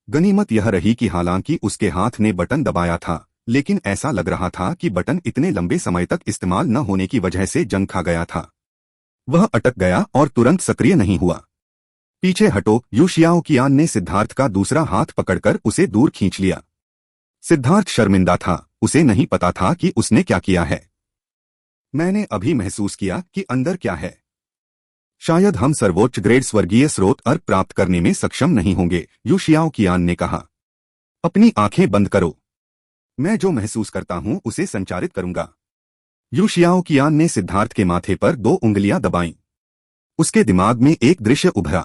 गनीमत यह रही कि हालांकि उसके हाथ ने बटन दबाया था, लेकिन ऐसा लग रहा था कि बटन इतने लंबे समय तक इस्तेमाल न होने की वजह से जंग खा गया था। वह अटक गया और तुरंत सक्रिय नहीं हुआ। पीछे हटो, यू शियाओकियान ने सिद्धार्थ का दूसरा हाथ पकड़कर उसे दूर खींच लिया। सिद्धार्थ शर्मिंदा था, उसे नहीं पता था कि उसने क्या किया है। मैंने अभी महसूस किया कि अंदर क्या है। शायद हम सर्वोच्च ग्रेड स्वर्गीय स्रोत अर्क प्राप्त करने में सक्षम नहीं होंगे, यू शियाओकियान ने कहा। अपनी आंखें बंद करो। मैं जो महसूस करता हूं उसे संचारित करूंगा। यू शियाओकियान ने सिद्धार्थ के माथे पर 2 उंगलियां दबाईं। उसके दिमाग में एक दृश्य उभरा।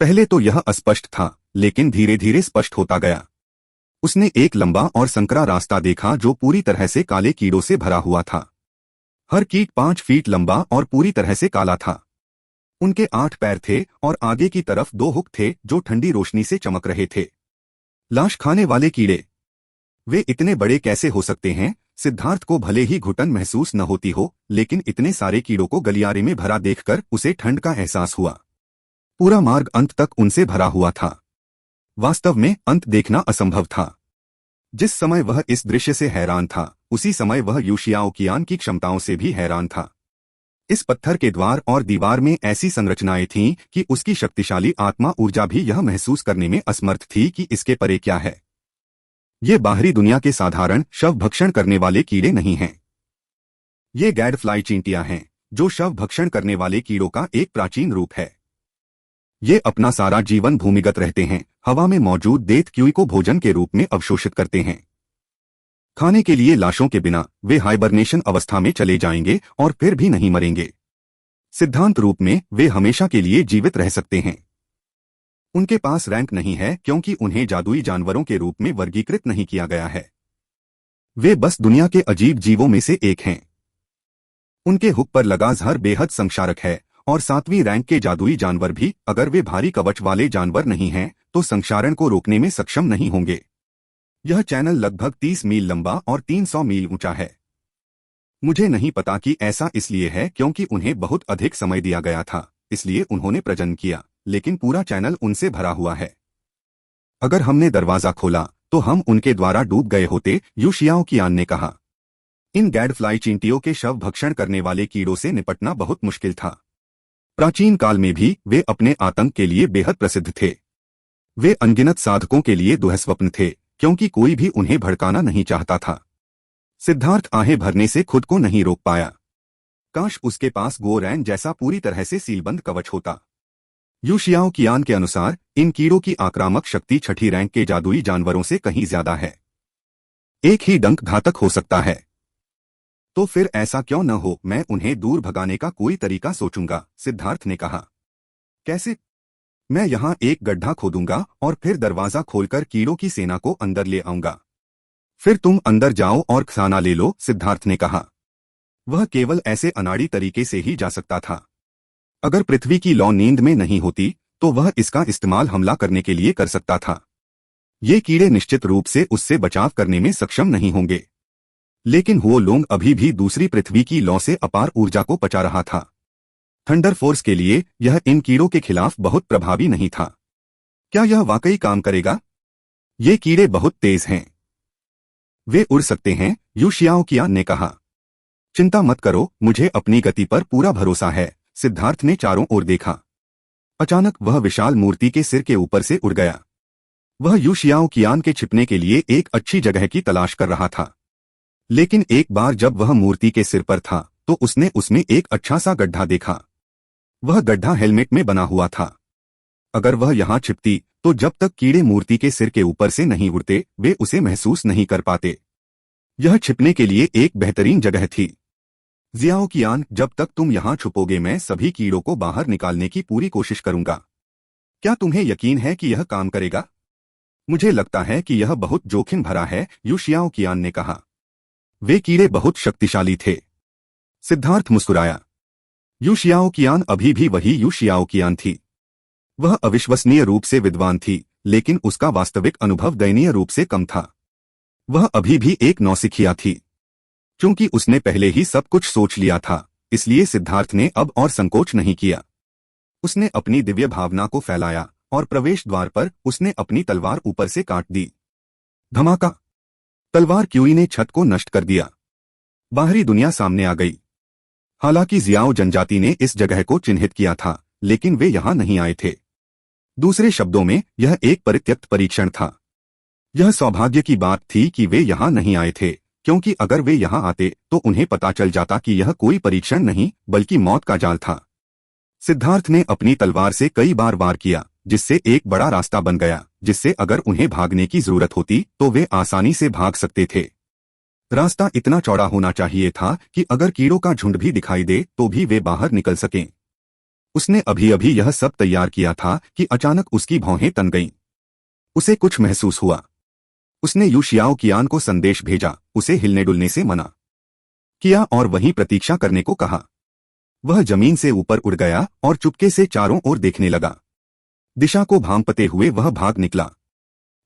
पहले तो यह अस्पष्ट था, लेकिन धीरे धीरे स्पष्ट होता गया। उसने एक लंबा और संकरा रास्ता देखा जो पूरी तरह से काले कीड़ों से भरा हुआ था। हर कीट 5 फीट लंबा और पूरी तरह से काला था। उनके 8 पैर थे और आगे की तरफ 2 हुक थे जो ठंडी रोशनी से चमक रहे थे। लाश खाने वाले कीड़े। वे इतने बड़े कैसे हो सकते हैं? सिद्धार्थ को भले ही घुटन महसूस न होती हो, लेकिन इतने सारे कीड़ों को गलियारे में भरा देखकर उसे ठंड का एहसास हुआ। पूरा मार्ग अंत तक उनसे भरा हुआ था। वास्तव में अंत देखना असंभव था। जिस समय वह इस दृश्य से हैरान था, उसी समय वह यू शियाओकियान की क्षमताओं से भी हैरान था। इस पत्थर के द्वार और दीवार में ऐसी संरचनाएं थीं कि उसकी शक्तिशाली आत्मा ऊर्जा भी यह महसूस करने में असमर्थ थी कि इसके परे क्या है। ये बाहरी दुनिया के साधारण शव भक्षण करने वाले कीड़े नहीं हैं। ये गैडफ्लाई चींटियां हैं, जो शव भक्षण करने वाले कीड़ों का एक प्राचीन रूप है। ये अपना सारा जीवन भूमिगत रहते हैं, हवा में मौजूद देत क्यूई को भोजन के रूप में अवशोषित करते हैं। खाने के लिए लाशों के बिना वे हाइबरनेशन अवस्था में चले जाएंगे और फिर भी नहीं मरेंगे। सिद्धांत रूप में वे हमेशा के लिए जीवित रह सकते हैं। उनके पास रैंक नहीं है क्योंकि उन्हें जादुई जानवरों के रूप में वर्गीकृत नहीं किया गया है। वे बस दुनिया के अजीब जीवों में से एक हैं। उनके हुक पर लगा जहर बेहद संक्षारक है और 7वीं रैंक के जादुई जानवर भी, अगर वे भारी कवच वाले जानवर नहीं हैं, तो संक्षारण को रोकने में सक्षम नहीं होंगे। यह चैनल लगभग 30 मील लंबा और 300 मील ऊंचा है। मुझे नहीं पता कि ऐसा इसलिए है क्योंकि उन्हें बहुत अधिक समय दिया गया था, इसलिए उन्होंने प्रजनन किया, लेकिन पूरा चैनल उनसे भरा हुआ है। अगर हमने दरवाजा खोला तो हम उनके द्वारा डूब गए होते, यू शियाओकियान ने कहा। इन गैडफ्लाई चींटियों के शव भक्षण करने वाले कीड़ों से निपटना बहुत मुश्किल था। प्राचीन काल में भी वे अपने आतंक के लिए बेहद प्रसिद्ध थे। वे अनगिनत साधकों के लिए दुःस्वप्न थे, क्योंकि कोई भी उन्हें भड़काना नहीं चाहता था। सिद्धार्थ आहें भरने से खुद को नहीं रोक पाया। काश उसके पास गोरैन जैसा पूरी तरह से सीलबंद कवच होता। यू शियाओकियान के अनुसार इन कीड़ों की आक्रामक शक्ति 6ठी रैंक के जादुई जानवरों से कहीं ज्यादा है। एक ही डंक घातक हो सकता है। तो फिर ऐसा क्यों न हो, मैं उन्हें दूर भगाने का कोई तरीका सोचूंगा, सिद्धार्थ ने कहा। कैसे? मैं यहां एक गड्ढा खोदूंगा और फिर दरवाजा खोलकर कीड़ों की सेना को अंदर ले आऊंगा। फिर तुम अंदर जाओ और खाना ले लो, सिद्धार्थ ने कहा। वह केवल ऐसे अनाड़ी तरीके से ही जा सकता था। अगर पृथ्वी की लौ नींद में नहीं होती तो वह इसका इस्तेमाल हमला करने के लिए कर सकता था। ये कीड़े निश्चित रूप से उससे बचाव करने में सक्षम नहीं होंगे, लेकिन वो लोंग अभी भी दूसरी पृथ्वी की लौ से अपार ऊर्जा को पचा रहा था। थंडर फोर्स के लिए यह इन कीड़ों के खिलाफ बहुत प्रभावी नहीं था। क्या यह वाकई काम करेगा? ये कीड़े बहुत तेज हैं। वे उड़ सकते हैं, यू शियाओकियान ने कहा। चिंता मत करो, मुझे अपनी गति पर पूरा भरोसा है, सिद्धार्थ ने चारों ओर देखा। अचानक वह विशाल मूर्ति के सिर के ऊपर से उड़ गया। वह यू शियाओकियान के छिपने के लिए एक अच्छी जगह की तलाश कर रहा था, लेकिन एक बार जब वह मूर्ति के सिर पर था तो उसने उसमें एक अच्छा सा गड्ढा देखा। वह गड्ढा हेलमेट में बना हुआ था। अगर वह यहाँ छिपती तो जब तक कीड़े मूर्ति के सिर के ऊपर से नहीं उड़ते वे उसे महसूस नहीं कर पाते। यह छिपने के लिए एक बेहतरीन जगह थी। जियाओकियान, जब तक तुम यहाँ छुपोगे मैं सभी कीड़ों को बाहर निकालने की पूरी कोशिश करूंगा। क्या तुम्हें यकीन है कि यह काम करेगा? मुझे लगता है कि यह बहुत जोखिम भरा है, यू शियाओकियान ने कहा। वे कीड़े बहुत शक्तिशाली थे। सिद्धार्थ मुस्कुराया। यू शियाओकियान अभी भी वही यू शियाओकियान थी। वह अविश्वसनीय रूप से विद्वान थी, लेकिन उसका वास्तविक अनुभव दयनीय रूप से कम था। वह अभी भी एक नौसिखिया थी। क्योंकि उसने पहले ही सब कुछ सोच लिया था, इसलिए सिद्धार्थ ने अब और संकोच नहीं किया। उसने अपनी दिव्य भावना को फैलाया और प्रवेश द्वार पर उसने अपनी तलवार ऊपर से काट दी। धमाका! तलवार क्यूई ने छत को नष्ट कर दिया। बाहरी दुनिया सामने आ गई। हालांकि जियाओ जनजाति ने इस जगह को चिन्हित किया था, लेकिन वे यहां नहीं आए थे। दूसरे शब्दों में, यह एक परित्यक्त परीक्षण था। यह सौभाग्य की बात थी कि वे यहां नहीं आए थे, क्योंकि अगर वे यहां आते तो उन्हें पता चल जाता कि यह कोई परीक्षण नहीं बल्कि मौत का जाल था। सिद्धार्थ ने अपनी तलवार से कई बार वार किया, जिससे एक बड़ा रास्ता बन गया, जिससे अगर उन्हें भागने की जरूरत होती तो वे आसानी से भाग सकते थे। रास्ता इतना चौड़ा होना चाहिए था कि अगर कीड़ों का झुंड भी दिखाई दे तो भी वे बाहर निकल सकें। उसने अभी अभी यह सब तैयार किया था कि अचानक उसकी भौहें तन गईं। उसे कुछ महसूस हुआ। उसने यू शियाओ कियान को संदेश भेजा, उसे हिलने डुलने से मना किया और वहीं प्रतीक्षा करने को कहा। वह जमीन से ऊपर उड़ गया और चुपके से चारों ओर देखने लगा। दिशा को भांपते हुए वह भाग निकला।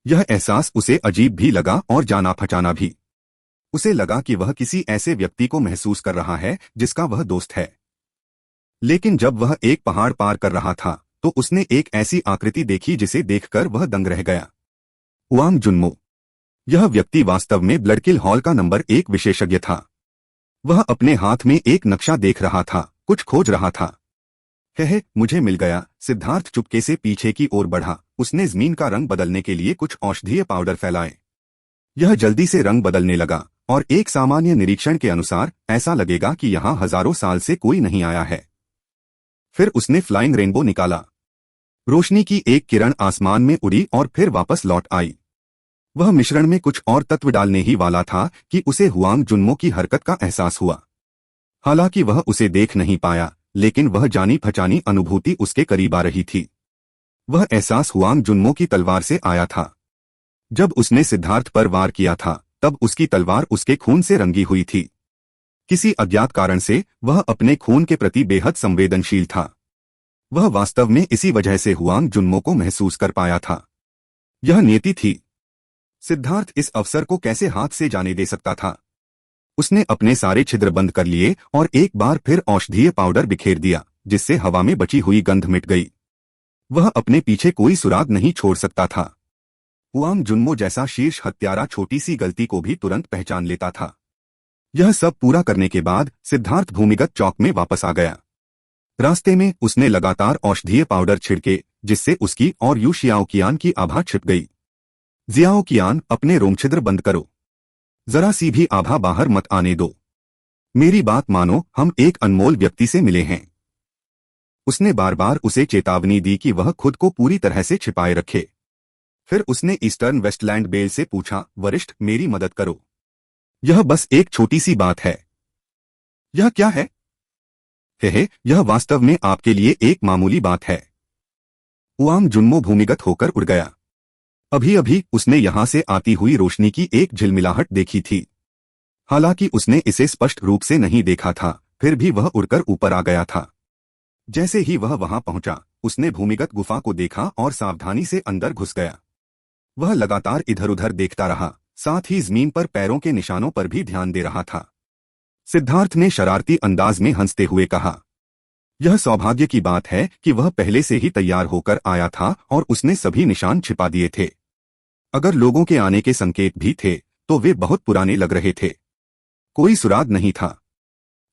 यह एहसास उसे अजीब भी लगा और जाना पहचाना भी। उसे लगा कि वह किसी ऐसे व्यक्ति को महसूस कर रहा है जिसका वह दोस्त है। लेकिन जब वह एक पहाड़ पार कर रहा था तो उसने एक ऐसी आकृति देखी जिसे देखकर वह दंग रह गया। हुआंग जुन्मो। यह व्यक्ति वास्तव में ब्लडकिल हॉल का नंबर 1 विशेषज्ञ था। वह अपने हाथ में एक नक्शा देख रहा था, कुछ खोज रहा था। मुझे मिल गया। सिद्धार्थ चुपके से पीछे की ओर बढ़ा। उसने जमीन का रंग बदलने के लिए कुछ औषधीय पाउडर फैलाए। यह जल्दी से रंग बदलने लगा और एक सामान्य निरीक्षण के अनुसार ऐसा लगेगा कि यहां हजारों साल से कोई नहीं आया है। फिर उसने फ्लाइंग रेनबो निकाला। रोशनी की एक किरण आसमान में उड़ी और फिर वापस लौट आई। वह मिश्रण में कुछ और तत्व डालने ही वाला था कि उसे हुआंग जुन्मो की हरकत का एहसास हुआ। हालांकि वह उसे देख नहीं पाया, लेकिन वह जानी पहचानी अनुभूति उसके करीब आ रही थी। वह एहसास हुआंग जुन्मो की तलवार से आया था। जब उसने सिद्धार्थ पर वार किया था तब उसकी तलवार उसके खून से रंगी हुई थी। किसी अज्ञात कारण से वह अपने खून के प्रति बेहद संवेदनशील था। वह वास्तव में इसी वजह से हुआंग जुन्मो को महसूस कर पाया था। यह नियति थी। सिद्धार्थ इस अवसर को कैसे हाथ से जाने दे सकता था। उसने अपने सारे छिद्र बंद कर लिए और एक बार फिर औषधीय पाउडर बिखेर दिया, जिससे हवा में बची हुई गंध मिट गई। वह अपने पीछे कोई सुराग नहीं छोड़ सकता था। हुआंग जुन्मो जैसा शीर्ष हत्यारा छोटी सी गलती को भी तुरंत पहचान लेता था। यह सब पूरा करने के बाद सिद्धार्थ भूमिगत चौक में वापस आ गया। रास्ते में उसने लगातार औषधीय पाउडर छिड़के, जिससे उसकी और यू शियाओ कियान की आभा छिप गई। जियाओ कियान, अपने रोमछिद्र बंद करो। जरा सी भी आभा बाहर मत आने दो। मेरी बात मानो, हम एक अनमोल व्यक्ति से मिले हैं। उसने बार बार उसे चेतावनी दी कि वह खुद को पूरी तरह से छिपाए रखे। फिर उसने ईस्टर्न वेस्टलैंड बेल से पूछा, वरिष्ठ, मेरी मदद करो। यह बस एक छोटी सी बात है। यह क्या है? यह वास्तव में आपके लिए एक मामूली बात है। हुआंग जुन्मो भूमिगत होकर उड़ गया। अभी अभी उसने यहां से आती हुई रोशनी की एक झिलमिलाहट देखी थी। हालांकि उसने इसे स्पष्ट रूप से नहीं देखा था, फिर भी वह उड़कर ऊपर आ गया था। जैसे ही वह वहां पहुंचा, उसने भूमिगत गुफा को देखा और सावधानी से अंदर घुस गया। वह लगातार इधर उधर देखता रहा, साथ ही जमीन पर पैरों के निशानों पर भी ध्यान दे रहा था। सिद्धार्थ ने शरारती अंदाज में हंसते हुए कहा, यह सौभाग्य की बात है कि वह पहले से ही तैयार होकर आया था और उसने सभी निशान छिपा दिए थे। अगर लोगों के आने के संकेत भी थे तो वे बहुत पुराने लग रहे थे। कोई सुराग नहीं था।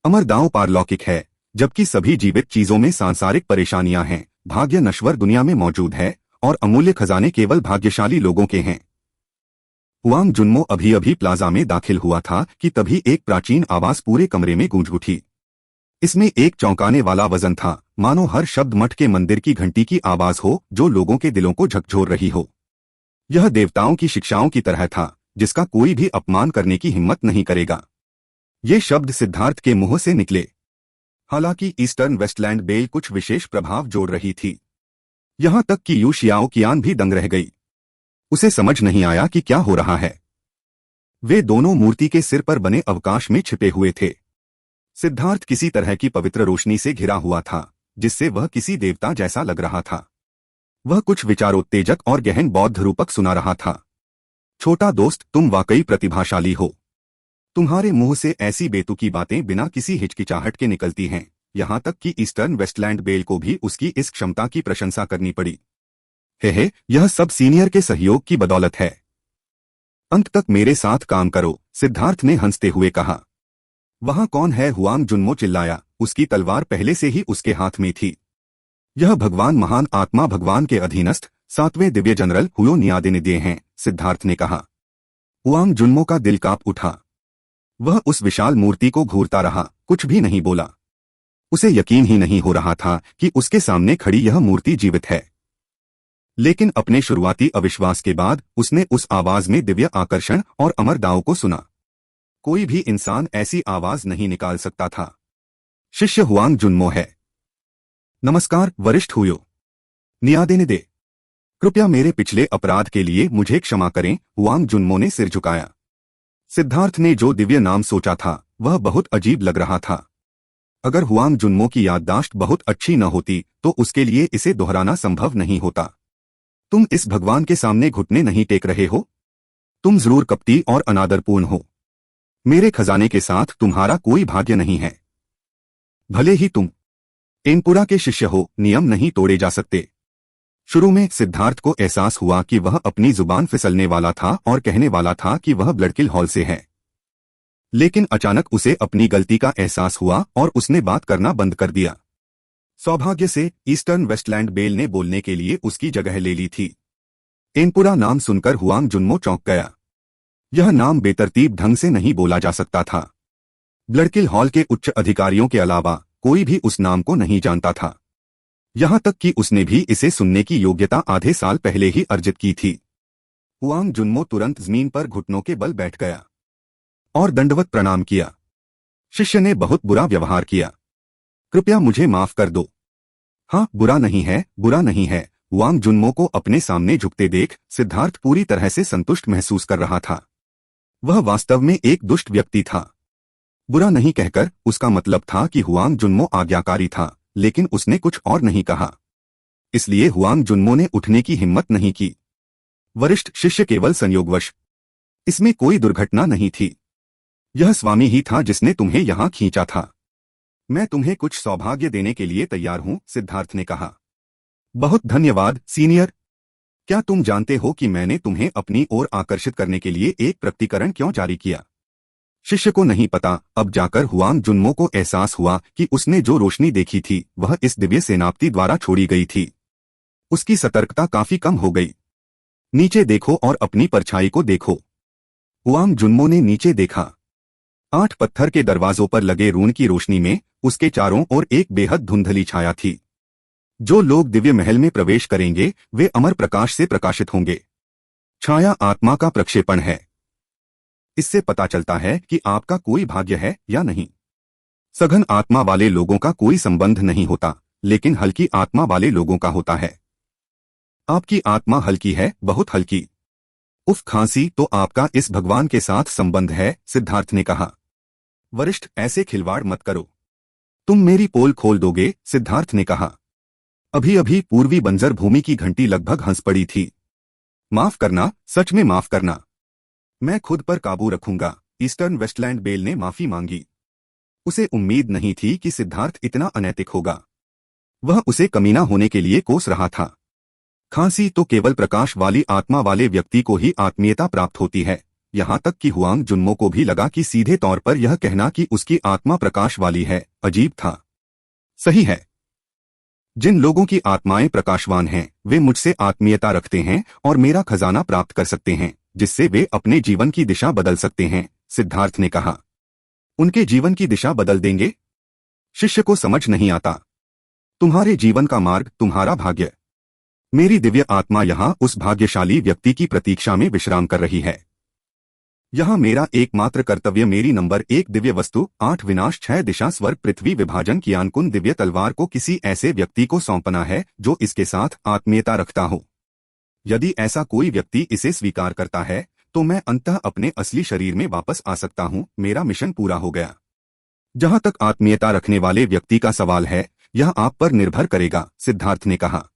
अमर दांव पारलौकिक है, जबकि सभी जीवित चीजों में सांसारिक परेशानियां हैं। भाग्य नश्वर दुनिया में मौजूद है और अमूल्य खजाने केवल भाग्यशाली लोगों के हैं। हुआंग जुन्मो अभी अभी प्लाजा में दाखिल हुआ था कि तभी एक प्राचीन आवाज पूरे कमरे में गूंज उठी। इसमें एक चौंकाने वाला वजन था, मानो हर शब्द मठ के मंदिर की घंटी की आवाज हो जो लोगों के दिलों को झकझोर रही हो। यह देवताओं की शिक्षाओं की तरह था, जिसका कोई भी अपमान करने की हिम्मत नहीं करेगा। ये शब्द सिद्धार्थ के मुंह से निकले। हालांकि ईस्टर्न वेस्टलैंड बेल कुछ विशेष प्रभाव जोड़ रही थी। यहां तक कि यू शियाओ कियान भी दंग रह गई। उसे समझ नहीं आया कि क्या हो रहा है। वे दोनों मूर्ति के सिर पर बने अवकाश में छिपे हुए थे। सिद्धार्थ किसी तरह की पवित्र रोशनी से घिरा हुआ था, जिससे वह किसी देवता जैसा लग रहा था। वह कुछ विचारोत्तेजक और गहन बौद्ध रूपक सुना रहा था। छोटा दोस्त, तुम वाकई प्रतिभाशाली हो। तुम्हारे मुंह से ऐसी बेतुकी बातें बिना किसी हिचकिचाहट के निकलती हैं। यहां तक कि ईस्टर्न वेस्टलैंड बेल को भी उसकी इस क्षमता की प्रशंसा करनी पड़ी। हे, यह सब सीनियर के सहयोग की बदौलत है। अंत तक मेरे साथ काम करो, सिद्धार्थ ने हंसते हुए कहा। वहां कौन है? हुआंग जुन्मो चिल्लाया। उसकी तलवार पहले से ही उसके हाथ में थी। यह भगवान, महान आत्मा, भगवान के अधीनस्थ 7वें दिव्य जनरल हुयो नियादिनिदे हैं, सिद्धार्थ ने कहा। हुआंग जुन्मो का दिल कांप उठा। वह उस विशाल मूर्ति को घूरता रहा, कुछ भी नहीं बोला। उसे यकीन ही नहीं हो रहा था कि उसके सामने खड़ी यह मूर्ति जीवित है। लेकिन अपने शुरुआती अविश्वास के बाद उसने उस आवाज में दिव्य आकर्षण और अमर दाव को सुना। कोई भी इंसान ऐसी आवाज नहीं निकाल सकता था। शिष्य हुआंग जुन्मो है। नमस्कार वरिष्ठ हुयो नियादिनिदे। कृपया मेरे पिछले अपराध के लिए मुझे क्षमा करें, हुआंग जुन्मो ने सिर झुकाया। सिद्धार्थ ने जो दिव्य नाम सोचा था वह बहुत अजीब लग रहा था। अगर हुआंग जुन्मो की याददाश्त बहुत अच्छी न होती तो उसके लिए इसे दोहराना संभव नहीं होता। तुम इस भगवान के सामने घुटने नहीं टेक रहे हो? तुम जरूर कपटी और अनादरपूर्ण हो। मेरे खजाने के साथ तुम्हारा कोई भाग्य नहीं है। भले ही तुम एनपुरा के शिष्य हो, नियम नहीं तोड़े जा सकते। शुरू में सिद्धार्थ को एहसास हुआ कि वह अपनी जुबान फिसलने वाला था और कहने वाला था कि वह ब्लडकिल हॉल से है। लेकिन अचानक उसे अपनी गलती का एहसास हुआ और उसने बात करना बंद कर दिया। सौभाग्य से ईस्टर्न वेस्टलैंड बेल ने बोलने के लिए उसकी जगह ले ली थी। एनपुरा नाम सुनकर हुआंग जुन्मो चौंक गया। यह नाम बेतरतीब ढंग से नहीं बोला जा सकता था। ब्लडकिल हॉल के उच्च अधिकारियों के अलावा कोई भी उस नाम को नहीं जानता था। यहां तक कि उसने भी इसे सुनने की योग्यता आधे साल पहले ही अर्जित की थी। हुआंग जुन्मो तुरंत जमीन पर घुटनों के बल बैठ गया और दंडवत प्रणाम किया। शिष्य ने बहुत बुरा व्यवहार किया। कृपया मुझे माफ कर दो। हाँ, बुरा नहीं है, बुरा नहीं है। हुआंग जुन्मो को अपने सामने झुकते देख सिद्धार्थ पूरी तरह से संतुष्ट महसूस कर रहा था। वह वास्तव में एक दुष्ट व्यक्ति था। बुरा नहीं कहकर उसका मतलब था कि हुआंग जुन्मो आज्ञाकारी था, लेकिन उसने कुछ और नहीं कहा। इसलिए हुआंग जुन्मो ने उठने की हिम्मत नहीं की। वरिष्ठ शिष्य, केवल संयोगवश। इसमें कोई दुर्घटना नहीं थी। यह स्वामी ही था जिसने तुम्हें यहां खींचा था। मैं तुम्हें कुछ सौभाग्य देने के लिए तैयार हूं, सिद्धार्थ ने कहा। बहुत धन्यवाद सीनियर। क्या तुम जानते हो कि मैंने तुम्हें अपनी ओर आकर्षित करने के लिए एक प्रकटीकरण क्यों जारी किया? शिष्य को नहीं पता। अब जाकर हुआंग जुन्मो को एहसास हुआ कि उसने जो रोशनी देखी थी वह इस दिव्य सेनापति द्वारा छोड़ी गई थी। उसकी सतर्कता काफी कम हो गई। नीचे देखो और अपनी परछाई को देखो। हुआंग जुन्मो ने नीचे देखा। 8 पत्थर के दरवाजों पर लगे रून की रोशनी में उसके चारों ओर एक बेहद धुंधली छाया थी। जो लोग दिव्य महल में प्रवेश करेंगे वे अमर प्रकाश से प्रकाशित होंगे। छाया आत्मा का प्रक्षेपण है। इससे पता चलता है कि आपका कोई भाग्य है या नहीं। सघन आत्मा वाले लोगों का कोई संबंध नहीं होता, लेकिन हल्की आत्मा वाले लोगों का होता है। आपकी आत्मा हल्की है, बहुत हल्की। उफ, खांसी तो आपका इस भगवान के साथ संबंध है, सिद्धार्थ ने कहा। वरिष्ठ, ऐसे खिलवाड़ मत करो। तुम मेरी पोल खोल दोगे, सिद्धार्थ ने कहा। अभी अभी पूर्वी बंजर भूमि की घंटी लगभग हंस पड़ी थी। माफ करना, सच में माफ करना। मैं खुद पर काबू रखूंगा। ईस्टर्न वेस्टलैंड बेल ने माफी मांगी। उसे उम्मीद नहीं थी कि सिद्धार्थ इतना अनैतिक होगा। वह उसे कमीना होने के लिए कोस रहा था। खांसी तो केवल प्रकाश वाली आत्मा वाले व्यक्ति को ही आत्मीयता प्राप्त होती है। यहां तक कि हुआंग जुन्मो को भी लगा कि सीधे तौर पर यह कहना कि उसकी आत्मा प्रकाश वाली है अजीब था। सही है। जिन लोगों की आत्माएं प्रकाशवान हैं वे मुझसे आत्मीयता रखते हैं और मेरा खजाना प्राप्त कर सकते हैं, जिससे वे अपने जीवन की दिशा बदल सकते हैं, सिद्धार्थ ने कहा। उनके जीवन की दिशा बदल देंगे? शिष्य को समझ नहीं आता। तुम्हारे जीवन का मार्ग, तुम्हारा भाग्य। मेरी दिव्य आत्मा यहां उस भाग्यशाली व्यक्ति की प्रतीक्षा में विश्राम कर रही है। यहां मेरा एकमात्र कर्तव्य मेरी नंबर 1 दिव्य वस्तु 8 विनाश 6 दिशा स्वर्ग पृथ्वी विभाजन की अनकुन दिव्य तलवार को किसी ऐसे व्यक्ति को सौंपना है जो इसके साथ आत्मीयता रखता हो। यदि ऐसा कोई व्यक्ति इसे स्वीकार करता है तो मैं अंततः अपने असली शरीर में वापस आ सकता हूं। मेरा मिशन पूरा हो गया। जहां तक आत्मीयता रखने वाले व्यक्ति का सवाल है, यह आप पर निर्भर करेगा, सिद्धार्थ ने कहा।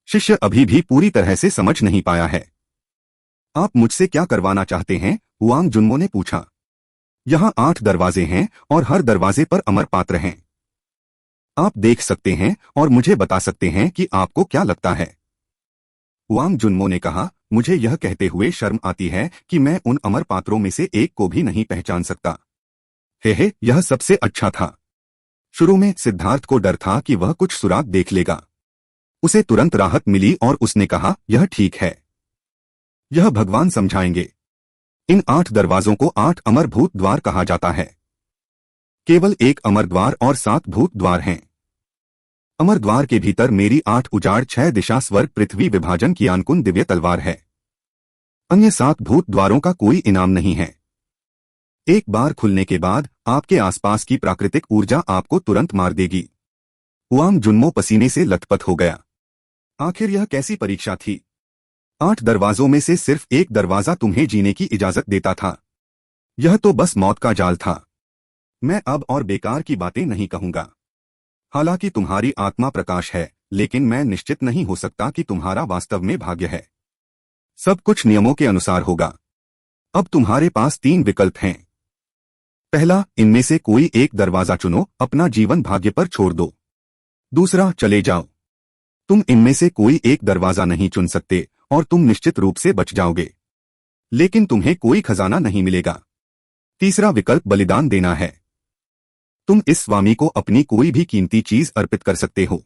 शिष्य अभी भी पूरी तरह से समझ नहीं पाया है। आप मुझसे क्या करवाना चाहते हैं? हुआंग जुन्मो ने पूछा। यहां 8 दरवाजे हैं और हर दरवाजे पर अमर पात्र हैं। आप देख सकते हैं और मुझे बता सकते हैं कि आपको क्या लगता है। हुआंग जुन्मो ने कहा, मुझे यह कहते हुए शर्म आती है कि मैं उन अमर पात्रों में से एक को भी नहीं पहचान सकता। हे, यह सबसे अच्छा था। शुरू में सिद्धार्थ को डर था कि वह कुछ सुराग देख लेगा। उसे तुरंत राहत मिली और उसने कहा, यह ठीक है, यह भगवान समझाएंगे। इन 8 दरवाजों को 8 अमर भूत द्वार कहा जाता है। केवल एक अमर द्वार और 7 भूत द्वार हैं। अमर द्वार के भीतर मेरी 8 उजाड़ 6 दिशा स्वर्ग पृथ्वी विभाजन की आनकुन दिव्य तलवार है। अन्य 7 भूत द्वारों का कोई इनाम नहीं है। एक बार खुलने के बाद आपके आसपास की प्राकृतिक ऊर्जा आपको तुरंत मार देगी। हुआंग जुन्मो पसीने से लथपथ हो गया। आखिर यह कैसी परीक्षा थी? 8 दरवाजों में से सिर्फ एक दरवाजा तुम्हें जीने की इजाजत देता था। यह तो बस मौत का जाल था। मैं अब और बेकार की बातें नहीं कहूंगा। हालांकि तुम्हारी आत्मा प्रकाश है, लेकिन मैं निश्चित नहीं हो सकता कि तुम्हारा वास्तव में भाग्य है। सब कुछ नियमों के अनुसार होगा। अब तुम्हारे पास 3 विकल्प हैं। पहला, इनमें से कोई एक दरवाजा चुनो, अपना जीवन भाग्य पर छोड़ दो। दूसरा, चले जाओ। तुम इनमें से कोई एक दरवाजा नहीं चुन सकते और तुम निश्चित रूप से बच जाओगे, लेकिन तुम्हें कोई खजाना नहीं मिलेगा। तीसरा विकल्प बलिदान देना है। तुम इस स्वामी को अपनी कोई भी कीमती चीज अर्पित कर सकते हो।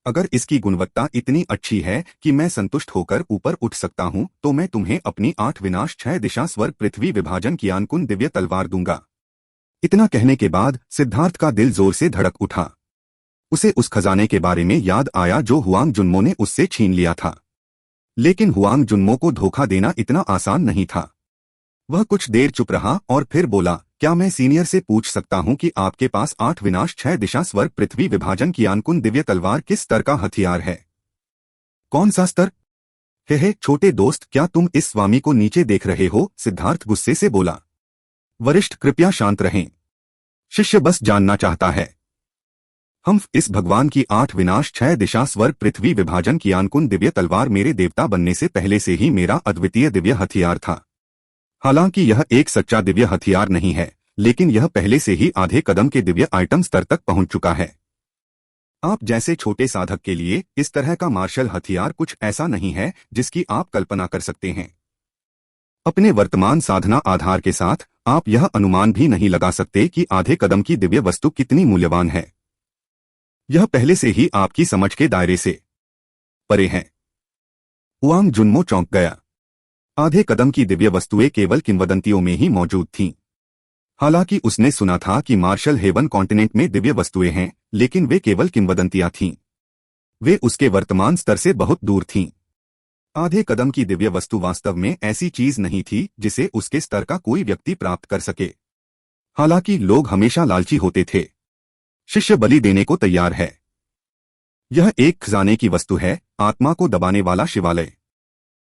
अगर इसकी गुणवत्ता इतनी अच्छी है कि मैं संतुष्ट होकर ऊपर उठ सकता हूं, तो मैं तुम्हें अपनी 8 विनाश 6 दिशा स्वर्ग पृथ्वी विभाजन की आनकुन दिव्य तलवार दूंगा। इतना कहने के बाद सिद्धार्थ का दिल जोर से धड़क उठा। उसे उस खजाने के बारे में याद आया जो हुआंग जुन्मो ने उससे छीन लिया था। लेकिन हुआंग जुन्मो को धोखा देना इतना आसान नहीं था। वह कुछ देर चुप रहा और फिर बोला, क्या मैं सीनियर से पूछ सकता हूं कि आपके पास 8 विनाश 6 दिशा स्वर्ग पृथ्वी विभाजन की आनकुन दिव्य तलवार किस स्तर का हथियार है? कौन सा स्तर? हे छोटे दोस्त, क्या तुम इस स्वामी को नीचे देख रहे हो? सिद्धार्थ गुस्से से बोला। वरिष्ठ, कृपया शांत रहें। शिष्य बस जानना चाहता है। हम इस भगवान की 8 विनाश 6 दिशा स्वर्ग पृथ्वी विभाजन की आनकुन दिव्य तलवार मेरे देवता बनने से पहले से ही मेरा अद्वितीय दिव्य हथियार था। हालांकि यह एक सच्चा दिव्य हथियार नहीं है, लेकिन यह पहले से ही आधे कदम के दिव्य आइटम स्तर तक पहुंच चुका है। आप जैसे छोटे साधक के लिए इस तरह का मार्शल हथियार कुछ ऐसा नहीं है जिसकी आप कल्पना कर सकते हैं। अपने वर्तमान साधना आधार के साथ आप यह अनुमान भी नहीं लगा सकते कि आधे कदम की दिव्य वस्तु कितनी मूल्यवान है। यह पहले से ही आपकी समझ के दायरे से परे है। हुआंग जुन्मो चौंक गया। आधे कदम की दिव्य वस्तुएं केवल किंवदंतियों में ही मौजूद थीं। हालांकि उसने सुना था कि मार्शल हेवन कॉन्टिनेंट में दिव्य वस्तुएं हैं, लेकिन वे केवल किंवदंतियां थीं। वे उसके वर्तमान स्तर से बहुत दूर थीं। आधे कदम की दिव्य वस्तु वास्तव में ऐसी चीज नहीं थी जिसे उसके स्तर का कोई व्यक्ति प्राप्त कर सके। हालांकि लोग हमेशा लालची होते थे। शिष्य बलि देने को तैयार है। यह एक खजाने की वस्तु है, आत्मा को दबाने वाला शिवालय।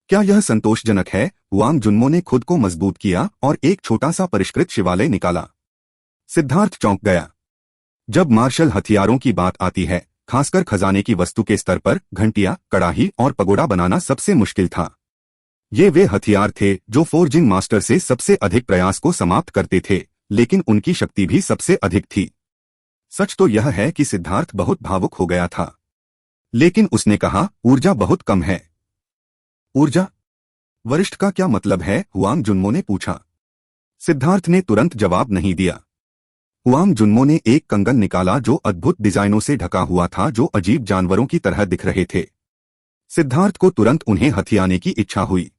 क्या यह संतोषजनक है? हुआंग जुन्मो ने खुद को मजबूत किया और एक छोटा सा परिष्कृत शिवालय निकाला। सिद्धार्थ चौंक गया। जब मार्शल हथियारों की बात आती है, खासकर खजाने की वस्तु के स्तर पर, घंटियां, कड़ाही और पगोड़ा बनाना सबसे मुश्किल था। ये वे हथियार थे जो फोर्जिंग मास्टर से सबसे अधिक प्रयास को समाप्त करते थे, लेकिन उनकी शक्ति भी सबसे अधिक थी। सच तो यह है कि सिद्धार्थ बहुत भावुक हो गया था। लेकिन उसने कहा, ऊर्जा बहुत कम है। ऊर्जा? वरिष्ठ का क्या मतलब है? हुआंग जुन्मो ने पूछा। सिद्धार्थ ने तुरंत जवाब नहीं दिया। हुआंग जुन्मो ने एक कंगन निकाला जो अद्भुत डिजाइनों से ढका हुआ था, जो अजीब जानवरों की तरह दिख रहे थे। सिद्धार्थ को तुरंत उन्हें हथियाने की इच्छा हुई।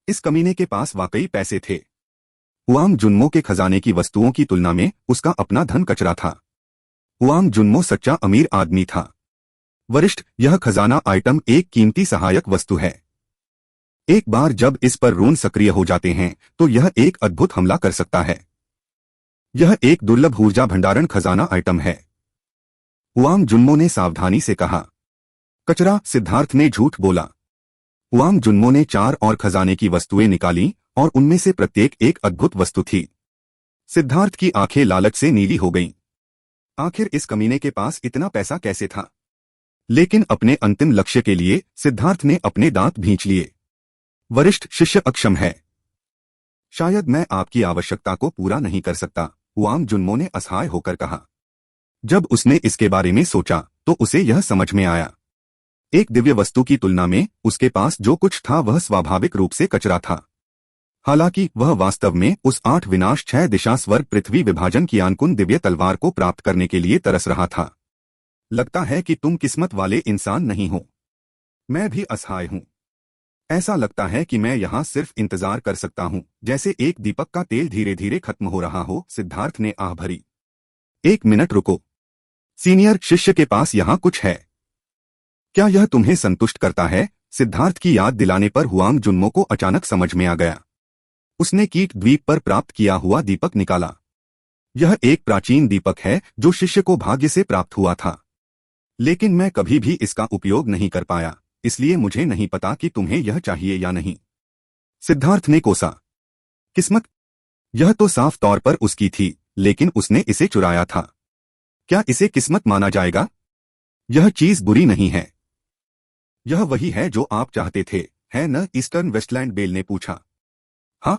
इस कमीने के पास वाकई पैसे थे। हुआंग जुन्मो के खजाने की वस्तुओं की तुलना में उसका अपना धन कचरा था। हुआंग जुन्मो सच्चा अमीर आदमी था। वरिष्ठ, यह खजाना आइटम एक कीमती सहायक वस्तु है। एक बार जब इस पर रून सक्रिय हो जाते हैं तो यह एक अद्भुत हमला कर सकता है। यह एक दुर्लभ ऊर्जा भंडारण खजाना आइटम है। हुआंग जुन्मो ने सावधानी से कहा। कचरा? सिद्धार्थ ने झूठ बोला। हुआंग जुन्मो ने 4 और खजाने की वस्तुएं निकाली और उनमें से प्रत्येक एक अद्भुत वस्तु थी। सिद्धार्थ की आंखें लालच से नीली हो गईं। आखिर इस कमीने के पास इतना पैसा कैसे था? लेकिन अपने अंतिम लक्ष्य के लिए सिद्धार्थ ने अपने दांत भींच लिए। वरिष्ठ, शिष्य अक्षम है। शायद मैं आपकी आवश्यकता को पूरा नहीं कर सकता, हुआंग जुन्मो ने असहाय होकर कहा। जब उसने इसके बारे में सोचा तो उसे यह समझ में आया। एक दिव्य वस्तु की तुलना में उसके पास जो कुछ था वह स्वाभाविक रूप से कचरा था। हालांकि वह वास्तव में उस 8 विनाश 6 दिशा स्वर्ग पृथ्वी विभाजन की अनकुन दिव्य तलवार को प्राप्त करने के लिए तरस रहा था। लगता है कि तुम किस्मत वाले इंसान नहीं हो। मैं भी असहाय हूं। ऐसा लगता है कि मैं यहाँ सिर्फ इंतजार कर सकता हूँ, जैसे एक दीपक का तेल धीरे धीरे खत्म हो रहा हो। सिद्धार्थ ने आह भरी। 1 मिनट रुको। सीनियर शिष्य के पास यहाँ कुछ है। क्या यह तुम्हें संतुष्ट करता है? सिद्धार्थ की याद दिलाने पर हुआंग जुन्मो को अचानक समझ में आ गया। उसने कीट द्वीप पर प्राप्त किया हुआ दीपक निकाला। यह एक प्राचीन दीपक है जो शिष्य को भाग्य से प्राप्त हुआ था, लेकिन मैं कभी भी इसका उपयोग नहीं कर पाया, इसलिए मुझे नहीं पता कि तुम्हें यह चाहिए या नहीं। सिद्धार्थ ने कोसा। किस्मत? यह तो साफ तौर पर उसकी थी, लेकिन उसने इसे चुराया था। क्या इसे किस्मत माना जाएगा? यह चीज बुरी नहीं है। यह वही है जो आप चाहते थे, है न? ईस्टर्न वेस्टलैंड बेल ने पूछा। हाँ,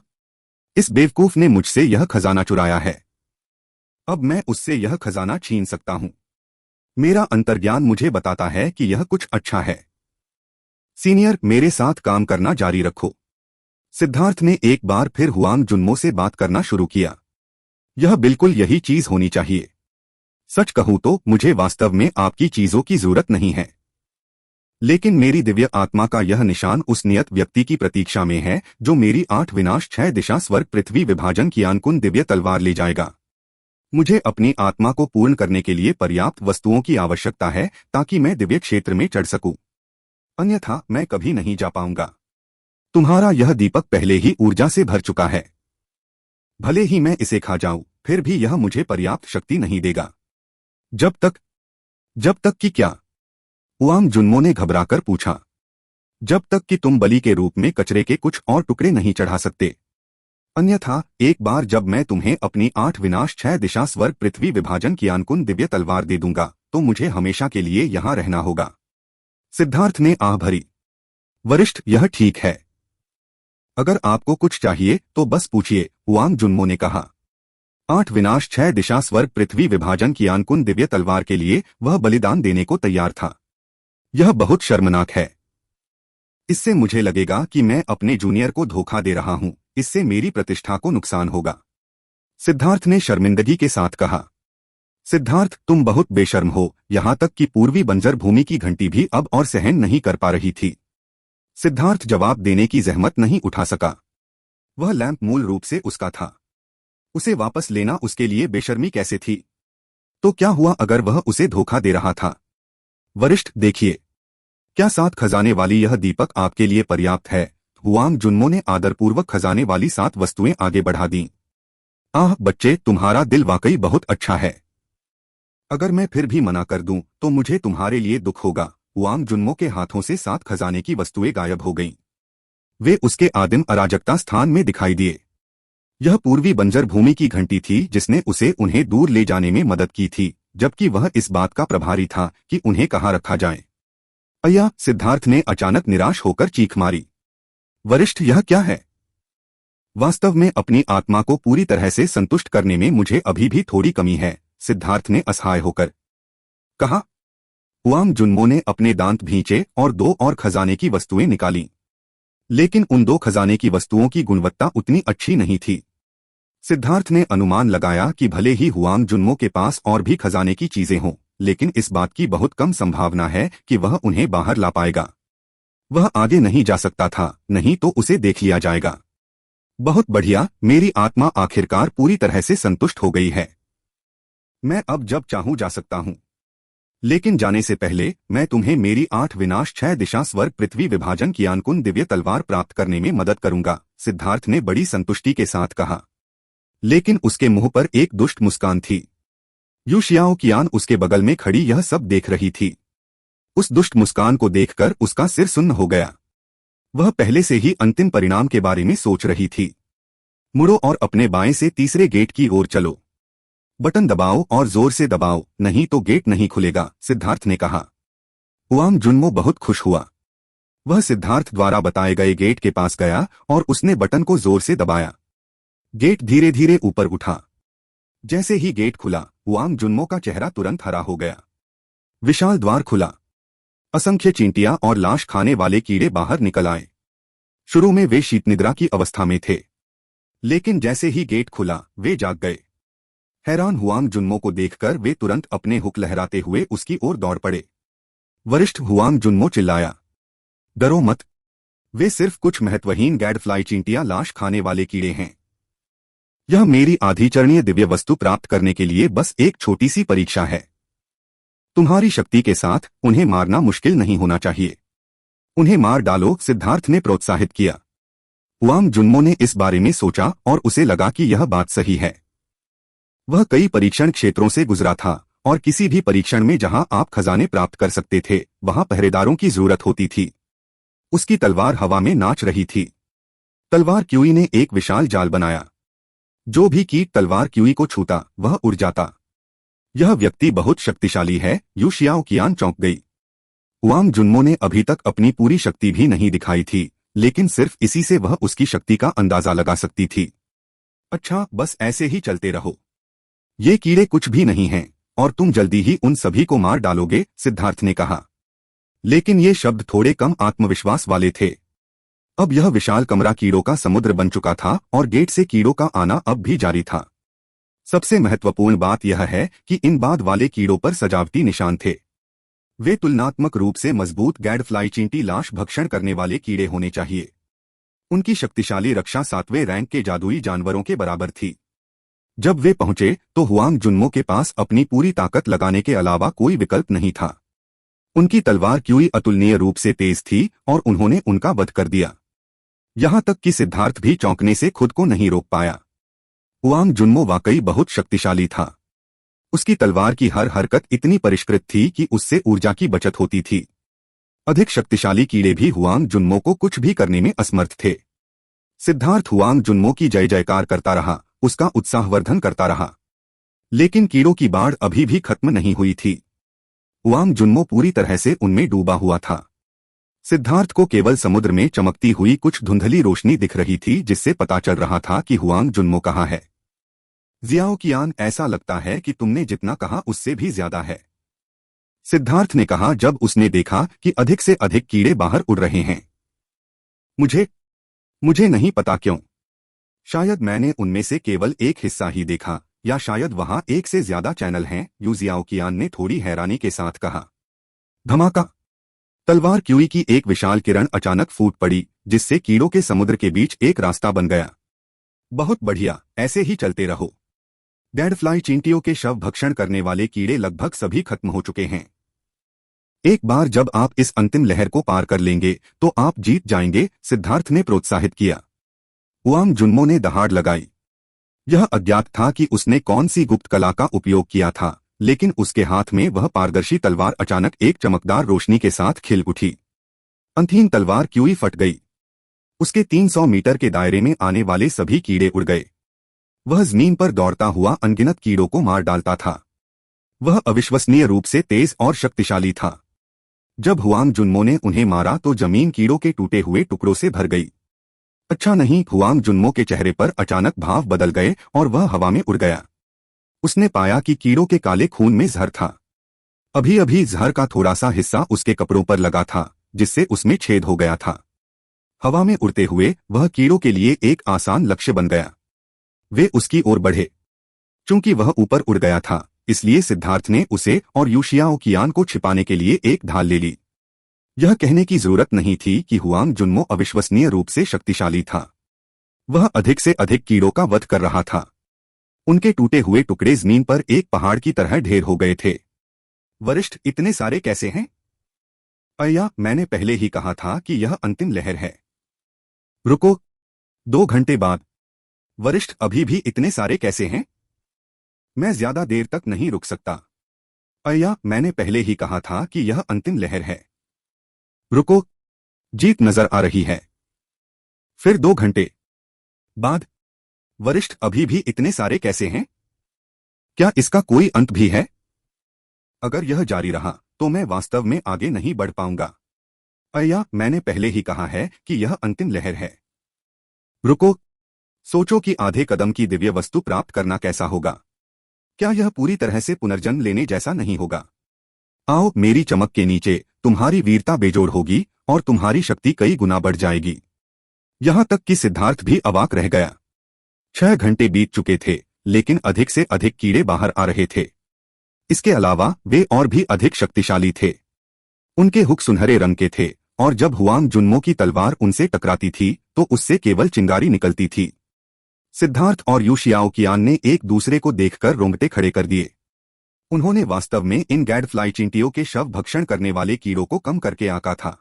इस बेवकूफ ने मुझसे यह खजाना चुराया है। अब मैं उससे यह खजाना छीन सकता हूं। मेरा अंतर्ज्ञान मुझे बताता है कि यह कुछ अच्छा है। सीनियर, मेरे साथ काम करना जारी रखो। सिद्धार्थ ने एक बार फिर हुआंग जुन्मो से बात करना शुरू किया। यह बिल्कुल यही चीज होनी चाहिए। सच कहूं तो मुझे वास्तव में आपकी चीजों की जरूरत नहीं है, लेकिन मेरी दिव्य आत्मा का यह निशान उस नियत व्यक्ति की प्रतीक्षा में है जो मेरी 8 विनाश 6 दिशा स्वर्ग पृथ्वी विभाजन की अनकुन दिव्य तलवार ले जाएगा। मुझे अपनी आत्मा को पूर्ण करने के लिए पर्याप्त वस्तुओं की आवश्यकता है ताकि मैं दिव्य क्षेत्र में चढ़ सकूं, अन्यथा मैं कभी नहीं जा पाऊंगा। तुम्हारा यह दीपक पहले ही ऊर्जा से भर चुका है। भले ही मैं इसे खा जाऊं, फिर भी यह मुझे पर्याप्त शक्ति नहीं देगा। जब तक कि क्या? हुआंग जुन्मो ने घबराकर पूछा। जब तक कि तुम बलि के रूप में कचरे के कुछ और टुकड़े नहीं चढ़ा सकते। अन्यथा एक बार जब मैं तुम्हें अपनी 8 विनाश 6 दिशा स्वर्ग पृथ्वी विभाजन की अनकुन दिव्य तलवार दे दूंगा तो मुझे हमेशा के लिए यहां रहना होगा। सिद्धार्थ ने आह भरी। वरिष्ठ, यह ठीक है। अगर आपको कुछ चाहिए तो बस पूछिए, हुआंग जुन्मो ने कहा। 8 विनाश 6 दिशा स्वर्ग पृथ्वी विभाजन की अनकुन दिव्य तलवार के लिए वह बलिदान देने को तैयार था। यह बहुत शर्मनाक है। इससे मुझे लगेगा कि मैं अपने जूनियर को धोखा दे रहा हूं। इससे मेरी प्रतिष्ठा को नुकसान होगा। सिद्धार्थ ने शर्मिंदगी के साथ कहा। सिद्धार्थ, तुम बहुत बेशर्म हो। यहां तक कि पूर्वी बंजर भूमि की घंटी भी अब और सहन नहीं कर पा रही थी। सिद्धार्थ जवाब देने की जहमत नहीं उठा सका। वह लैंप मूल रूप से उसका था। उसे वापस लेना उसके लिए बेशर्मी कैसे थी? तो क्या हुआ अगर वह उसे धोखा दे रहा था? वरिष्ठ, देखिए, क्या 7 खजाने वाली यह दीपक आपके लिए पर्याप्त है? हुआंग जुन्मो ने आदरपूर्वक खजाने वाली 7 वस्तुएं आगे बढ़ा दीं। आह बच्चे, तुम्हारा दिल वाकई बहुत अच्छा है। अगर मैं फिर भी मना कर दूं तो मुझे तुम्हारे लिए दुख होगा। हुआंग जुन्मो के हाथों से 7 खजाने की वस्तुएं गायब हो गईं। वे उसके आदिम अराजकता स्थान में दिखाई दिए। यह पूर्वी बंजर भूमि की घंटी थी जिसने उसे उन्हें दूर ले जाने में मदद की थी, जबकि वह इस बात का प्रभारी था कि उन्हें कहाँ रखा जाए। अय्या! सिद्धार्थ ने अचानक निराश होकर चीख मारी। वरिष्ठ, यह क्या है? वास्तव में अपनी आत्मा को पूरी तरह से संतुष्ट करने में मुझे अभी भी थोड़ी कमी है, सिद्धार्थ ने असहाय होकर कहा। हुआंग जुन्मो ने अपने दांत भींचे और 2 और खजाने की वस्तुएं निकालीं। लेकिन उन 2 खजाने की वस्तुओं की गुणवत्ता उतनी अच्छी नहीं थी। सिद्धार्थ ने अनुमान लगाया कि भले ही हुआंग जुन्मो के पास और भी खजाने की चीजें हों, लेकिन इस बात की बहुत कम संभावना है कि वह उन्हें बाहर ला पाएगा। वह आगे नहीं जा सकता था, नहीं तो उसे देख लिया जाएगा। बहुत बढ़िया, मेरी आत्मा आखिरकार पूरी तरह से संतुष्ट हो गई है। मैं अब जब चाहूं जा सकता हूं। लेकिन जाने से पहले मैं तुम्हें मेरी 8 विनाश 6 दिशा स्वर्ग पृथ्वी विभाजन की अनकुन दिव्य तलवार प्राप्त करने में मदद करूंगा, सिद्धार्थ ने बड़ी संतुष्टि के साथ कहा। लेकिन उसके मुंह पर एक दुष्ट मुस्कान थी। यू शियाओ कियान उसके बगल में खड़ी यह सब देख रही थी। उस दुष्ट मुस्कान को देखकर उसका सिर सुन्न हो गया। वह पहले से ही अंतिम परिणाम के बारे में सोच रही थी। मुड़ो और अपने बाएं से तीसरे गेट की ओर चलो। बटन दबाओ और जोर से दबाओ, नहीं तो गेट नहीं खुलेगा, सिद्धार्थ ने कहा। हुआंग जुन्मो बहुत खुश हुआ। वह सिद्धार्थ द्वारा बताए गए गेट के पास गया और उसने बटन को जोर से दबाया। गेट धीरे धीरे ऊपर उठा। जैसे ही गेट खुला, हुआंग जुन्मो का चेहरा तुरंत हरा हो गया। विशाल द्वार खुला। असंख्य चींटियां और लाश खाने वाले कीड़े बाहर निकल आए। शुरू में वे शीतनिद्रा की अवस्था में थे, लेकिन जैसे ही गेट खुला वे जाग गए। हैरान हुआंग जुन्मो को देखकर वे तुरंत अपने हुक लहराते हुए उसकी ओर दौड़ पड़े। वरिष्ठ हुआंग जुन्मो चिल्लाया, डरो मत, वे सिर्फ कुछ महत्वहीन गैडफ्लाई चींटियां लाश खाने वाले कीड़े हैं। यह मेरी आधिचरणीय दिव्य वस्तु प्राप्त करने के लिए बस एक छोटी सी परीक्षा है। तुम्हारी शक्ति के साथ उन्हें मारना मुश्किल नहीं होना चाहिए। उन्हें मार डालो, सिद्धार्थ ने प्रोत्साहित किया। हुआंग जुन्मो ने इस बारे में सोचा और उसे लगा कि यह बात सही है। वह कई परीक्षण क्षेत्रों से गुजरा था और किसी भी परीक्षण में जहां आप खजाने प्राप्त कर सकते थे वहां पहरेदारों की जरूरत होती थी। उसकी तलवार हवा में नाच रही थी। तलवार क्यूई ने एक विशाल जाल बनाया। जो भी कीट तलवार क्यूई को छूता वह उड़ जाता। यह व्यक्ति बहुत शक्तिशाली है, यू शियाओ कियान चौंक गई। हुआंग जुन्मो ने अभी तक अपनी पूरी शक्ति भी नहीं दिखाई थी, लेकिन सिर्फ इसी से वह उसकी शक्ति का अंदाजा लगा सकती थी। अच्छा, बस ऐसे ही चलते रहो। ये कीड़े कुछ भी नहीं हैं और तुम जल्दी ही उन सभी को मार डालोगे, सिद्धार्थ ने कहा। लेकिन ये शब्द थोड़े कम आत्मविश्वास वाले थे। अब यह विशाल कमरा कीड़ों का समुद्र बन चुका था और गेट से कीड़ों का आना अब भी जारी था। सबसे महत्वपूर्ण बात यह है कि इन बाद वाले कीड़ों पर सजावटी निशान थे। वे तुलनात्मक रूप से मजबूत गैडफ्लाई चींटी लाश भक्षण करने वाले कीड़े होने चाहिए। उनकी शक्तिशाली रक्षा 7वें रैंक के जादुई जानवरों के बराबर थी। जब वे पहुंचे तो हुआंग जुन्मो के पास अपनी पूरी ताकत लगाने के अलावा कोई विकल्प नहीं था। उनकी तलवार क्यूई अतुलनीय रूप से तेज थी और उन्होंने उनका वध कर दिया। यहां तक कि सिद्धार्थ भी चौंकने से खुद को नहीं रोक पाया। हुआंग जुन्मो वाकई बहुत शक्तिशाली था। उसकी तलवार की हर हरकत इतनी परिष्कृत थी कि उससे ऊर्जा की बचत होती थी। अधिक शक्तिशाली कीड़े भी हुआंग जुन्मो को कुछ भी करने में असमर्थ थे। सिद्धार्थ हुआंग जुन्मो की जय जयकार करता रहा, उसका उत्साहवर्धन करता रहा। लेकिन कीड़ों की बाढ़ अभी भी खत्म नहीं हुई थी। हुआंग जुन्मो पूरी तरह से उनमें डूबा हुआ था। सिद्धार्थ को केवल समुद्र में चमकती हुई कुछ धुंधली रोशनी दिख रही थी, जिससे पता चल रहा था कि हुआंग जुन्मो कहाँ है। जियाओ कियान, ऐसा लगता है कि तुमने जितना कहा उससे भी ज्यादा है, सिद्धार्थ ने कहा जब उसने देखा कि अधिक से अधिक कीड़े बाहर उड़ रहे हैं। मुझे नहीं पता क्यों। शायद मैंने उनमें से केवल एक हिस्सा ही देखा, या शायद वहां एक से ज्यादा चैनल हैं, यू जियाओ कियान ने थोड़ी हैरानी के साथ कहा। धमाका! तलवार क्यूई की एक विशाल किरण अचानक फूट पड़ी, जिससे कीड़ों के समुद्र के बीच एक रास्ता बन गया। बहुत बढ़िया, ऐसे ही चलते रहो। गैडफ्लाई चींटियों के शव भक्षण करने वाले कीड़े लगभग सभी खत्म हो चुके हैं। एक बार जब आप इस अंतिम लहर को पार कर लेंगे तो आप जीत जाएंगे, सिद्धार्थ ने प्रोत्साहित किया। हुआंग जुन्मो ने दहाड़ लगाई। यह अज्ञात था कि उसने कौन सी गुप्त कला का उपयोग किया था, लेकिन उसके हाथ में वह पारदर्शी तलवार अचानक एक चमकदार रोशनी के साथ खिल उठी। अंतहीन तलवार क्यूई फट गई। उसके 300 मीटर के दायरे में आने वाले सभी कीड़े उड़ गए। वह जमीन पर दौड़ता हुआ अनगिनत कीड़ों को मार डालता था। वह अविश्वसनीय रूप से तेज और शक्तिशाली था। जब हुआंग जुन्मो ने उन्हें मारा तो जमीन कीड़ों के टूटे हुए टुकड़ों से भर गई। अच्छा नहीं, हुआंग जुन्मो के चेहरे पर अचानक भाव बदल गए और वह हवा में उड़ गया। उसने पाया कि कीड़ों के काले खून में जहर था। अभी अभी जहर का थोड़ा सा हिस्सा उसके कपड़ों पर लगा था, जिससे उसमें छेद हो गया था। हवा में उड़ते हुए वह कीड़ों के लिए एक आसान लक्ष्य बन गया। वे उसकी ओर बढ़े। चूंकि वह ऊपर उड़ गया था, इसलिए सिद्धार्थ ने उसे और यू शियाओ कियान को छिपाने के लिए एक ढाल ले ली। यह कहने की जरूरत नहीं थी कि हुआंग जुन्मो अविश्वसनीय रूप से शक्तिशाली था। वह अधिक से अधिक कीड़ों का वध कर रहा था। उनके टूटे हुए टुकड़े जमीन पर एक पहाड़ की तरह ढेर हो गए थे। वरिष्ठ, इतने सारे कैसे हैं? अय्या, मैंने पहले ही कहा था कि यह अंतिम लहर है। रुको। 2 घंटे बाद। वरिष्ठ, अभी भी इतने सारे कैसे हैं? मैं ज्यादा देर तक नहीं रुक सकता। अय्या, मैंने पहले ही कहा था कि यह अंतिम लहर है। रुको। जीत नजर आ रही है। फिर 2 घंटे बाद। वरिष्ठ, अभी भी इतने सारे कैसे हैं? क्या इसका कोई अंत भी है? अगर यह जारी रहा तो मैं वास्तव में आगे नहीं बढ़ पाऊंगा। अय्या, मैंने पहले ही कहा है कि यह अंतिम लहर है। रुको। सोचो कि आधे कदम की दिव्य वस्तु प्राप्त करना कैसा होगा। क्या यह पूरी तरह से पुनर्जन्म लेने जैसा नहीं होगा? आओ मेरी चमक के नीचे, तुम्हारी वीरता बेजोड़ होगी और तुम्हारी शक्ति कई गुना बढ़ जाएगी। यहां तक कि सिद्धार्थ भी अवाक रह गया। 6 घंटे बीत चुके थे, लेकिन अधिक से अधिक कीड़े बाहर आ रहे थे। इसके अलावा वे और भी अधिक शक्तिशाली थे। उनके हुक सुनहरे रंग के थे और जब हुआंग जुन्मो की तलवार उनसे टकराती थी तो उससे केवल चिंगारी निकलती थी। सिद्धार्थ और यू शियाओकियान ने एक दूसरे को देखकर रोंगटे खड़े कर दिए। उन्होंने वास्तव में इन गैडफ्लाई चींटियों के शव भक्षण करने वाले कीड़ों को कम करके आंका था।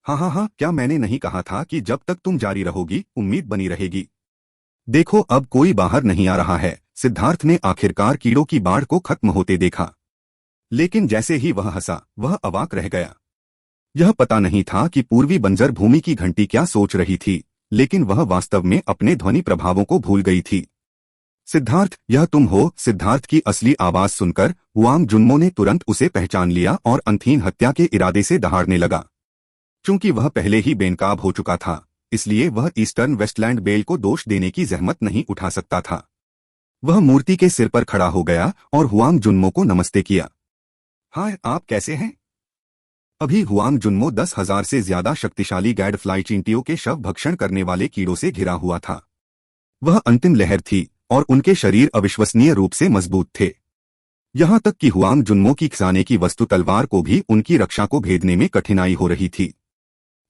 हाँ, क्या मैंने नहीं कहा था कि जब तक तुम जारी रहोगी उम्मीद बनी रहेगी। देखो अब कोई बाहर नहीं आ रहा है। सिद्धार्थ ने आखिरकार कीड़ों की बाढ़ को खत्म होते देखा, लेकिन जैसे ही वह हंसा वह अवाक रह गया। यह पता नहीं था कि पूर्वी बंजर भूमि की घंटी क्या सोच रही थी, लेकिन वह वास्तव में अपने ध्वनि प्रभावों को भूल गई थी। सिद्धार्थ, यह तुम हो? सिद्धार्थ की असली आवाज सुनकर हुआंग जुन्मो ने तुरंत उसे पहचान लिया और अंतहीन हत्या के इरादे से दहाड़ने लगा। चूंकि वह पहले ही बेनकाब हो चुका था, इसलिए वह ईस्टर्न वेस्टलैंड बेल को दोष देने की जहमत नहीं उठा सकता था। वह मूर्ति के सिर पर खड़ा हो गया और हुआंग जुन्मो को नमस्ते किया। हाय, आप कैसे हैं? अभी हुआंग जुन्मो 10,000 से ज्यादा शक्तिशाली गैडफ्लाई चींटियों के शव भक्षण करने वाले कीड़ों से घिरा हुआ था। वह अंतिम लहर थी और उनके शरीर अविश्वसनीय रूप से मजबूत थे। यहां तक कि हुआंग जुन्मो की खजाने की वस्तु तलवार को भी उनकी रक्षा को भेदने में कठिनाई हो रही थी।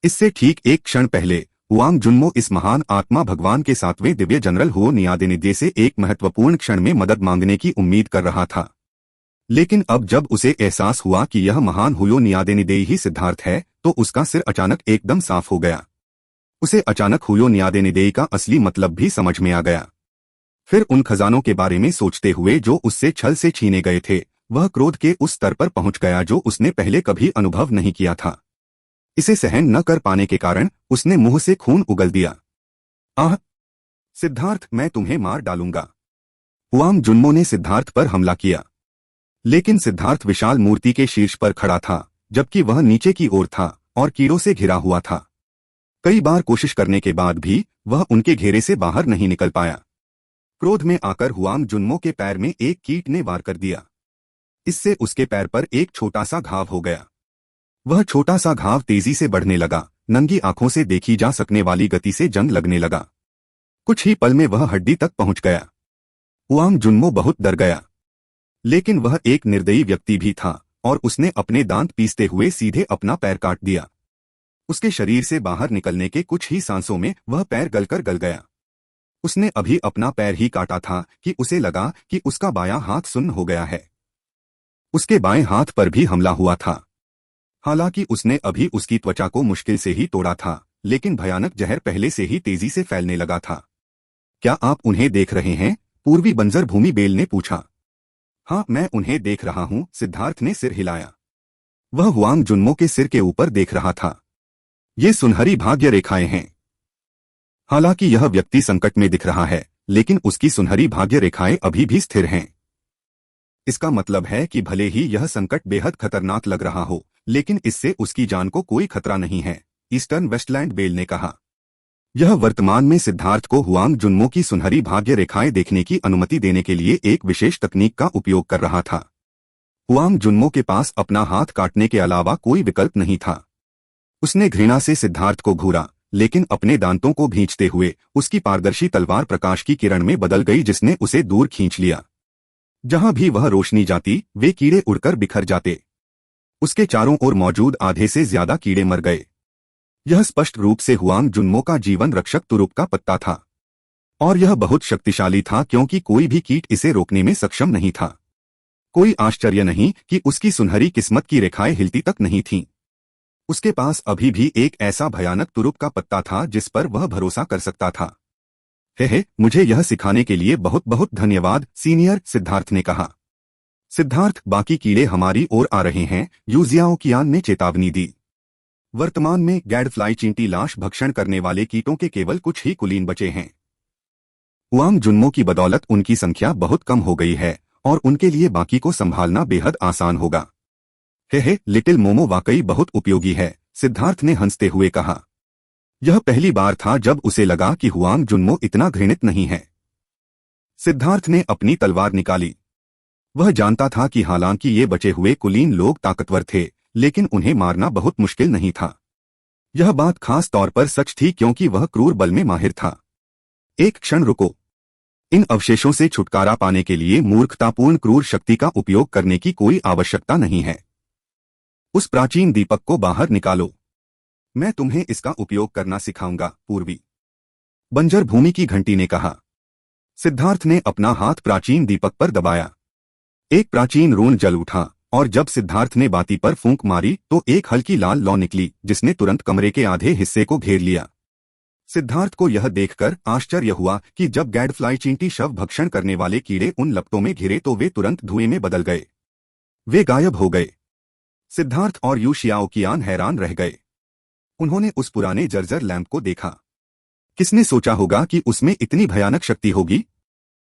इससे ठीक एक क्षण पहले हुआंग जुन्मो इस महान आत्मा भगवान के 7वें दिव्य जनरल हुओ नियादेनिदे से एक महत्वपूर्ण क्षण में मदद मांगने की उम्मीद कर रहा था। लेकिन अब जब उसे एहसास हुआ कि यह महान हुयो नियादेनिदेई ही सिद्धार्थ है, तो उसका सिर अचानक एकदम साफ हो गया। उसे अचानक हुयो नियादेनिदेई का असली मतलब भी समझ में आ गया। फिर उन खजानों के बारे में सोचते हुए जो उससे छल से छीने गए थे, वह क्रोध के उस स्तर पर पहुंच गया जो उसने पहले कभी अनुभव नहीं किया था। इसे सहन न कर पाने के कारण उसने मुंह से खून उगल दिया। आह! सिद्धार्थ, मैं तुम्हें मार डालूंगा। हुआंग जुन्मो ने सिद्धार्थ पर हमला किया, लेकिन सिद्धार्थ विशाल मूर्ति के शीर्ष पर खड़ा था, जबकि वह नीचे की ओर था और कीड़ों से घिरा हुआ था। कई बार कोशिश करने के बाद भी वह उनके घेरे से बाहर नहीं निकल पाया। क्रोध में आकर हुआंग जुन्मो के पैर में एक कीट ने वार कर दिया। इससे उसके पैर पर एक छोटा सा घाव हो गया। वह छोटा सा घाव तेजी से बढ़ने लगा, नंगी आंखों से देखी जा सकने वाली गति से जंग लगने लगा। कुछ ही पल में वह हड्डी तक पहुंच गया। हुआंग जुन्मो बहुत डर गया, लेकिन वह एक निर्दयी व्यक्ति भी था और उसने अपने दांत पीसते हुए सीधे अपना पैर काट दिया। उसके शरीर से बाहर निकलने के कुछ ही सांसों में वह पैर गलकर गल गया। उसने अभी अपना पैर ही काटा था कि उसे लगा कि उसका बायां हाथ सुन्न हो गया है। उसके बाएं हाथ पर भी हमला हुआ था। हालांकि उसने अभी उसकी त्वचा को मुश्किल से ही तोड़ा था, लेकिन भयानक जहर पहले से ही तेजी से फैलने लगा था। क्या आप उन्हें देख रहे हैं? पूर्वी बंजर भूमि बेल ने पूछा। हाँ, मैं उन्हें देख रहा हूं, सिद्धार्थ ने सिर हिलाया। वह हुआंग जुन्मो के सिर के ऊपर देख रहा था। ये सुनहरी भाग्य रेखाएं हैं। हालांकि यह व्यक्ति संकट में दिख रहा है, लेकिन उसकी सुनहरी भाग्य रेखाएं अभी भी स्थिर हैं। इसका मतलब है कि भले ही यह संकट बेहद खतरनाक लग रहा हो, लेकिन इससे उसकी जान को कोई खतरा नहीं है, ईस्टर्न वेस्टलैंड बेल ने कहा। यह वर्तमान में सिद्धार्थ को हुआंग जुन्मो की सुनहरी भाग्य रेखाएं देखने की अनुमति देने के लिए एक विशेष तकनीक का उपयोग कर रहा था। हुआंग जुन्मो के पास अपना हाथ काटने के अलावा कोई विकल्प नहीं था। उसने घृणा से सिद्धार्थ को घूरा, लेकिन अपने दांतों को भींचते हुए उसकी पारदर्शी तलवार प्रकाश की किरण में बदल गई, जिसने उसे दूर खींच लिया। जहां भी वह रोशनी जाती, वे कीड़े उड़कर बिखर जाते। उसके चारों ओर मौजूद आधे से ज्यादा कीड़े मर गए। यह स्पष्ट रूप से हुआंग जुन्मो का जीवन रक्षक तुरुप का पत्ता था, और यह बहुत शक्तिशाली था क्योंकि कोई भी कीट इसे रोकने में सक्षम नहीं था। कोई आश्चर्य नहीं कि उसकी सुनहरी किस्मत की रेखाएं हिलती तक नहीं थीं। उसके पास अभी भी एक ऐसा भयानक तुरुप का पत्ता था जिस पर वह भरोसा कर सकता था। हे, मुझे यह सिखाने के लिए बहुत बहुत धन्यवाद सीनियर, सिद्धार्थ ने कहा। सिद्धार्थ, बाकी कीड़े हमारी ओर आ रहे हैं, यू शियाओकियान ने चेतावनी दी। वर्तमान में गैडफ्लाई चींटी लाश भक्षण करने वाले कीटों के केवल कुछ ही कुलीन बचे हैं। हुआंग जुन्मो की बदौलत उनकी संख्या बहुत कम हो गई है और उनके लिए बाकी को संभालना बेहद आसान होगा। हे, लिटिल मोमो वाकई बहुत उपयोगी है, सिद्धार्थ ने हंसते हुए कहा। यह पहली बार था जब उसे लगा कि हुआंग जुन्मो इतना घृणित नहीं है। सिद्धार्थ ने अपनी तलवार निकाली। वह जानता था कि हालांकि ये बचे हुए कुलीन लोग ताकतवर थे, लेकिन उन्हें मारना बहुत मुश्किल नहीं था। यह बात खास तौर पर सच थी क्योंकि वह क्रूर बल में माहिर था। एक क्षण रुको। इन अवशेषों से छुटकारा पाने के लिए मूर्खतापूर्ण क्रूर शक्ति का उपयोग करने की कोई आवश्यकता नहीं है। उस प्राचीन दीपक को बाहर निकालो। मैं तुम्हें इसका उपयोग करना सिखाऊंगा, पूर्वी बंजर भूमि की घंटी ने कहा। सिद्धार्थ ने अपना हाथ प्राचीन दीपक पर दबाया। एक प्राचीन रोन जल उठा और जब सिद्धार्थ ने बाती पर फूंक मारी तो एक हल्की लाल लौ निकली जिसने तुरंत कमरे के आधे हिस्से को घेर लिया। सिद्धार्थ को यह देखकर आश्चर्य हुआ कि जब गैडफ्लाई चींटी शव भक्षण करने वाले कीड़े उन लपटों में घिरे तो वे तुरंत धुएं में बदल गए। वे गायब हो गए। सिद्धार्थ और यू शियाओकियान हैरान रह गए। उन्होंने उस पुराने जर्जर लैंप को देखा। किसने सोचा होगा कि उसमें इतनी भयानक शक्ति होगी?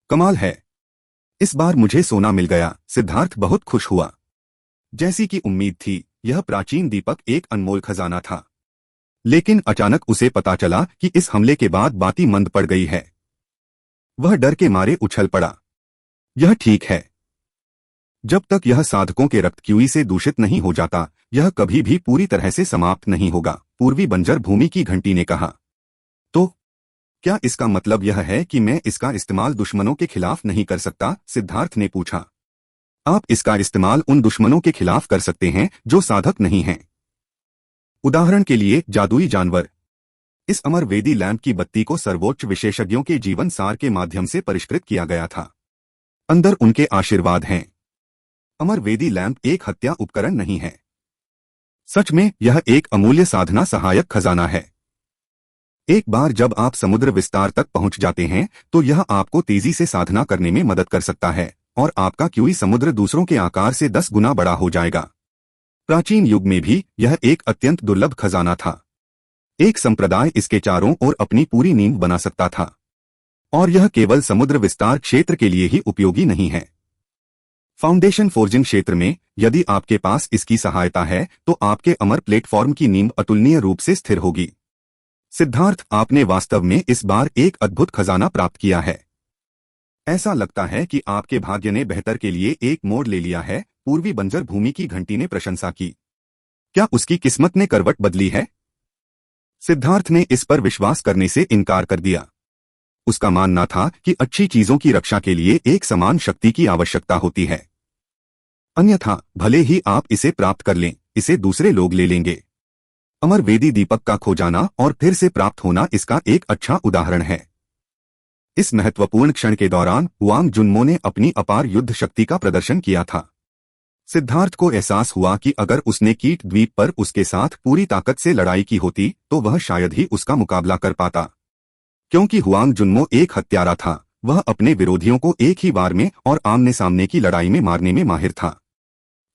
कमाल है। इस बार मुझे सोना मिल गया। सिद्धार्थ बहुत खुश हुआ। जैसी कि उम्मीद थी, यह प्राचीन दीपक एक अनमोल खजाना था। लेकिन अचानक उसे पता चला कि इस हमले के बाद बाती मंद पड़ गई है। वह डर के मारे उछल पड़ा। यह ठीक है। जब तक यह साधकों के रक्त क्यूई से दूषित नहीं हो जाता, यह कभी भी पूरी तरह से समाप्त नहीं होगा, पूर्वी बंजर भूमि की घंटी ने कहा। तो क्या इसका मतलब यह है कि मैं इसका इस्तेमाल दुश्मनों के खिलाफ नहीं कर सकता? सिद्धार्थ ने पूछा। आप इसका इस्तेमाल उन दुश्मनों के खिलाफ कर सकते हैं जो साधक नहीं हैं। उदाहरण के लिए जादुई जानवर। इस अमर वेदी लैंप की बत्ती को सर्वोच्च विशेषज्ञों के जीवन सार के माध्यम से परिष्कृत किया गया था। अंदर उनके आशीर्वाद हैं। अमर वेदी लैंप एक हत्या उपकरण नहीं है। सच में यह एक अमूल्य साधना सहायक खजाना है। एक बार जब आप समुद्र विस्तार तक पहुंच जाते हैं तो यह आपको तेजी से साधना करने में मदद कर सकता है और आपका क्यूई समुद्र दूसरों के आकार से 10 गुना बड़ा हो जाएगा। प्राचीन युग में भी यह एक अत्यंत दुर्लभ खजाना था। एक संप्रदाय इसके चारों ओर अपनी पूरी नींव बना सकता था। और यह केवल समुद्र विस्तार क्षेत्र के लिए ही उपयोगी नहीं है। फाउंडेशन फोर्जिंग क्षेत्र में यदि आपके पास इसकी सहायता है तो आपके अमर प्लेटफॉर्म की नींव अतुलनीय रूप से स्थिर होगी। सिद्धार्थ, आपने वास्तव में इस बार एक अद्भुत खजाना प्राप्त किया है। ऐसा लगता है कि आपके भाग्य ने बेहतर के लिए एक मोड़ ले लिया है, पूर्वी बंजर भूमि की घंटी ने प्रशंसा की। क्या उसकी किस्मत ने करवट बदली है? सिद्धार्थ ने इस पर विश्वास करने से इनकार कर दिया। उसका मानना था कि अच्छी चीजों की रक्षा के लिए एक समान शक्ति की आवश्यकता होती है। अन्यथा भले ही आप इसे प्राप्त कर लें, इसे दूसरे लोग ले लेंगे। अमर वेदी दीपक का खो जाना और फिर से प्राप्त होना इसका एक अच्छा उदाहरण है। इस महत्वपूर्ण क्षण के दौरान हुआंग जुन्मो ने अपनी अपार युद्ध शक्ति का प्रदर्शन किया था। सिद्धार्थ को एहसास हुआ कि अगर उसने कीट द्वीप पर उसके साथ पूरी ताकत से लड़ाई की होती तो वह शायद ही उसका मुकाबला कर पाता। क्योंकि हुआंग जुन्मो एक हत्यारा था, वह अपने विरोधियों को एक ही बार में और आमने सामने की लड़ाई में मारने में माहिर था।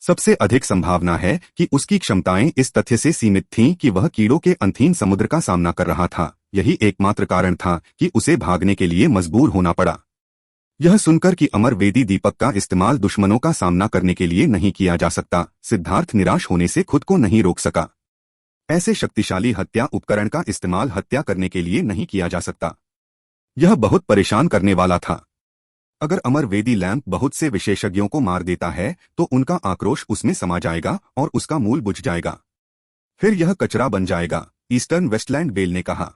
सबसे अधिक संभावना है कि उसकी क्षमताएं इस तथ्य से सीमित थीं कि वह कीड़ों के अंधीन समुद्र का सामना कर रहा था। यही एकमात्र कारण था कि उसे भागने के लिए मजबूर होना पड़ा। यह सुनकर कि अमर वेदी दीपक का इस्तेमाल दुश्मनों का सामना करने के लिए नहीं किया जा सकता, सिद्धार्थ निराश होने से खुद को नहीं रोक सका। ऐसे शक्तिशाली हत्या उपकरण का इस्तेमाल हत्या करने के लिए नहीं किया जा सकता। यह बहुत परेशान करने वाला था। अगर अमर वेदी लैंप बहुत से विशेषज्ञों को मार देता है तो उनका आक्रोश उसमें समा जाएगा और उसका मूल बुझ जाएगा। फिर यह कचरा बन जाएगा, ईस्टर्न वेस्टलैंड बेल ने कहा।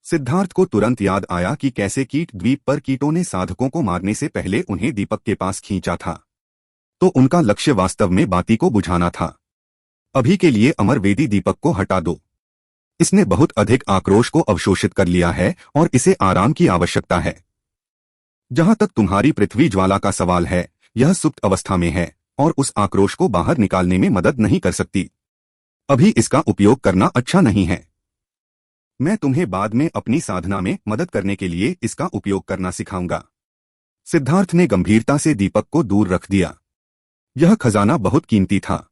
सिद्धार्थ को तुरंत याद आया कि कैसे कीट द्वीप पर कीटों ने साधकों को मारने से पहले उन्हें दीपक के पास खींचा था। तो उनका लक्ष्य वास्तव में बाती को बुझाना था। अभी के लिए अमर वेदी दीपक को हटा दो। इसने बहुत अधिक आक्रोश को अवशोषित कर लिया है और इसे आराम की आवश्यकता है। जहां तक तुम्हारी पृथ्वी ज्वाला का सवाल है, यह सुप्त अवस्था में है और उस आक्रोश को बाहर निकालने में मदद नहीं कर सकती। अभी इसका उपयोग करना अच्छा नहीं है। मैं तुम्हें बाद में अपनी साधना में मदद करने के लिए इसका उपयोग करना सिखाऊंगा। सिद्धार्थ ने गंभीरता से दीपक को दूर रख दिया। यह खजाना बहुत कीमती था।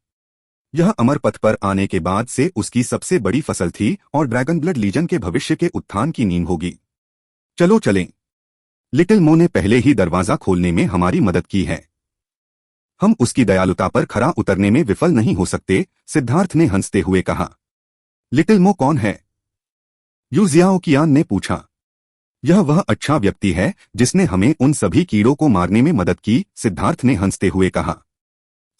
यह अमर पथ पर आने के बाद से उसकी सबसे बड़ी फसल थी और ड्रैगन ब्लड लीजन के भविष्य के उत्थान की नींव होगी। चलो चलें। लिटिल मो ने पहले ही दरवाजा खोलने में हमारी मदद की है। हम उसकी दयालुता पर खरा उतरने में विफल नहीं हो सकते, सिद्धार्थ ने हंसते हुए कहा। लिटिल मो कौन है? यू जियाओकियान ने पूछा। यह वह अच्छा व्यक्ति है जिसने हमें उन सभी कीड़ों को मारने में मदद की, सिद्धार्थ ने हंसते हुए कहा।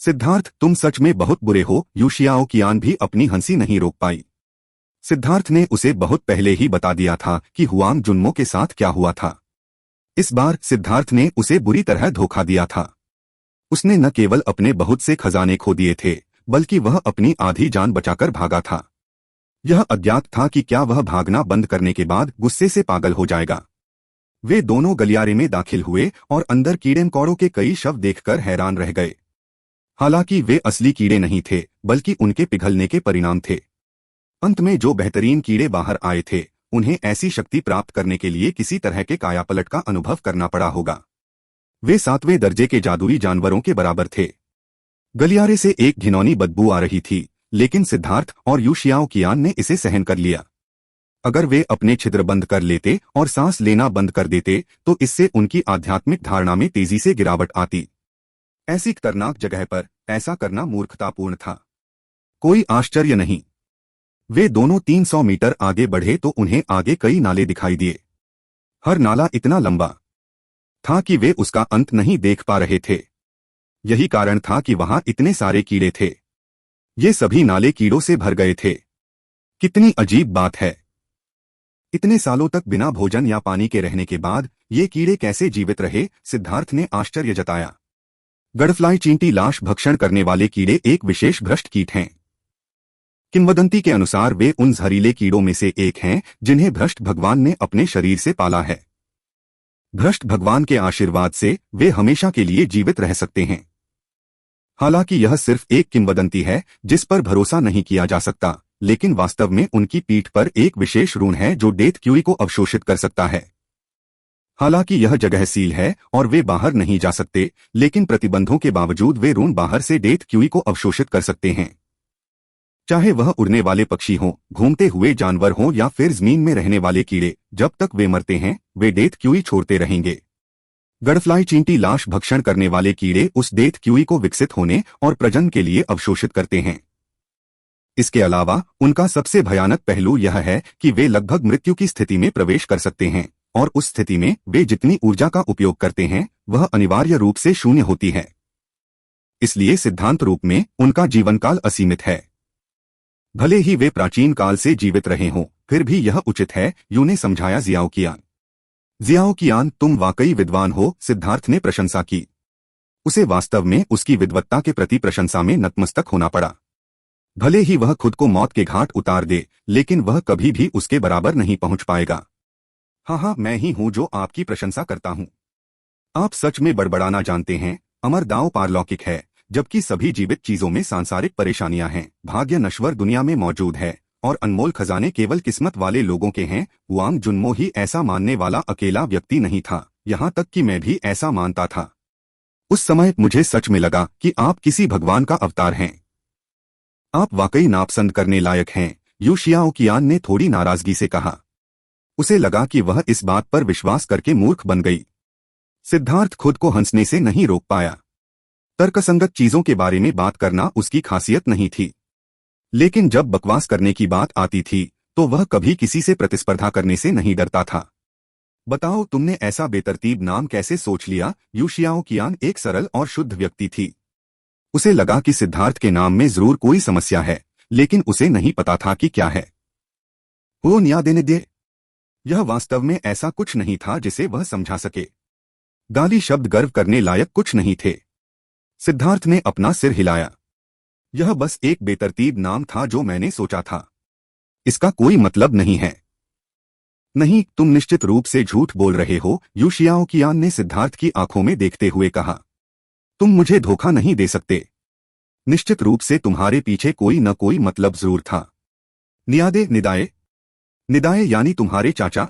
सिद्धार्थ, तुम सच में बहुत बुरे हो। यू शियाओकियान भी अपनी हंसी नहीं रोक पाई। सिद्धार्थ ने उसे बहुत पहले ही बता दिया था कि हुआंग जुन्मो के साथ क्या हुआ था। इस बार सिद्धार्थ ने उसे बुरी तरह धोखा दिया था। उसने न केवल अपने बहुत से खजाने खो दिए थे, बल्कि वह अपनी आधी जान बचाकर भागा था। यह अज्ञात था कि क्या वह भागना बंद करने के बाद गुस्से से पागल हो जाएगा। वे दोनों गलियारे में दाखिल हुए और अंदर कीड़े मकोड़ों के कई शव देखकर हैरान रह गए। हालांकि वे असली कीड़े नहीं थे, बल्कि उनके पिघलने के परिणाम थे। अंत में जो बेहतरीन कीड़े बाहर आए थे, उन्हें ऐसी शक्ति प्राप्त करने के लिए किसी तरह के कायापलट का अनुभव करना पड़ा होगा। वे 7वें दर्जे के जादुई जानवरों के बराबर थे। गलियारे से एक घिनौनी बदबू आ रही थी, लेकिन सिद्धार्थ और यू शियाओकियान ने इसे सहन कर लिया। अगर वे अपने छिद्र बंद कर लेते और सांस लेना बंद कर देते तो इससे उनकी आध्यात्मिक धारणा में तेजी से गिरावट आती। ऐसी खतरनाक जगह पर ऐसा करना मूर्खतापूर्ण था। कोई आश्चर्य नहीं, वे दोनों 300 मीटर आगे बढ़े तो उन्हें आगे कई नाले दिखाई दिए। हर नाला इतना लंबा था कि वे उसका अंत नहीं देख पा रहे थे। यही कारण था कि वहां इतने सारे कीड़े थे। ये सभी नाले कीड़ों से भर गए थे। कितनी अजीब बात है। इतने सालों तक बिना भोजन या पानी के रहने के बाद ये कीड़े कैसे जीवित रहे, सिद्धार्थ ने आश्चर्य जताया। गडफ्लाई चींटी लाश भक्षण करने वाले कीड़े एक विशेष भ्रष्ट कीट हैं। किंवदंती के अनुसार वे उन जहरीले कीड़ों में से एक हैं जिन्हें भ्रष्ट भगवान ने अपने शरीर से पाला है। भ्रष्ट भगवान के आशीर्वाद से वे हमेशा के लिए जीवित रह सकते हैं। हालांकि यह सिर्फ एक किंवदंती है जिस पर भरोसा नहीं किया जा सकता, लेकिन वास्तव में उनकी पीठ पर एक विशेष रून है जो डेथ क्यूई को अवशोषित कर सकता है। हालांकि यह जगह सील है और वे बाहर नहीं जा सकते, लेकिन प्रतिबंधों के बावजूद वे रून बाहर से डेथ क्यूई को अवशोषित कर सकते हैं। चाहे वह उड़ने वाले पक्षी हों, घूमते हुए जानवर हों या फिर जमीन में रहने वाले कीड़े, जब तक वे मरते हैं वे डेथ क्यूई छोड़ते रहेंगे। गडफ्लाई चींटी लाश भक्षण करने वाले कीड़े उस डेथ क्यूई को विकसित होने और प्रजनन के लिए अवशोषित करते हैं। इसके अलावा उनका सबसे भयानक पहलू यह है कि वे लगभग मृत्यु की स्थिति में प्रवेश कर सकते हैं, और उस स्थिति में वे जितनी ऊर्जा का उपयोग करते हैं वह अनिवार्य रूप से शून्य होती है। इसलिए सिद्धांत रूप में उनका जीवनकाल असीमित है। भले ही वे प्राचीन काल से जीवित रहे हों, फिर भी यह उचित है, यू ने समझाया जियाओकियान। जियाओकियान, तुम वाकई विद्वान हो, सिद्धार्थ ने प्रशंसा की। उसे वास्तव में उसकी विद्वत्ता के प्रति प्रशंसा में नतमस्तक होना पड़ा। भले ही वह खुद को मौत के घाट उतार दे, लेकिन वह कभी भी उसके बराबर नहीं पहुंच पाएगा। हाँ, मैं ही हूं जो आपकी प्रशंसा करता हूं। आप सच में बड़बड़ाना जानते हैं। अमर दांव पारलौकिक है, जबकि सभी जीवित चीजों में सांसारिक परेशानियां हैं। भाग्य नश्वर दुनिया में मौजूद है और अनमोल खजाने केवल किस्मत वाले लोगों के हैं। हुआंग जुन्मो ही ऐसा मानने वाला अकेला व्यक्ति नहीं था, यहाँ तक कि मैं भी ऐसा मानता था। उस समय मुझे सच में लगा कि आप किसी भगवान का अवतार हैं। आप वाकई नापसंद करने लायक हैं, यू शियाओकियान ने थोड़ी नाराजगी से कहा। उसे लगा कि वह इस बात पर विश्वास करके मूर्ख बन गई। सिद्धार्थ खुद को हंसने से नहीं रोक पाया। तर्कसंगत चीजों के बारे में बात करना उसकी खासियत नहीं थी, लेकिन जब बकवास करने की बात आती थी तो वह कभी किसी से प्रतिस्पर्धा करने से नहीं डरता था। बताओ, तुमने ऐसा बेतरतीब नाम कैसे सोच लिया? यू शियाओकियान एक सरल और शुद्ध व्यक्ति थी। उसे लगा कि सिद्धार्थ के नाम में जरूर कोई समस्या है, लेकिन उसे नहीं पता था कि क्या है। वो न्यादेनेद्य, यह वास्तव में ऐसा कुछ नहीं था जिसे वह समझा सके। गाली शब्द गर्व करने लायक कुछ नहीं थे। सिद्धार्थ ने अपना सिर हिलाया। यह बस एक बेतरतीब नाम था जो मैंने सोचा था। इसका कोई मतलब नहीं है। नहीं, तुम निश्चित रूप से झूठ बोल रहे हो, यू शियाओकियान ने सिद्धार्थ की आंखों में देखते हुए कहा। तुम मुझे धोखा नहीं दे सकते। निश्चित रूप से तुम्हारे पीछे कोई न कोई मतलब जरूर था। नियादे निदाए, निदाए यानी तुम्हारे चाचा?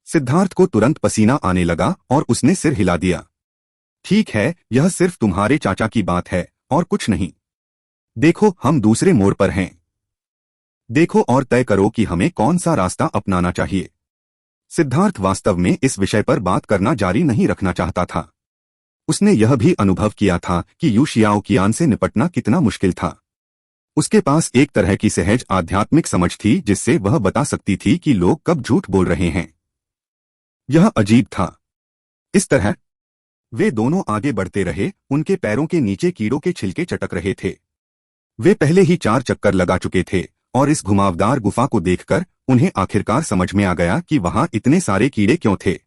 सिद्धार्थ को तुरंत पसीना आने लगा और उसने सिर हिला दिया। ठीक है, यह सिर्फ तुम्हारे चाचा की बात है और कुछ नहीं। देखो, हम दूसरे मोड़ पर हैं। देखो और तय करो कि हमें कौन सा रास्ता अपनाना चाहिए। सिद्धार्थ वास्तव में इस विषय पर बात करना जारी नहीं रखना चाहता था। उसने यह भी अनुभव किया था कि यू शियाओकियान से निपटना कितना मुश्किल था। उसके पास एक तरह की सहज आध्यात्मिक समझ थी जिससे वह बता सकती थी कि लोग कब झूठ बोल रहे हैं। यह अजीब था। इस तरह वे दोनों आगे बढ़ते रहे, उनके पैरों के नीचे कीड़ों के छिलके चटक रहे थे। वे पहले ही 4 चक्कर लगा चुके थे और इस घुमावदार गुफा को देखकर उन्हें आखिरकार समझ में आ गया कि वहां इतने सारे कीड़े क्यों थे।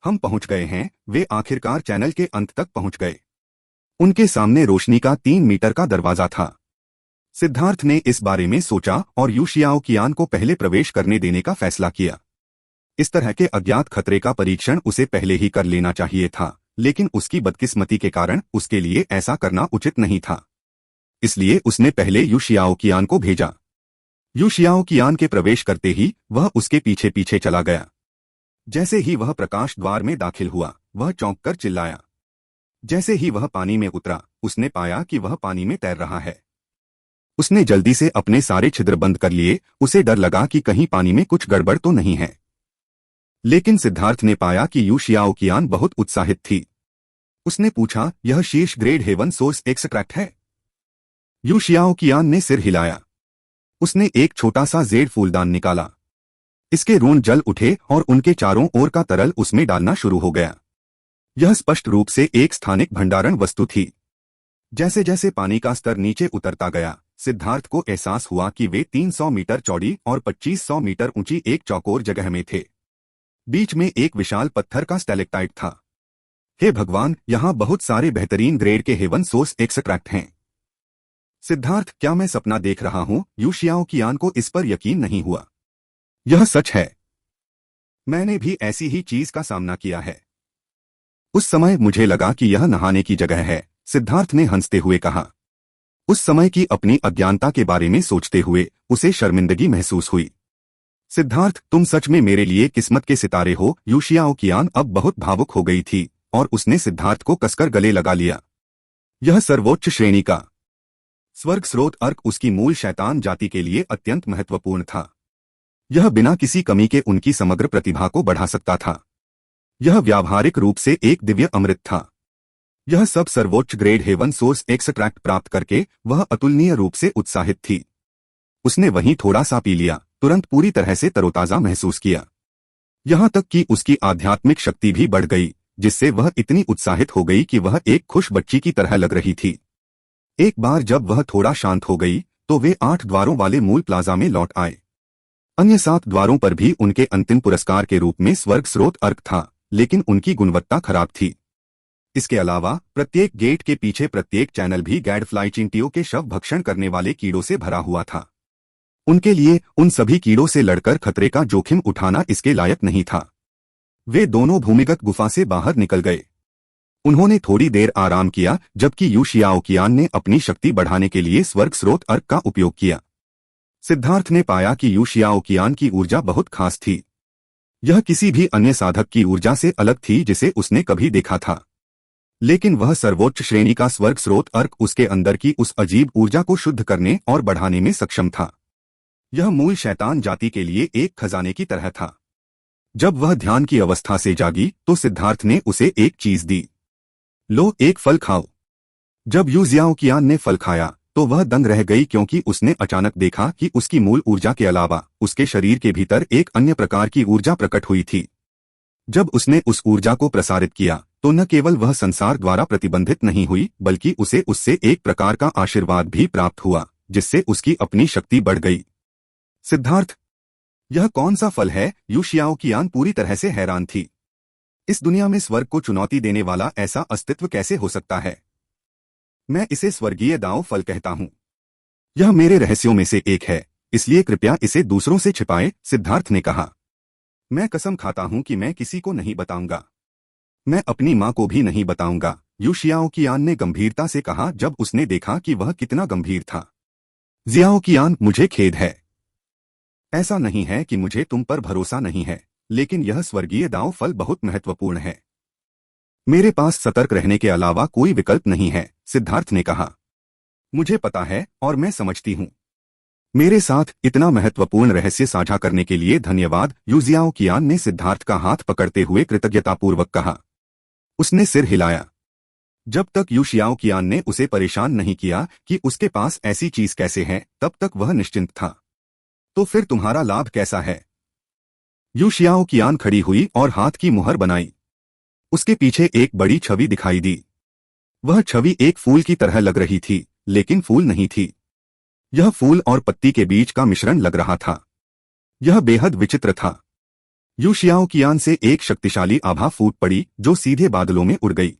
हम पहुंच गए हैं, वे आखिरकार चैनल के अंत तक पहुंच गए। उनके सामने रोशनी का 3 मीटर का दरवाजा था। सिद्धार्थ ने इस बारे में सोचा और यू शियाओकियान को पहले प्रवेश करने देने का फैसला किया। इस तरह के अज्ञात खतरे का परीक्षण उसे पहले ही कर लेना चाहिए था, लेकिन उसकी बदकिस्मती के कारण उसके लिए ऐसा करना उचित नहीं था। इसलिए उसने पहले यू शियाओकियान को भेजा। यू शियाओकियान के प्रवेश करते ही वह उसके पीछे पीछे चला गया। जैसे ही वह प्रकाश द्वार में दाखिल हुआ, वह चौंक कर चिल्लाया। जैसे ही वह पानी में उतरा, उसने पाया कि वह पानी में तैर रहा है। उसने जल्दी से अपने सारे छिद्र बंद कर लिए। उसे डर लगा कि कहीं पानी में कुछ गड़बड़ तो नहीं है। लेकिन सिद्धार्थ ने पाया कि यू शियाओकियान बहुत उत्साहित थी। उसने पूछा, यह शीर्ष ग्रेड हेवन सोर्स एक्सट्रैक्ट है? यू शियाओकियान ने सिर हिलाया। उसने एक छोटा सा जेड फूलदान निकाला। इसके रूण जल उठे और उनके चारों ओर का तरल उसमें डालना शुरू हो गया। यह स्पष्ट रूप से एक स्थानिक भंडारण वस्तु थी। जैसे जैसे पानी का स्तर नीचे उतरता गया, सिद्धार्थ को एहसास हुआ कि वे 300 मीटर चौड़ी और 2500 मीटर ऊंची एक चौकोर जगह में थे। बीच में एक विशाल पत्थर का स्टैलेक्टाइट था। हे भगवान, यहाँ बहुत सारे बेहतरीन ग्रेड के हेवन सोर्स एक्सट्रैक्ट हैं। सिद्धार्थ, क्या मैं सपना देख रहा हूँ? यू शियाओकियान को इस पर यकीन नहीं हुआ। यह सच है। मैंने भी ऐसी ही चीज का सामना किया है। उस समय मुझे लगा कि यह नहाने की जगह है, सिद्धार्थ ने हंसते हुए कहा। उस समय की अपनी अज्ञानता के बारे में सोचते हुए उसे शर्मिंदगी महसूस हुई। सिद्धार्थ, तुम सच में मेरे लिए किस्मत के सितारे हो। यू शियाओकियान अब बहुत भावुक हो गई थी और उसने सिद्धार्थ को कसकर गले लगा लिया। यह सर्वोच्च श्रेणी का स्वर्ग स्रोत अर्क उसकी मूल शैतान जाति के लिए अत्यंत महत्वपूर्ण था। यह बिना किसी कमी के उनकी समग्र प्रतिभा को बढ़ा सकता था। यह व्यावहारिक रूप से एक दिव्य अमृत था। यह सब सर्वोच्च ग्रेड हेवन सोर्स एक्सट्रैक्ट प्राप्त करके वह अतुलनीय रूप से उत्साहित थी। उसने वहीं थोड़ा सा पी लिया, तुरंत पूरी तरह से तरोताजा महसूस किया। यहां तक कि उसकी आध्यात्मिक शक्ति भी बढ़ गई, जिससे वह इतनी उत्साहित हो गई कि वह एक खुश बच्ची की तरह लग रही थी। एक बार जब वह थोड़ा शांत हो गई, तो वे 8 द्वारों वाले मूल प्लाजा में लौट आए। अन्य 7 द्वारों पर भी उनके अंतिम पुरस्कार के रूप में स्वर्ग स्रोत अर्क था, लेकिन उनकी गुणवत्ता खराब थी। इसके अलावा प्रत्येक गेट के पीछे प्रत्येक चैनल भी गैडफ्लाई चिंटियों के शव भक्षण करने वाले कीड़ों से भरा हुआ था। उनके लिए उन सभी कीड़ों से लड़कर खतरे का जोखिम उठाना इसके लायक नहीं था। वे दोनों भूमिगत गुफा से बाहर निकल गए। उन्होंने थोड़ी देर आराम किया, जबकि यू शियाओकियान ने अपनी शक्ति बढ़ाने के लिए स्वर्ग स्रोत अर्क का उपयोग किया। सिद्धार्थ ने पाया कि यू शियाओकियान की ऊर्जा बहुत खास थी। यह किसी भी अन्य साधक की ऊर्जा से अलग थी जिसे उसने कभी देखा था। लेकिन वह सर्वोच्च श्रेणी का स्वर्ग स्रोत अर्क उसके अंदर की उस अजीब ऊर्जा को शुद्ध करने और बढ़ाने में सक्षम था। यह मूल शैतान जाति के लिए एक खजाने की तरह था। जब वह ध्यान की अवस्था से जागी, तो सिद्धार्थ ने उसे एक चीज दी। लो, एक फल खाओ। जब यू शियाओकियान ने फल खाया, तो वह दंग रह गई, क्योंकि उसने अचानक देखा कि उसकी मूल ऊर्जा के अलावा उसके शरीर के भीतर एक अन्य प्रकार की ऊर्जा प्रकट हुई थी। जब उसने उस ऊर्जा को प्रसारित किया, तो न केवल वह संसार द्वारा प्रतिबंधित नहीं हुई, बल्कि उसे उससे एक प्रकार का आशीर्वाद भी प्राप्त हुआ, जिससे उसकी अपनी शक्ति बढ़ गई। सिद्धार्थ, यह कौन सा फल है? यू शियाओकियान पूरी तरह से हैरान थी। इस दुनिया में स्वर्ग को चुनौती देने वाला ऐसा अस्तित्व कैसे हो सकता है? मैं इसे स्वर्गीय दांव फल कहता हूँ। यह मेरे रहस्यों में से एक है, इसलिए कृपया इसे दूसरों से छिपाएं, सिद्धार्थ ने कहा। मैं कसम खाता हूं कि मैं किसी को नहीं बताऊंगा। मैं अपनी मां को भी नहीं बताऊंगा, यू शियाओकियान ने गंभीरता से कहा, जब उसने देखा कि वह कितना गंभीर था। शियाओकियान, मुझे खेद है। ऐसा नहीं है कि मुझे तुम पर भरोसा नहीं है, लेकिन यह स्वर्गीय दांव फल बहुत महत्वपूर्ण है। मेरे पास सतर्क रहने के अलावा कोई विकल्प नहीं है, सिद्धार्थ ने कहा। मुझे पता है और मैं समझती हूँ। मेरे साथ इतना महत्वपूर्ण रहस्य साझा करने के लिए धन्यवाद, यू शियाओकियान ने सिद्धार्थ का हाथ पकड़ते हुए कृतज्ञतापूर्वक कहा। उसने सिर हिलाया। जब तक यू शियाओकियान ने उसे परेशान नहीं किया कि उसके पास ऐसी चीज कैसे है, तब तक वह निश्चिंत था। तो फिर तुम्हारा लाभ कैसा है? यू शियाओ कियान खड़ी हुई और हाथ की मुहर बनाई। उसके पीछे एक बड़ी छवि दिखाई दी। वह छवि एक फूल की तरह लग रही थी, लेकिन फूल नहीं थी। यह फूल और पत्ती के बीच का मिश्रण लग रहा था। यह बेहद विचित्र था। यू शियाओ कियान से एक शक्तिशाली आभा फूट पड़ी जो सीधे बादलों में उड़ गई।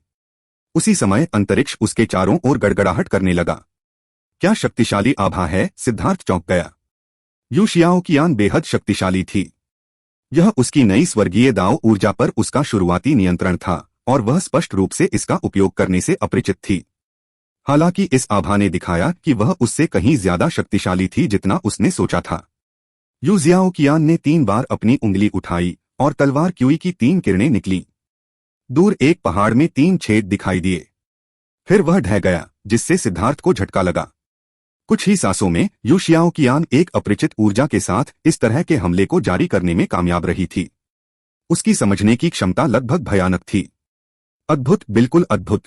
उसी समय अंतरिक्ष उसके चारों ओर गड़गड़ाहट करने लगा। क्या शक्तिशाली आभा है, सिद्धार्थ चौंक गया। यू शियाओ कियान बेहद शक्तिशाली थी। यह उसकी नई स्वर्गीय दाव ऊर्जा पर उसका शुरुआती नियंत्रण था और वह स्पष्ट रूप से इसका उपयोग करने से अपरिचित थी। हालांकि इस आभा ने दिखाया कि वह उससे कहीं ज्यादा शक्तिशाली थी जितना उसने सोचा था। यू जियाओ कियान ने 3 बार अपनी उंगली उठाई और तलवार क्यूई की 3 किरणें निकली। दूर एक पहाड़ में 3 छेद दिखाई दिए। फिर वह ढह गया, जिससे सिद्धार्थ को झटका लगा। कुछ ही सांसों में यू शियाओ कियान एक अपरिचित ऊर्जा के साथ इस तरह के हमले को जारी करने में कामयाब रही थी। उसकी समझने की क्षमता लगभग भयानक थी। अद्भुत, बिल्कुल अद्भुत।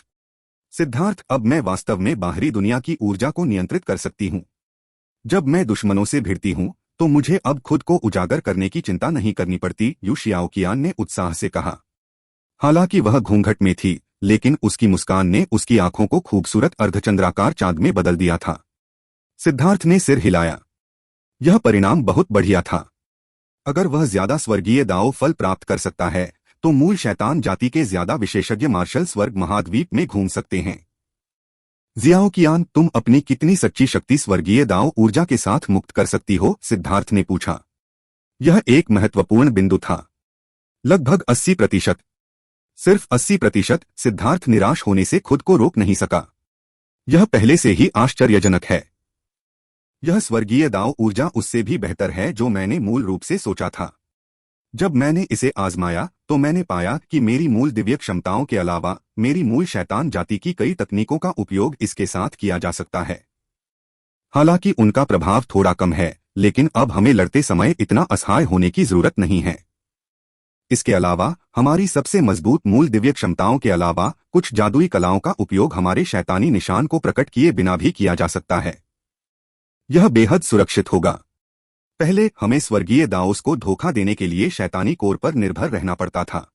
सिद्धार्थ, अब मैं वास्तव में बाहरी दुनिया की ऊर्जा को नियंत्रित कर सकती हूँ। जब मैं दुश्मनों से भिड़ती हूँ तो मुझे अब खुद को उजागर करने की चिंता नहीं करनी पड़ती, यू शियाओ कियान ने उत्साह से कहा। हालांकि वह घूंघट में थी, लेकिन उसकी मुस्कान ने उसकी आंखों को खूबसूरत अर्धचंद्राकार चांद में बदल दिया था। सिद्धार्थ ने सिर हिलाया। यह परिणाम बहुत बढ़िया था। अगर वह ज्यादा स्वर्गीय दाव फल प्राप्त कर सकता है तो मूल शैतान जाति के ज्यादा विशेषज्ञ मार्शल स्वर्ग महाद्वीप में घूम सकते हैं। जियाओ कियान, तुम अपनी कितनी सच्ची शक्ति स्वर्गीय दाव ऊर्जा के साथ मुक्त कर सकती हो, सिद्धार्थ ने पूछा। यह एक महत्वपूर्ण बिंदु था। लगभग 80%। सिर्फ 80%। सिद्धार्थ निराश होने से खुद को रोक नहीं सका। यह पहले से ही आश्चर्यजनक है। यह स्वर्गीय दाव ऊर्जा उससे भी बेहतर है जो मैंने मूल रूप से सोचा था। जब मैंने इसे आजमाया तो मैंने पाया कि मेरी मूल दिव्य क्षमताओं के अलावा मेरी मूल शैतान जाति की कई तकनीकों का उपयोग इसके साथ किया जा सकता है। हालांकि उनका प्रभाव थोड़ा कम है, लेकिन अब हमें लड़ते समय इतना असहाय होने की जरूरत नहीं है। इसके अलावा हमारी सबसे मजबूत मूल दिव्य क्षमताओं के अलावा कुछ जादुई कलाओं का उपयोग हमारे शैतानी निशान को प्रकट किए बिना भी किया जा सकता है। यह बेहद सुरक्षित होगा। पहले हमें स्वर्गीय दाओस को धोखा देने के लिए शैतानी कोर पर निर्भर रहना पड़ता था।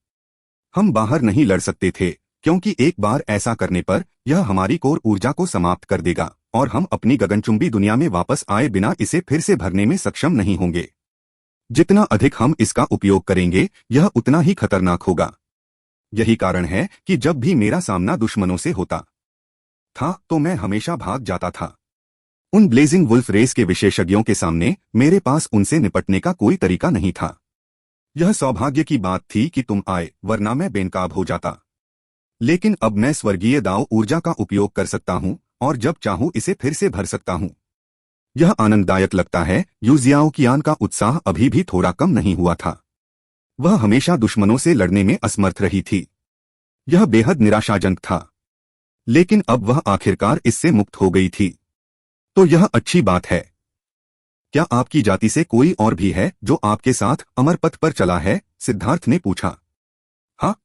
हम बाहर नहीं लड़ सकते थे, क्योंकि एक बार ऐसा करने पर यह हमारी कोर ऊर्जा को समाप्त कर देगा और हम अपनी गगनचुंबी दुनिया में वापस आए बिना इसे फिर से भरने में सक्षम नहीं होंगे। जितना अधिक हम इसका उपयोग करेंगे, यह उतना ही खतरनाक होगा। यही कारण है कि जब भी मेरा सामना दुश्मनों से होता था तो मैं हमेशा भाग जाता था। उन ब्लेजिंग वुल्फ रेस के विशेषज्ञों के सामने मेरे पास उनसे निपटने का कोई तरीका नहीं था। यह सौभाग्य की बात थी कि तुम आए, वरना मैं बेनकाब हो जाता। लेकिन अब मैं स्वर्गीय दाव ऊर्जा का उपयोग कर सकता हूँ और जब चाहूँ इसे फिर से भर सकता हूँ। यह आनंददायक लगता है। यू जियाओ कियान का उत्साह अभी भी थोड़ा कम नहीं हुआ था। वह हमेशा दुश्मनों से लड़ने में असमर्थ रही थी। यह बेहद निराशाजनक था, लेकिन अब वह आखिरकार इससे मुक्त हो गई थी। तो यह अच्छी बात है। क्या आपकी जाति से कोई और भी है जो आपके साथ अमर पथ पर चला है, सिद्धार्थ ने पूछा। हाँ,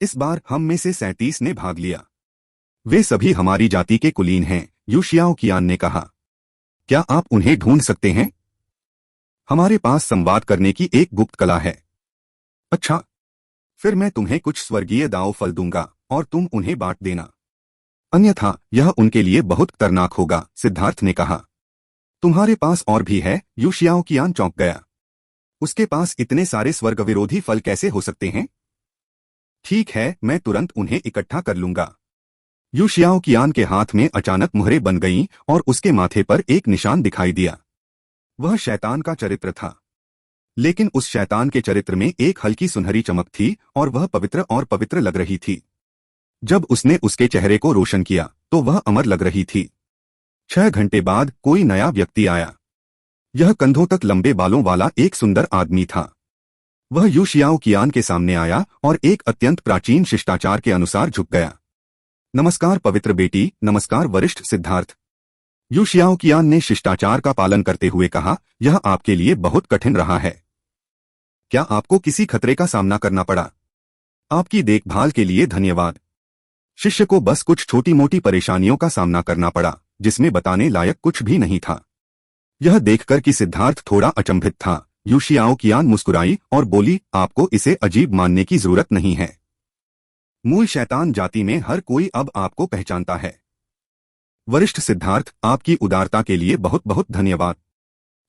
इस बार हम में से 37 ने भाग लिया। वे सभी हमारी जाति के कुलीन हैं, यू शियाओ कियान ने कहा। क्या आप उन्हें ढूंढ सकते हैं? हमारे पास संवाद करने की एक गुप्त कला है। अच्छा, फिर मैं तुम्हें कुछ स्वर्गीय दाव फल दूंगा और तुम उन्हें बांट देना। अन्यथा यह उनके लिए बहुत खतरनाक होगा, सिद्धार्थ ने कहा। तुम्हारे पास और भी है? यू शियाओ कियान चौंक गया। उसके पास इतने सारे स्वर्ग विरोधी फल कैसे हो सकते हैं? ठीक है, मैं तुरंत उन्हें इकट्ठा कर लूंगा। यू शियाओ कियान के हाथ में अचानक मुहरें बन गईं और उसके माथे पर एक निशान दिखाई दिया। वह शैतान का चरित्र था, लेकिन उस शैतान के चरित्र में एक हल्की सुनहरी चमक थी और वह पवित्र और पवित्र लग रही थी। जब उसने उसके चेहरे को रोशन किया तो वह अमर लग रही थी। 6 घंटे बाद कोई नया व्यक्ति आया। यह कंधों तक लंबे बालों वाला एक सुंदर आदमी था। वह यू शियाओ कियान के सामने आया और एक अत्यंत प्राचीन शिष्टाचार के अनुसार झुक गया। नमस्कार पवित्र बेटी, नमस्कार वरिष्ठ सिद्धार्थ। यू शियाओ कियान ने शिष्टाचार का पालन करते हुए कहा, यह आपके लिए बहुत कठिन रहा है। क्या आपको किसी खतरे का सामना करना पड़ा? आपकी देखभाल के लिए धन्यवाद। शिष्य को बस कुछ छोटी मोटी परेशानियों का सामना करना पड़ा, जिसमें बताने लायक कुछ भी नहीं था। यह देखकर कि सिद्धार्थ थोड़ा अचंभित था, यू शियाओकियान मुस्कुराई और बोली, आपको इसे अजीब मानने की जरूरत नहीं है। मूल शैतान जाति में हर कोई अब आपको पहचानता है। वरिष्ठ सिद्धार्थ, आपकी उदारता के लिए बहुत बहुत धन्यवाद।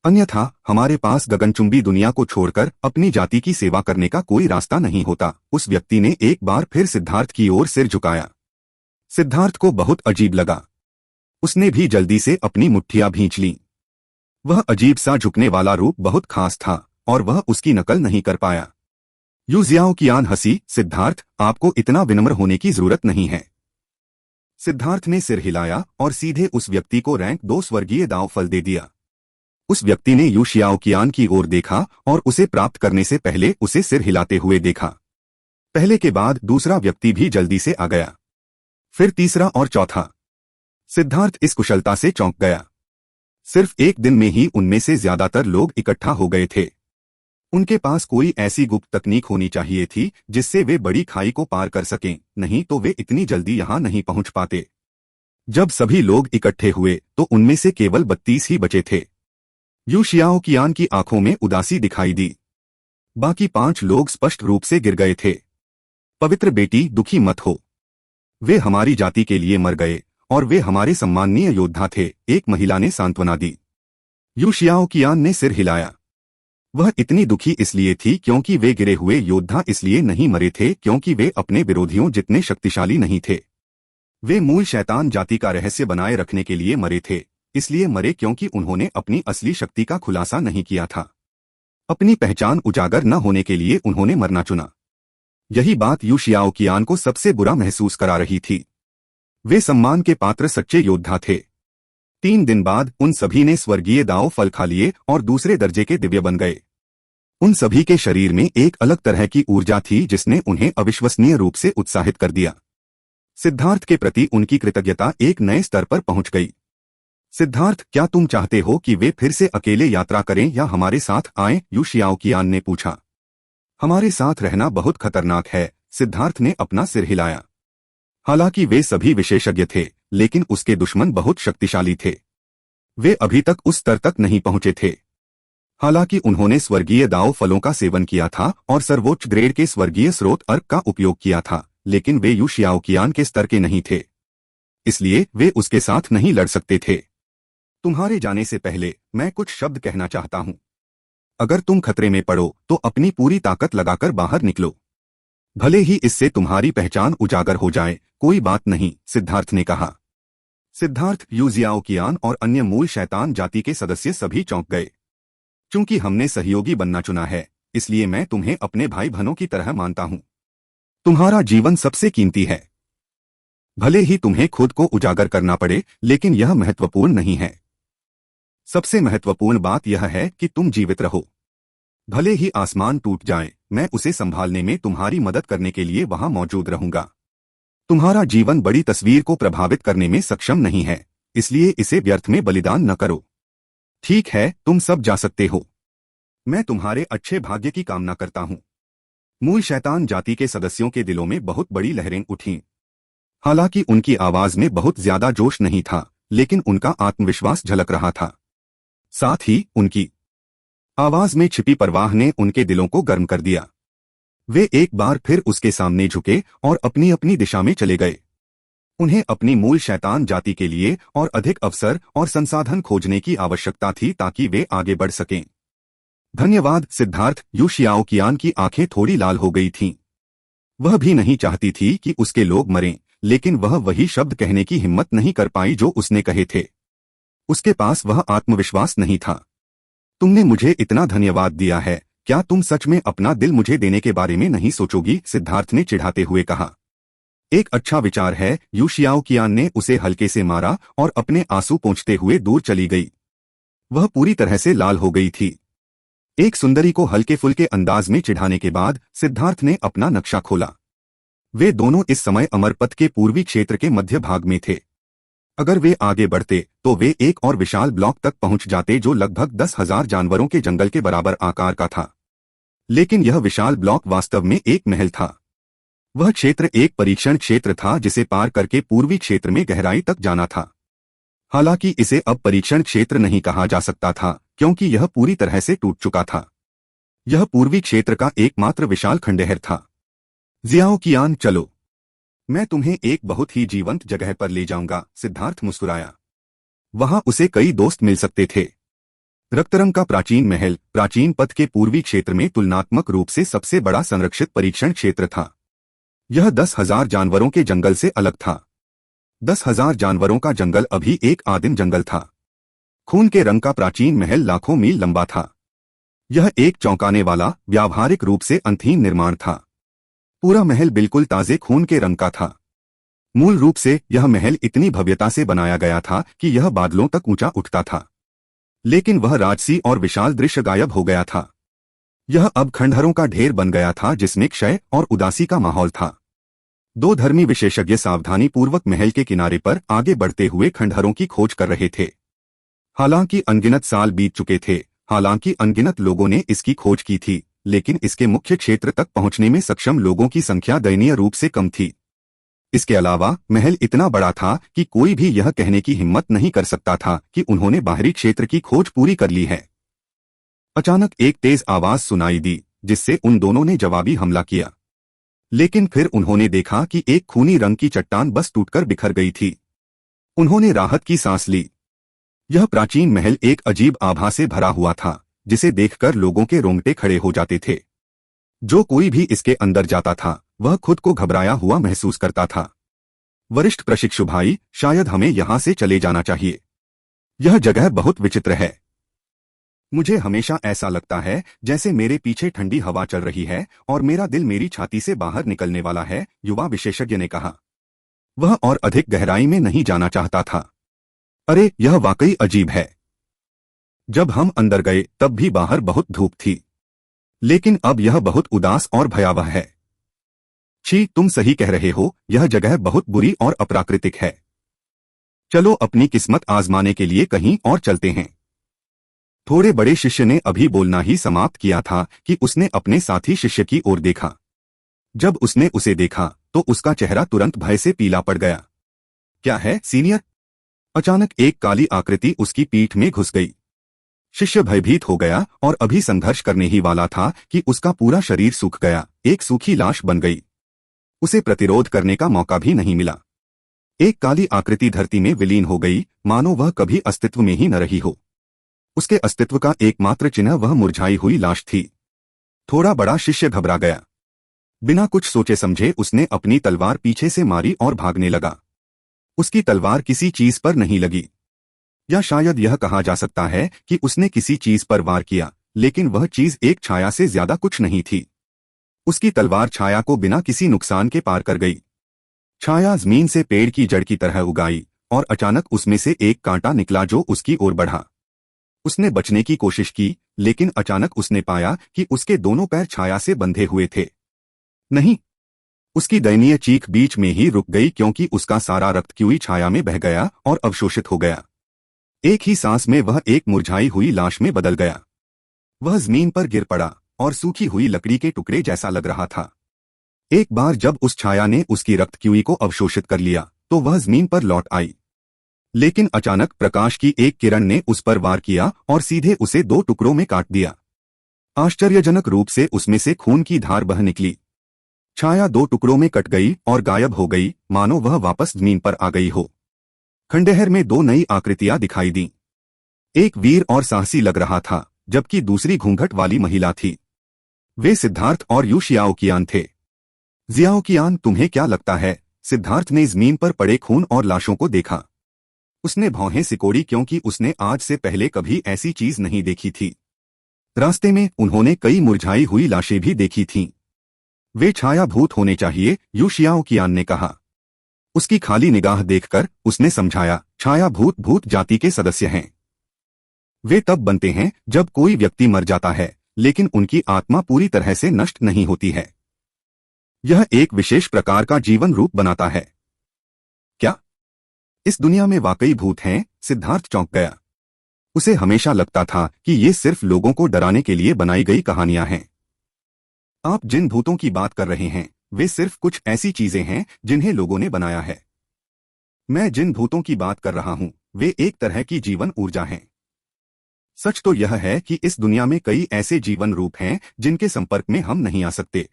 अन्यथा हमारे पास गगनचुंबी दुनिया को छोड़कर अपनी जाति की सेवा करने का कोई रास्ता नहीं होता। उस व्यक्ति ने एक बार फिर सिद्धार्थ की ओर सिर झुकाया। सिद्धार्थ को बहुत अजीब लगा। उसने भी जल्दी से अपनी मुट्ठियां भींच लीं। वह अजीब सा झुकने वाला रूप बहुत खास था और वह उसकी नकल नहीं कर पाया। यू जियाओकियान हंसी, सिद्धार्थ, आपको इतना विनम्र होने की जरूरत नहीं है। सिद्धार्थ ने सिर हिलाया और सीधे उस व्यक्ति को रैंक 2 स्वर्गीय दांव फल दे दिया। उस व्यक्ति ने यू शियाओकियान की ओर देखा और उसे प्राप्त करने से पहले उसे सिर हिलाते हुए देखा। पहले के बाद दूसरा व्यक्ति भी जल्दी से आ गया, फिर तीसरा और चौथा। सिद्धार्थ इस कुशलता से चौंक गया। सिर्फ एक दिन में ही उनमें से ज्यादातर लोग इकट्ठा हो गए थे। उनके पास कोई ऐसी गुप्त तकनीक होनी चाहिए थी जिससे वे बड़ी खाई को पार कर सकें, नहीं तो वे इतनी जल्दी यहां नहीं पहुंच पाते। जब सभी लोग इकट्ठे हुए तो उनमें से केवल 32 ही बचे थे। यू शियाओकियान की आंखों में उदासी दिखाई दी। बाकी 5 लोग स्पष्ट रूप से गिर गए थे। पवित्र बेटी, दुखी मत हो। वे हमारी जाति के लिए मर गए और वे हमारे सम्माननीय योद्धा थे, एक महिला ने सांत्वना दी। यू शियाओकियान ने सिर हिलाया। वह इतनी दुखी इसलिए थी क्योंकि वे गिरे हुए योद्धा इसलिए नहीं मरे थे क्योंकि वे अपने विरोधियों जितने शक्तिशाली नहीं थे। वे मूल शैतान जाति का रहस्य बनाए रखने के लिए मरे थे, इसलिए मरे क्योंकि उन्होंने अपनी असली शक्ति का खुलासा नहीं किया था। अपनी पहचान उजागर न होने के लिए उन्होंने मरना चुना। यही बात यू शियाओकियान को सबसे बुरा महसूस करा रही थी। वे सम्मान के पात्र सच्चे योद्धा थे। 3 दिन बाद उन सभी ने स्वर्गीय दांव फल खा लिए और दूसरे दर्जे के दिव्य बन गए। उन सभी के शरीर में एक अलग तरह की ऊर्जा थी जिसने उन्हें अविश्वसनीय रूप से उत्साहित कर दिया। सिद्धार्थ के प्रति उनकी कृतज्ञता एक नए स्तर पर पहुंच गई। सिद्धार्थ, क्या तुम चाहते हो कि वे फिर से अकेले यात्रा करें या हमारे साथ आएं? यू शियाओकियान ने पूछा। हमारे साथ रहना बहुत खतरनाक है, सिद्धार्थ ने अपना सिर हिलाया। हालांकि वे सभी विशेषज्ञ थे, लेकिन उसके दुश्मन बहुत शक्तिशाली थे। वे अभी तक उस स्तर तक नहीं पहुंचे थे। हालांकि उन्होंने स्वर्गीय दांव फलों का सेवन किया था और सर्वोच्च ग्रेड के स्वर्गीय स्रोत अर्क का उपयोग किया था, लेकिन वे यू शियाओकियान के स्तर के नहीं थे, इसलिए वे उसके साथ नहीं लड़ सकते थे। तुम्हारे जाने से पहले मैं कुछ शब्द कहना चाहता हूं। अगर तुम खतरे में पड़ो तो अपनी पूरी ताकत लगाकर बाहर निकलो। भले ही इससे तुम्हारी पहचान उजागर हो जाए, कोई बात नहीं, सिद्धार्थ ने कहा। सिद्धार्थ, यू जियाओकियान और अन्य मूल शैतान जाति के सदस्य सभी चौंक गए। चूंकि हमने सहयोगी बनना चुना है, इसलिए मैं तुम्हें अपने भाई बहनों की तरह मानता हूं। तुम्हारा जीवन सबसे कीमती है। भले ही तुम्हें खुद को उजागर करना पड़े, लेकिन यह महत्वपूर्ण नहीं है। सबसे महत्वपूर्ण बात यह है कि तुम जीवित रहो। भले ही आसमान टूट जाए, मैं उसे संभालने में तुम्हारी मदद करने के लिए वहां मौजूद रहूंगा। तुम्हारा जीवन बड़ी तस्वीर को प्रभावित करने में सक्षम नहीं है, इसलिए इसे व्यर्थ में बलिदान न करो। ठीक है, तुम सब जा सकते हो। मैं तुम्हारे अच्छे भाग्य की कामना करता हूं। मूल शैतान जाति के सदस्यों के दिलों में बहुत बड़ी लहरें उठीं। हालांकि उनकी आवाज में बहुत ज्यादा जोश नहीं था, लेकिन उनका आत्मविश्वास झलक रहा था। साथ ही उनकी आवाज में छिपी परवाह ने उनके दिलों को गर्म कर दिया। वे एक बार फिर उसके सामने झुके और अपनी अपनी दिशा में चले गए। उन्हें अपनी मूल शैतान जाति के लिए और अधिक अवसर और संसाधन खोजने की आवश्यकता थी ताकि वे आगे बढ़ सकें। धन्यवाद सिद्धार्थ। यू शियाओकियान की आंखें थोड़ी लाल हो गई थीं। वह भी नहीं चाहती थी कि उसके लोग मरें, लेकिन वह वही शब्द कहने की हिम्मत नहीं कर पाई जो उसने कहे थे। उसके पास वह आत्मविश्वास नहीं था। तुमने मुझे इतना धन्यवाद दिया है, क्या तुम सच में अपना दिल मुझे देने के बारे में नहीं सोचोगी? सिद्धार्थ ने चिढ़ाते हुए कहा। एक अच्छा विचार है। यू शियाओकियान ने उसे हल्के से मारा और अपने आंसू पोंछते हुए दूर चली गई। वह पूरी तरह से लाल हो गई थी। एक सुंदरी को हल्के फुल्के अंदाज में चिढ़ाने के बाद सिद्धार्थ ने अपना नक्शा खोला। वे दोनों इस समय अमरपथ के पूर्वी क्षेत्र के मध्य भाग में थे। अगर वे आगे बढ़ते तो वे एक और विशाल ब्लॉक तक पहुंच जाते जो लगभग 10,000 जानवरों के जंगल के बराबर आकार का था। लेकिन यह विशाल ब्लॉक वास्तव में एक महल था। वह क्षेत्र एक परीक्षण क्षेत्र था जिसे पार करके पूर्वी क्षेत्र में गहराई तक जाना था। हालांकि इसे अब परीक्षण क्षेत्र नहीं कहा जा सकता था क्योंकि यह पूरी तरह से टूट चुका था। यह पूर्वी क्षेत्र का एकमात्र विशाल खंडहर था। जियाओ कियान, चलो, मैं तुम्हें एक बहुत ही जीवंत जगह पर ले जाऊंगा। सिद्धार्थ मुस्कुराया। वहां उसे कई दोस्त मिल सकते थे। रक्तरंग का प्राचीन महल प्राचीन पथ के पूर्वी क्षेत्र में तुलनात्मक रूप से सबसे बड़ा संरक्षित परीक्षण क्षेत्र था। यह 10,000 जानवरों के जंगल से अलग था। 10,000 जानवरों का जंगल अभी एक आदिम जंगल था। खून के रंग का प्राचीन महल लाखों मील लंबा था। यह एक चौंकाने वाला व्यावहारिक रूप से अंतहीन निर्माण था। पूरा महल बिल्कुल ताजे खून के रंग का था। मूल रूप से यह महल इतनी भव्यता से बनाया गया था कि यह बादलों तक ऊंचा उठता था, लेकिन वह राजसी और विशाल दृश्य गायब हो गया था। यह अब खंडहरों का ढेर बन गया था जिसमें क्षय और उदासी का माहौल था। दो धर्मी विशेषज्ञ सावधानी पूर्वक महल के किनारे पर आगे बढ़ते हुए खंडहरों की खोज कर रहे थे। हालांकि अनगिनत साल बीत चुके थे, हालांकि अनगिनत लोगों ने इसकी खोज की थी, लेकिन इसके मुख्य क्षेत्र तक पहुंचने में सक्षम लोगों की संख्या दयनीय रूप से कम थी। इसके अलावा महल इतना बड़ा था कि कोई भी यह कहने की हिम्मत नहीं कर सकता था कि उन्होंने बाहरी क्षेत्र की खोज पूरी कर ली है। अचानक एक तेज आवाज सुनाई दी, जिससे उन दोनों ने जवाबी हमला किया। लेकिन फिर उन्होंने देखा कि एक खूनी रंग की चट्टान बस टूटकर बिखर गई थी। उन्होंने राहत की सांस ली। यह प्राचीन महल एक अजीब आभा से भरा हुआ था, जिसे देखकर लोगों के रोंगटे खड़े हो जाते थे। जो कोई भी इसके अंदर जाता था वह खुद को घबराया हुआ महसूस करता था। वरिष्ठ प्रशिक्षु भाई, शायद हमें यहां से चले जाना चाहिए। यह जगह बहुत विचित्र है। मुझे हमेशा ऐसा लगता है जैसे मेरे पीछे ठंडी हवा चल रही है और मेरा दिल मेरी छाती से बाहर निकलने वाला है, युवा विशेषज्ञ ने कहा। वह और अधिक गहराई में नहीं जाना चाहता था। अरे, यह वाकई अजीब है। जब हम अंदर गए तब भी बाहर बहुत धूप थी, लेकिन अब यह बहुत उदास और भयावह है। छी, तुम सही कह रहे हो, यह जगह बहुत बुरी और अप्राकृतिक है। चलो अपनी किस्मत आजमाने के लिए कहीं और चलते हैं। थोड़े बड़े शिष्य ने अभी बोलना ही समाप्त किया था कि उसने अपने साथी शिष्य की ओर देखा। जब उसने उसे देखा तो उसका चेहरा तुरंत भय से पीला पड़ गया। क्या है सीनियर? अचानक एक काली आकृति उसकी पीठ में घुस गई। शिष्य भयभीत हो गया और अभी संघर्ष करने ही वाला था कि उसका पूरा शरीर सूख गया, एक सूखी लाश बन गई। उसे प्रतिरोध करने का मौका भी नहीं मिला। एक काली आकृति धरती में विलीन हो गई, मानो वह कभी अस्तित्व में ही न रही हो। उसके अस्तित्व का एकमात्र चिन्ह वह मुरझाई हुई लाश थी। थोड़ा बड़ा शिष्य घबरा गया। बिना कुछ सोचे समझे उसने अपनी तलवार पीछे से मारी और भागने लगा। उसकी तलवार किसी चीज पर नहीं लगी, या शायद यह कहा जा सकता है कि उसने किसी चीज पर वार किया, लेकिन वह चीज एक छाया से ज्यादा कुछ नहीं थी। उसकी तलवार छाया को बिना किसी नुकसान के पार कर गई। छाया जमीन से पेड़ की जड़ की तरह उगाई और अचानक उसमें से एक कांटा निकला जो उसकी ओर बढ़ा। उसने बचने की कोशिश की, लेकिन अचानक उसने पाया कि उसके दोनों पैर छाया से बंधे हुए थे। नहीं! उसकी दयनीय चीख बीच में ही रुक गई क्योंकि उसका सारा रक्त क्यूई छाया में बह गया और अवशोषित हो गया। एक ही सांस में वह एक मुरझाई हुई लाश में बदल गया। वह जमीन पर गिर पड़ा और सूखी हुई लकड़ी के टुकड़े जैसा लग रहा था। एक बार जब उस छाया ने उसकी रक्त क्यूई को अवशोषित कर लिया तो वह जमीन पर लौट आई, लेकिन अचानक प्रकाश की एक किरण ने उस पर वार किया और सीधे उसे दो टुकड़ों में काट दिया। आश्चर्यजनक रूप से उसमें से खून की धार बह निकली। छाया दो टुकड़ों में कट गई और गायब हो गई, मानो वह वापस जमीन पर आ गई हो। खंडहर में दो नई आकृतियां दिखाई दीं। एक वीर और साहसी लग रहा था, जबकि दूसरी घूंघट वाली महिला थी। वे सिद्धार्थ और यू शियाओकियान थे। जियाओकियान, तुम्हें क्या लगता है? सिद्धार्थ ने जमीन पर पड़े खून और लाशों को देखा। उसने भौहें सिकोड़ी क्योंकि उसने आज से पहले कभी ऐसी चीज नहीं देखी थी। रास्ते में उन्होंने कई मुरझाई हुई लाशें भी देखी थीं। वे छायाभूत होने चाहिए, यू शियाओकियान ने कहा। उसकी खाली निगाह देखकर उसने समझाया, छायाभूत भूत जाति के सदस्य हैं। वे तब बनते हैं जब कोई व्यक्ति मर जाता है, लेकिन उनकी आत्मा पूरी तरह से नष्ट नहीं होती है। यह एक विशेष प्रकार का जीवन रूप बनाता है। क्या इस दुनिया में वाकई भूत हैं? सिद्धार्थ चौंक गया। उसे हमेशा लगता था कि ये सिर्फ लोगों को डराने के लिए बनाई गई कहानियां हैं। आप जिन भूतों की बात कर रहे हैं वे सिर्फ कुछ ऐसी चीजें हैं जिन्हें लोगों ने बनाया है। मैं जिन भूतों की बात कर रहा हूं वे एक तरह की जीवन ऊर्जा हैं। सच तो यह है कि इस दुनिया में कई ऐसे जीवन रूप हैं जिनके संपर्क में हम नहीं आ सकते।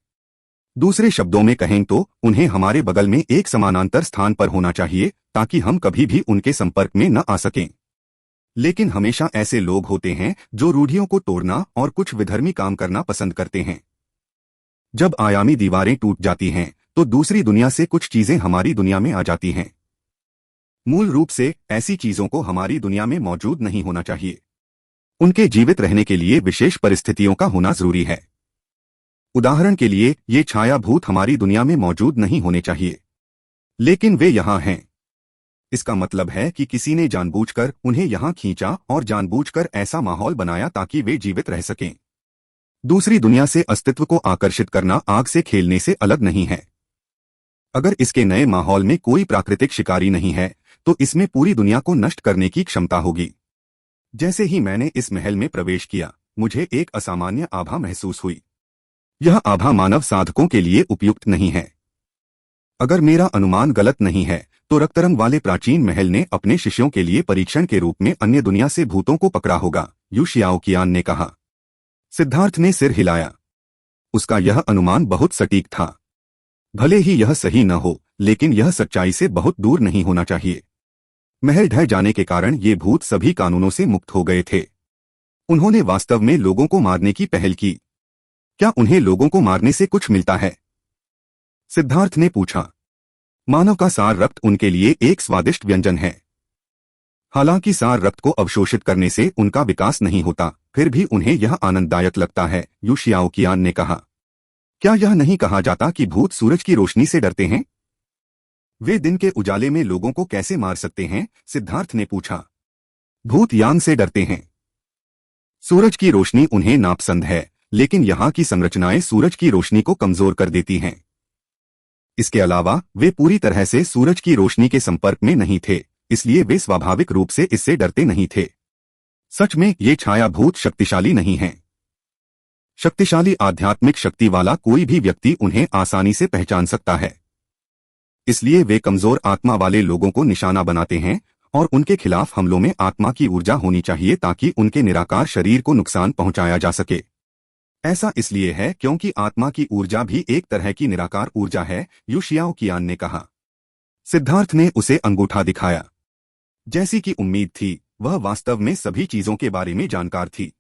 दूसरे शब्दों में कहें तो उन्हें हमारे बगल में एक समानांतर स्थान पर होना चाहिए ताकि हम कभी भी उनके संपर्क में न आ सकें। लेकिन हमेशा ऐसे लोग होते हैं जो रूढ़ियों को तोड़ना और कुछ विधर्मी काम करना पसंद करते हैं। जब आयामी दीवारें टूट जाती हैं तो दूसरी दुनिया से कुछ चीजें हमारी दुनिया में आ जाती हैं। मूल रूप से ऐसी चीजों को हमारी दुनिया में मौजूद नहीं होना चाहिए। उनके जीवित रहने के लिए विशेष परिस्थितियों का होना जरूरी है। उदाहरण के लिए ये छायाभूत हमारी दुनिया में मौजूद नहीं होने चाहिए, लेकिन वे यहाँ हैं। इसका मतलब है कि किसी ने जानबूझकर उन्हें यहाँ खींचा और जानबूझकर ऐसा माहौल बनाया ताकि वे जीवित रह सकें। दूसरी दुनिया से अस्तित्व को आकर्षित करना आग से खेलने से अलग नहीं है। अगर इसके नए माहौल में कोई प्राकृतिक शिकारी नहीं है तो इसमें पूरी दुनिया को नष्ट करने की क्षमता होगी। जैसे ही मैंने इस महल में प्रवेश किया, मुझे एक असामान्य आभा महसूस हुई। यह आभा मानव साधकों के लिए उपयुक्त नहीं है। अगर मेरा अनुमान गलत नहीं है तो रक्तरंग वाले प्राचीन महल ने अपने शिष्यों के लिए परीक्षण के रूप में अन्य दुनिया से भूतों को पकड़ा होगा, यू शियाओकियान ने कहा। सिद्धार्थ ने सिर हिलाया। उसका यह अनुमान बहुत सटीक था। भले ही यह सही न हो, लेकिन यह सच्चाई से बहुत दूर नहीं होना चाहिए। महल ढह जाने के कारण ये भूत सभी कानूनों से मुक्त हो गए थे। उन्होंने वास्तव में लोगों को मारने की पहल की। क्या उन्हें लोगों को मारने से कुछ मिलता है? सिद्धार्थ ने पूछा। मानव का सार रक्त उनके लिए एक स्वादिष्ट व्यंजन है। हालांकि सार रक्त को अवशोषित करने से उनका विकास नहीं होता, फिर भी उन्हें यह आनंददायक लगता है, यू शियाओकियान ने कहा। क्या यह नहीं कहा जाता कि भूत सूरज की रोशनी से डरते हैं? वे दिन के उजाले में लोगों को कैसे मार सकते हैं? सिद्धार्थ ने पूछा। भूत यांग से डरते हैं। सूरज की रोशनी उन्हें नापसंद है, लेकिन यहाँ की संरचनाएं सूरज की रोशनी को कमजोर कर देती हैं। इसके अलावा वे पूरी तरह से सूरज की रोशनी के संपर्क में नहीं थे, इसलिए वे स्वाभाविक रूप से इससे डरते नहीं थे। सच में ये छायाभूत शक्तिशाली नहीं हैं। शक्तिशाली आध्यात्मिक शक्ति वाला कोई भी व्यक्ति उन्हें आसानी से पहचान सकता है। इसलिए वे कमजोर आत्मा वाले लोगों को निशाना बनाते हैं और उनके खिलाफ हमलों में आत्मा की ऊर्जा होनी चाहिए ताकि उनके निराकार शरीर को नुकसान पहुंचाया जा सके। ऐसा इसलिए है क्योंकि आत्मा की ऊर्जा भी एक तरह की निराकार ऊर्जा है, यू शियाओकियान ने कहा। सिद्धार्थ ने उसे अंगूठा दिखाया। जैसी कि उम्मीद थी, वह वास्तव में सभी चीजों के बारे में जानकार थी।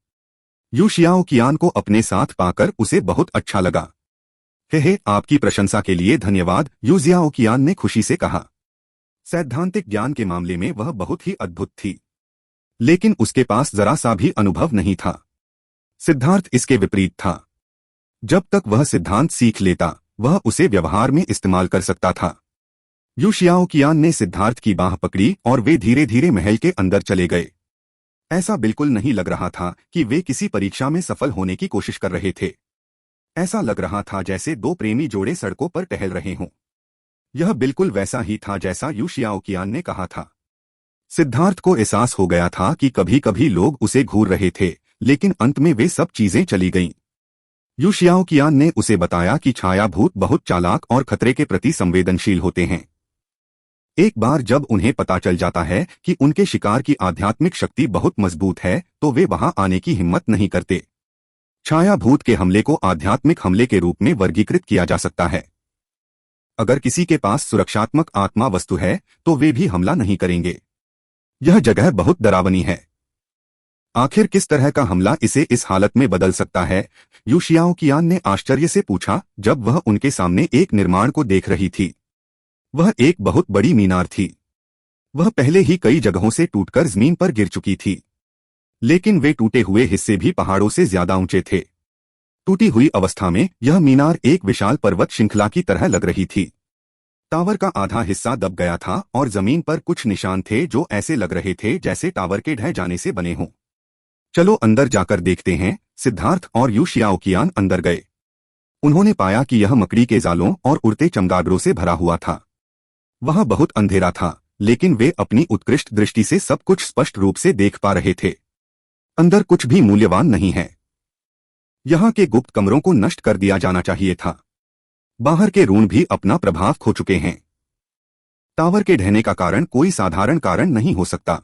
यू शियाओकियान को अपने साथ पाकर उसे बहुत अच्छा लगा। हे, आपकी प्रशंसा के लिए धन्यवाद, यू शियाओकियान ने खुशी से कहा। सैद्धांतिक ज्ञान के मामले में वह बहुत ही अद्भुत थी, लेकिन उसके पास जरा सा भी अनुभव नहीं था। सिद्धार्थ इसके विपरीत था। जब तक वह सिद्धांत सीख लेता, वह उसे व्यवहार में इस्तेमाल कर सकता था। यू शियाओकियान ने सिद्धार्थ की बाह पकड़ी और वे धीरे धीरे महल के अंदर चले गए। ऐसा बिल्कुल नहीं लग रहा था कि वे किसी परीक्षा में सफल होने की कोशिश कर रहे थे। ऐसा लग रहा था जैसे दो प्रेमी जोड़े सड़कों पर टहल रहे हों। यह बिल्कुल वैसा ही था जैसा यू शियाओकियान ने कहा था। सिद्धार्थ को एहसास हो गया था कि कभी कभी लोग उसे घूर रहे थे, लेकिन अंत में वे सब चीजें चली गईं। यू शियाओकियान ने उसे बताया कि छायाभूत बहुत चालाक और खतरे के प्रति संवेदनशील होते हैं। एक बार जब उन्हें पता चल जाता है कि उनके शिकार की आध्यात्मिक शक्ति बहुत मजबूत है, तो वे वहां आने की हिम्मत नहीं करते। छायाभूत के हमले को आध्यात्मिक हमले के रूप में वर्गीकृत किया जा सकता है। अगर किसी के पास सुरक्षात्मक आत्मा वस्तु है तो वे भी हमला नहीं करेंगे। यह जगह बहुत डरावनी है। आखिर किस तरह का हमला इसे इस हालत में बदल सकता है? यू शियाओकियान ने आश्चर्य से पूछा जब वह उनके सामने एक निर्माण को देख रही थी। वह एक बहुत बड़ी मीनार थी। वह पहले ही कई जगहों से टूटकर जमीन पर गिर चुकी थी, लेकिन वे टूटे हुए हिस्से भी पहाड़ों से ज्यादा ऊंचे थे। टूटी हुई अवस्था में यह मीनार एक विशाल पर्वत श्रृंखला की तरह लग रही थी। टावर का आधा हिस्सा दब गया था और जमीन पर कुछ निशान थे जो ऐसे लग रहे थे जैसे टावर के ढह जाने से बने हों। चलो अंदर जाकर देखते हैं। सिद्धार्थ और यू शियाओकियान अंदर गए। उन्होंने पाया कि यह मकड़ी के जालों और उड़ते चमगादड़ों से भरा हुआ था। वहां बहुत अंधेरा था, लेकिन वे अपनी उत्कृष्ट दृष्टि से सब कुछ स्पष्ट रूप से देख पा रहे थे। अंदर कुछ भी मूल्यवान नहीं है। यहाँ के गुप्त कमरों को नष्ट कर दिया जाना चाहिए था। बाहर के रून भी अपना प्रभाव खो चुके हैं। टावर के ढहने का कारण कोई साधारण कारण नहीं हो सकता।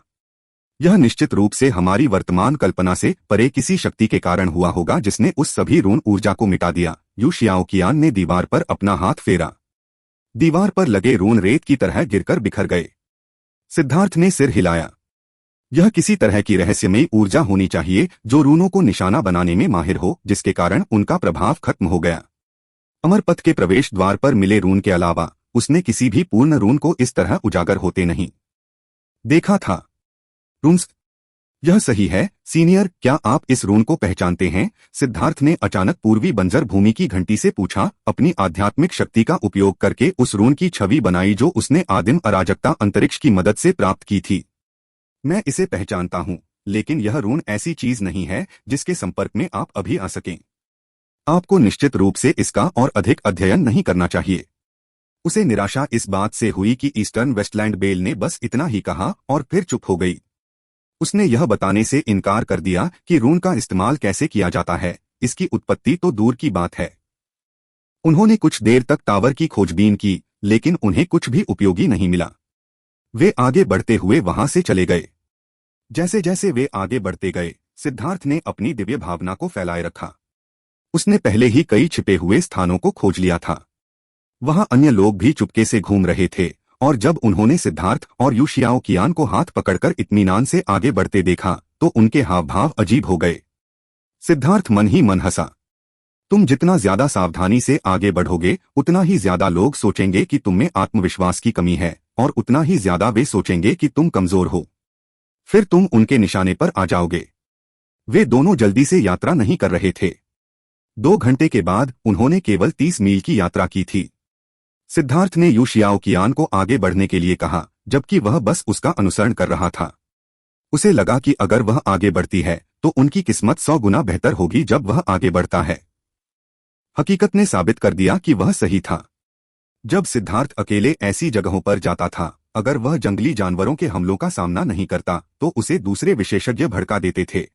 यह निश्चित रूप से हमारी वर्तमान कल्पना से परे किसी शक्ति के कारण हुआ होगा जिसने उस सभी ऋण ऊर्जा को मिटा दिया। यू शियाओकियान ने दीवार पर अपना हाथ फेरा। दीवार पर लगे ऋण रेत की तरह गिरकर बिखर गए। सिद्धार्थ ने सिर हिलाया। यह किसी तरह की रहस्यमयी ऊर्जा होनी चाहिए जो रूनों को निशाना बनाने में माहिर हो, जिसके कारण उनका प्रभाव खत्म हो गया। अमरपथ के प्रवेश द्वार पर मिले रून के अलावा उसने किसी भी पूर्ण रून को इस तरह उजागर होते नहीं देखा था। रून्स, यह सही है सीनियर, क्या आप इस रून को पहचानते हैं? सिद्धार्थ ने अचानक पूर्वी बंजर भूमि की घंटी से पूछा, अपनी आध्यात्मिक शक्ति का उपयोग करके उस रून की छवि बनाई जो उसने आदिम अराजकता अंतरिक्ष की मदद से प्राप्त की थी। मैं इसे पहचानता हूं, लेकिन यह रून ऐसी चीज नहीं है जिसके संपर्क में आप अभी आ सकें। आपको निश्चित रूप से इसका और अधिक अध्ययन नहीं करना चाहिए। उसे निराशा इस बात से हुई कि ईस्टर्न वेस्टलैंड बेल ने बस इतना ही कहा और फिर चुप हो गई। उसने यह बताने से इनकार कर दिया कि रून का इस्तेमाल कैसे किया जाता है, इसकी उत्पत्ति तो दूर की बात है। उन्होंने कुछ देर तक टावर की खोजबीन की, लेकिन उन्हें कुछ भी उपयोगी नहीं मिला। वे आगे बढ़ते हुए वहां से चले गए। जैसे जैसे वे आगे बढ़ते गए, सिद्धार्थ ने अपनी दिव्य भावना को फैलाए रखा। उसने पहले ही कई छिपे हुए स्थानों को खोज लिया था। वहां अन्य लोग भी चुपके से घूम रहे थे, और जब उन्होंने सिद्धार्थ और यू शियाओकियान को हाथ पकड़कर इत्मीनान से आगे बढ़ते देखा तो उनके हाव भाव अजीब हो गए। सिद्धार्थ मन ही मन हंसा। तुम जितना ज्यादा सावधानी से आगे बढ़ोगे उतना ही ज्यादा लोग सोचेंगे कि तुम में आत्मविश्वास की कमी है, और उतना ही ज्यादा वे सोचेंगे कि तुम कमजोर हो। फिर तुम उनके निशाने पर आ जाओगे। वे दोनों जल्दी से यात्रा नहीं कर रहे थे। 2 घंटे के बाद उन्होंने केवल 30 मील की यात्रा की थी। सिद्धार्थ ने यू शियाओकियान को आगे बढ़ने के लिए कहा, जबकि वह बस उसका अनुसरण कर रहा था। उसे लगा कि अगर वह आगे बढ़ती है तो उनकी किस्मत 100 गुना बेहतर होगी जब वह आगे बढ़ता है। हकीकत ने साबित कर दिया कि वह सही था। जब सिद्धार्थ अकेले ऐसी जगहों पर जाता था, अगर वह जंगली जानवरों के हमलों का सामना नहीं करता तो उसे दूसरे विशेषज्ञ भड़का देते थे।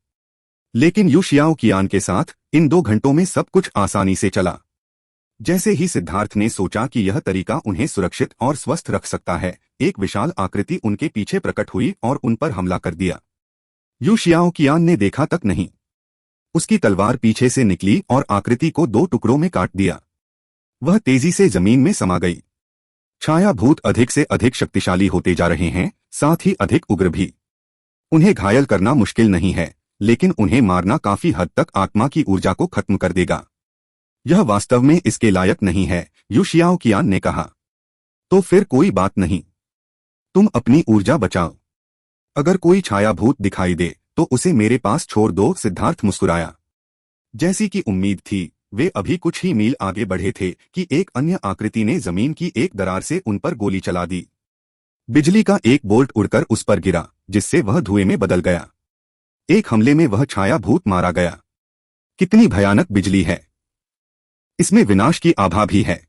लेकिन यू शियाओकियान के साथ इन 2 घंटों में सब कुछ आसानी से चला। जैसे ही सिद्धार्थ ने सोचा कि यह तरीका उन्हें सुरक्षित और स्वस्थ रख सकता है, एक विशाल आकृति उनके पीछे प्रकट हुई और उन पर हमला कर दिया। यू शियाओकियान ने देखा तक नहीं। उसकी तलवार पीछे से निकली और आकृति को 2 टुकड़ों में काट दिया। वह तेजी से जमीन में समा गई। छाया भूत अधिक से अधिक शक्तिशाली होते जा रहे हैं, साथ ही अधिक उग्र भी। उन्हें घायल करना मुश्किल नहीं है, लेकिन उन्हें मारना काफी हद तक आत्मा की ऊर्जा को खत्म कर देगा। यह वास्तव में इसके लायक नहीं है, यू शियाओकियान ने कहा। तो फिर कोई बात नहीं, तुम अपनी ऊर्जा बचाओ। अगर कोई छाया भूत दिखाई दे तो उसे मेरे पास छोड़ दो। सिद्धार्थ मुस्कुराया। जैसी कि उम्मीद थी, वे अभी कुछ ही मील आगे बढ़े थे कि एक अन्य आकृति ने जमीन की एक दरार से उन पर गोली चला दी। बिजली का एक बोल्ट उड़कर उस पर गिरा, जिससे वह धुएं में बदल गया। एक हमले में वह छाया भूत मारा गया। कितनी भयानक बिजली है! इसमें विनाश की आभा भी है।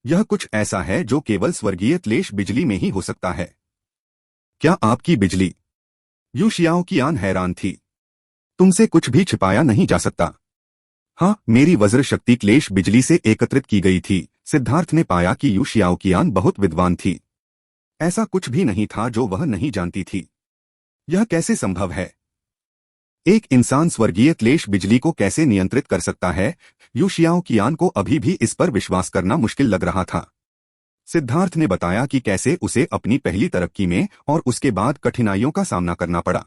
यह कुछ ऐसा है जो केवल स्वर्गीय क्लेश बिजली में ही हो सकता है। क्या आपकी बिजली? यू शियाओकियान हैरान थी। तुमसे कुछ भी छिपाया नहीं जा सकता। हाँ, मेरी वज्र शक्ति क्लेश बिजली से एकत्रित की गई थी। सिद्धार्थ ने पाया कि यू शियाओकियान बहुत विद्वान थी। ऐसा कुछ भी नहीं था जो वह नहीं जानती थी। यह कैसे संभव है? एक इंसान स्वर्गीय क्लेश बिजली को कैसे नियंत्रित कर सकता है? यू शियाओकियान को अभी भी इस पर विश्वास करना मुश्किल लग रहा था। सिद्धार्थ ने बताया कि कैसे उसे अपनी पहली तरक्की में और उसके बाद कठिनाइयों का सामना करना पड़ा।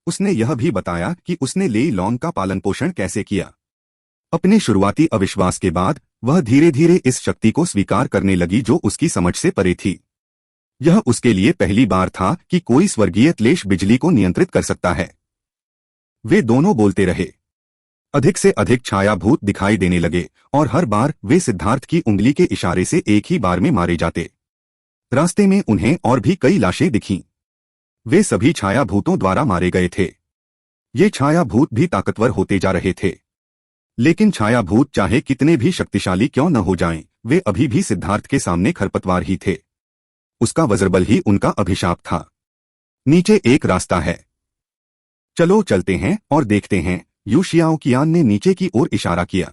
उसने यह भी बताया कि उसने लेई लॉन्ग का पालन पोषण कैसे किया। अपने शुरुआती अविश्वास के बाद वह धीरे धीरे इस शक्ति को स्वीकार करने लगी जो उसकी समझ से परे थी। यह उसके लिए पहली बार था कि कोई स्वर्गीय क्लेश बिजली को नियंत्रित कर सकता है। वे दोनों बोलते रहे। अधिक से अधिक छाया भूत दिखाई देने लगे और हर बार वे सिद्धार्थ की उंगली के इशारे से एक ही बार में मारे जाते। रास्ते में उन्हें और भी कई लाशें दिखीं। वे सभी छाया भूतों द्वारा मारे गए थे। ये छाया भूत भी ताकतवर होते जा रहे थे। लेकिन छाया भूत चाहे कितने भी शक्तिशाली क्यों न हो जाएं, वे अभी भी सिद्धार्थ के सामने खरपतवार ही थे। उसका वज्रबल ही उनका अभिशाप था। नीचे एक रास्ता है, चलो चलते हैं और देखते हैं। यू शियाओकियान ने नीचे की ओर इशारा किया।